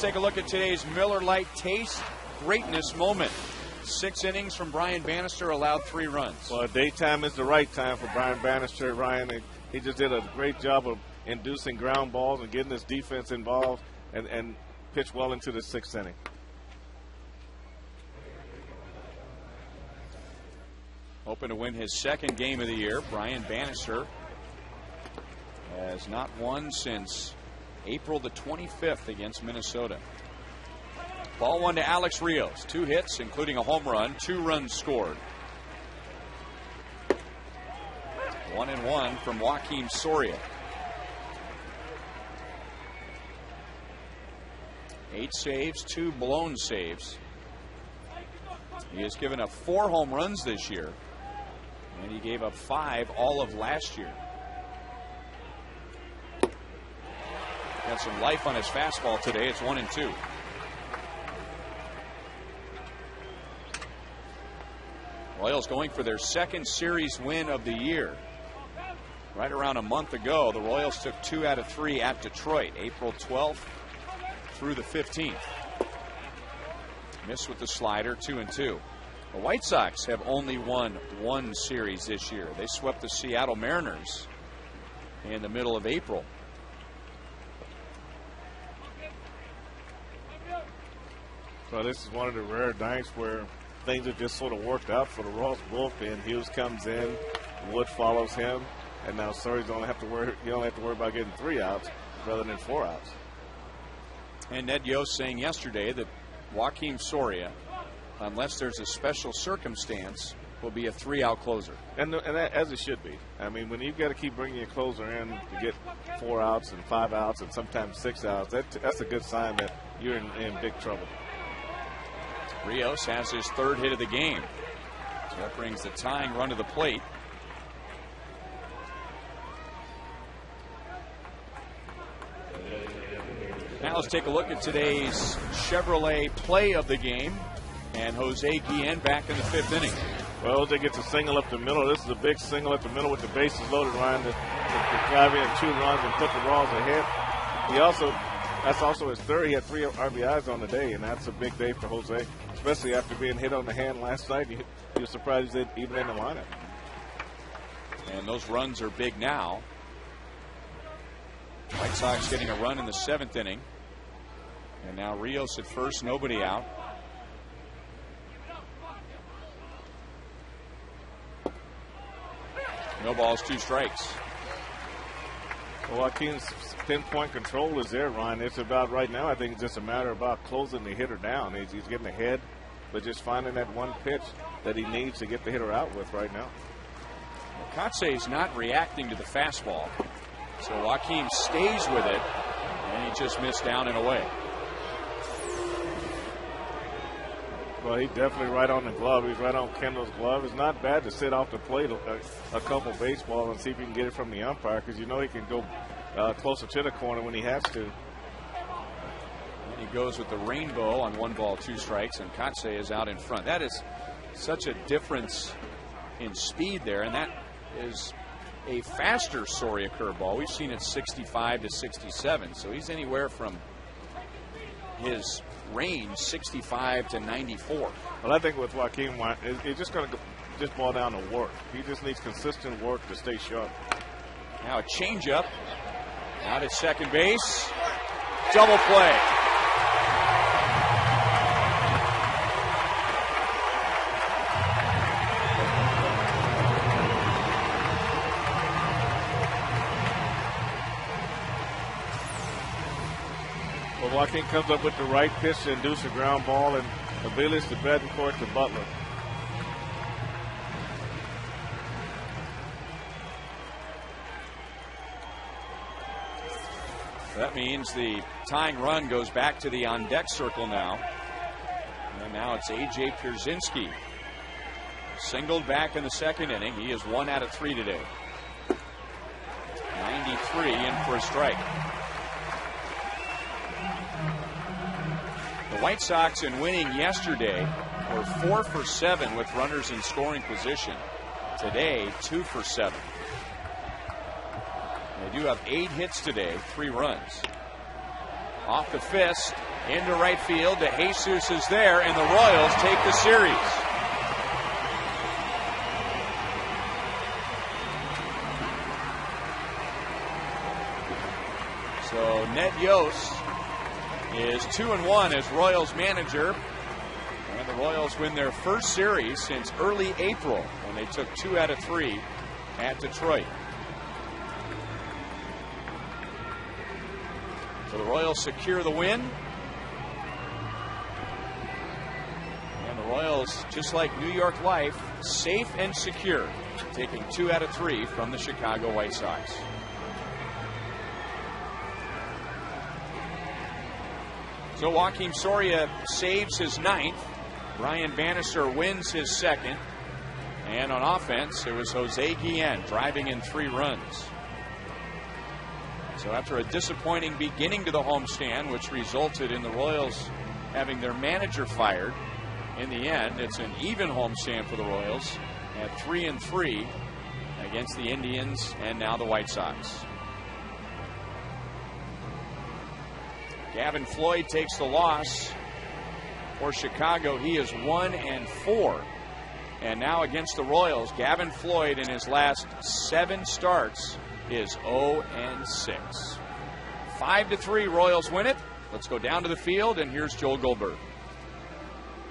Take a look at today's Miller Lite Taste Greatness moment. 6 innings from Brian Bannister, allowed 3 runs. Well, daytime is the right time for Brian Bannister. Ryan, he just did a great job of inducing ground balls and getting his defense involved and pitched well into the 6th inning. Hoping to win his 2nd game of the year. Brian Bannister has not won since April the 25th against Minnesota. Ball 1 to Alex Rios. 2 hits, including a home run. 2 runs scored. 1-1 from Joaquin Soria. 8 saves, 2 blown saves. He has given up 4 home runs this year, and he gave up 5 all of last year. Got some life on his fastball today. It's 1-2. Royals going for their 2nd series win of the year. Right around a month ago, the Royals took 2 out of 3 at Detroit, April 12th through the 15th. Missed with the slider, 2-2. The White Sox have only won 1 series this year. They swept the Seattle Mariners in the middle of April. So this is one of the rare nights where things have just sort of worked out for the Royals bullpen. Hughes comes in, Wood follows him, and now Soria's don't have to worry. You don't have to worry about getting 3 outs rather than 4 outs. And Ned Yost saying yesterday that Joaquin Soria, unless there's a special circumstance, will be a 3-out closer. And that, as it should be. I mean, when you've got to keep bringing your closer in to get 4 outs and 5 outs and sometimes 6 outs, that's a good sign that you're in big trouble. Rios has his 3rd hit of the game. So that brings the tying run to the plate. Now let's take a look at today's Chevrolet play of the game. And Jose Guillen back in the 5th inning. Well, Jose gets a single up the middle. This is a big single up the middle with the bases loaded, Ryan, to drive in 2 runs and put the Royals ahead. That's also his 3rd. He had 3 RBIs on the day, and that's a big day for Jose, especially after being hit on the hand last night. You're surprised he's even in the lineup. And those runs are big now. White Sox getting a run in the 7th inning. And now Rios at first, nobody out. No balls, 2 strikes. Well, Joaquin's pinpoint control is there, Ryan. It's about right now, I think it's just a matter about closing the hitter down. He's getting ahead, but just finding that one pitch that he needs to get the hitter out with right now. KCA is not reacting to the fastball. So Joaquin stays with it, and he just missed down and away. Well, he's definitely right on the glove. He's right on Kendall's glove. It's not bad to sit off the plate a couple baseballs and see if he can get it from the umpire, because you know he can go closer to the corner when he has to. And he goes with the rainbow on 1 ball, 2 strikes, and KCA is out in front. That is such a difference in speed there, and that is a faster Soria curveball. We've seen it 65 to 67, so he's anywhere from his range 65 to 94. Well, I think with Joaquin, it's just going to just boil down to work. He just needs consistent work to stay sharp. Now a changeup out at second base. Double play. Joaquin comes up with the right pitch to induce a ground ball, and Aviles to Betancourt to Butler. That means the tying run goes back to the on-deck circle now. And now it's A.J. Pierzynski. Singled back in the 2nd inning. He is 1 out of 3 today. 93 in for a strike. The White Sox, in winning yesterday, were 4 for 7 with runners in scoring position. Today, 2 for 7. They do have 8 hits today, 3 runs. Off the fist, into right field. De Jesus is there, and the Royals take the series. So Ned Yost is 2-1 as Royals manager. And the Royals win their first series since early April when they took 2 out of 3 at Detroit. So the Royals secure the win. And the Royals, just like New York Life, safe and secure, taking 2 out of 3 from the Chicago White Sox. So Joakim Soria saves his 9th. Brian Bannister wins his 2nd. And on offense, it was Jose Guillen driving in 3 runs. So after a disappointing beginning to the homestand, which resulted in the Royals having their manager fired, in the end, it's an even homestand for the Royals at 3-3 against the Indians and now the White Sox. Gavin Floyd takes the loss for Chicago. He is 1-4. And now against the Royals, Gavin Floyd in his last 7 starts is 0-6. 5-3, Royals win it. Let's go down to the field, and here's Joel Goldberg.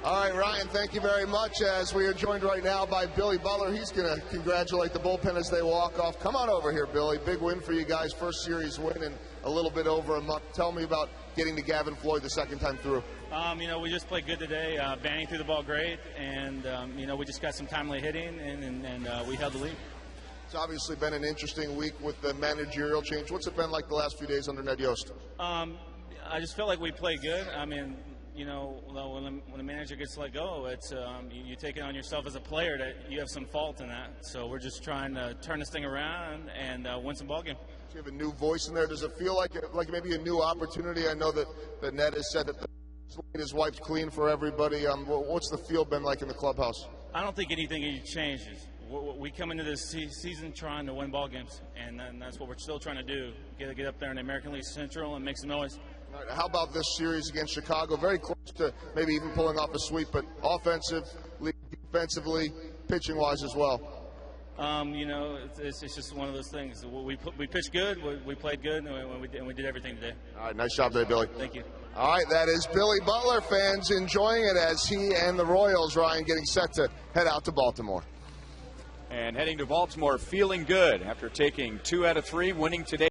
All right, Ryan, thank you very much. As we are joined right now by Billy Butler, he's going to congratulate the bullpen as they walk off. Come on over here, Billy. Big win for you guys. First series win in a little bit over a month. Tell me about getting to Gavin Floyd the second time through. We just played good today. Banning threw the ball great, and, we just got some timely hitting, and we held the lead. It's obviously been an interesting week with the managerial change. What's it been like the last few days under Ned Yost? I just felt like we played good. When the manager gets let go, it's you take it on yourself as a player that you have some fault in that. So we're just trying to turn this thing around and win some ball games. You have a new voice in there. Does it feel like maybe a new opportunity? I know that Ned has said that his wife's clean for everybody. What's the feel been like in the clubhouse? I don't think anything changes. We come into this season trying to win ball games, and that's what we're still trying to do. Get up there in the American League Central and make some noise. All right, how about this series against Chicago? Very close to maybe even pulling off a sweep, but offensively, defensively, pitching-wise as well. It's just one of those things. We pitched good, we played good, and we did everything today. All right, nice job there, Billy. Thank you. All right, that is Billy Butler. Fans enjoying it as he and the Royals, Ryan, getting set to head out to Baltimore. And heading to Baltimore feeling good after taking 2 out of 3, winning today.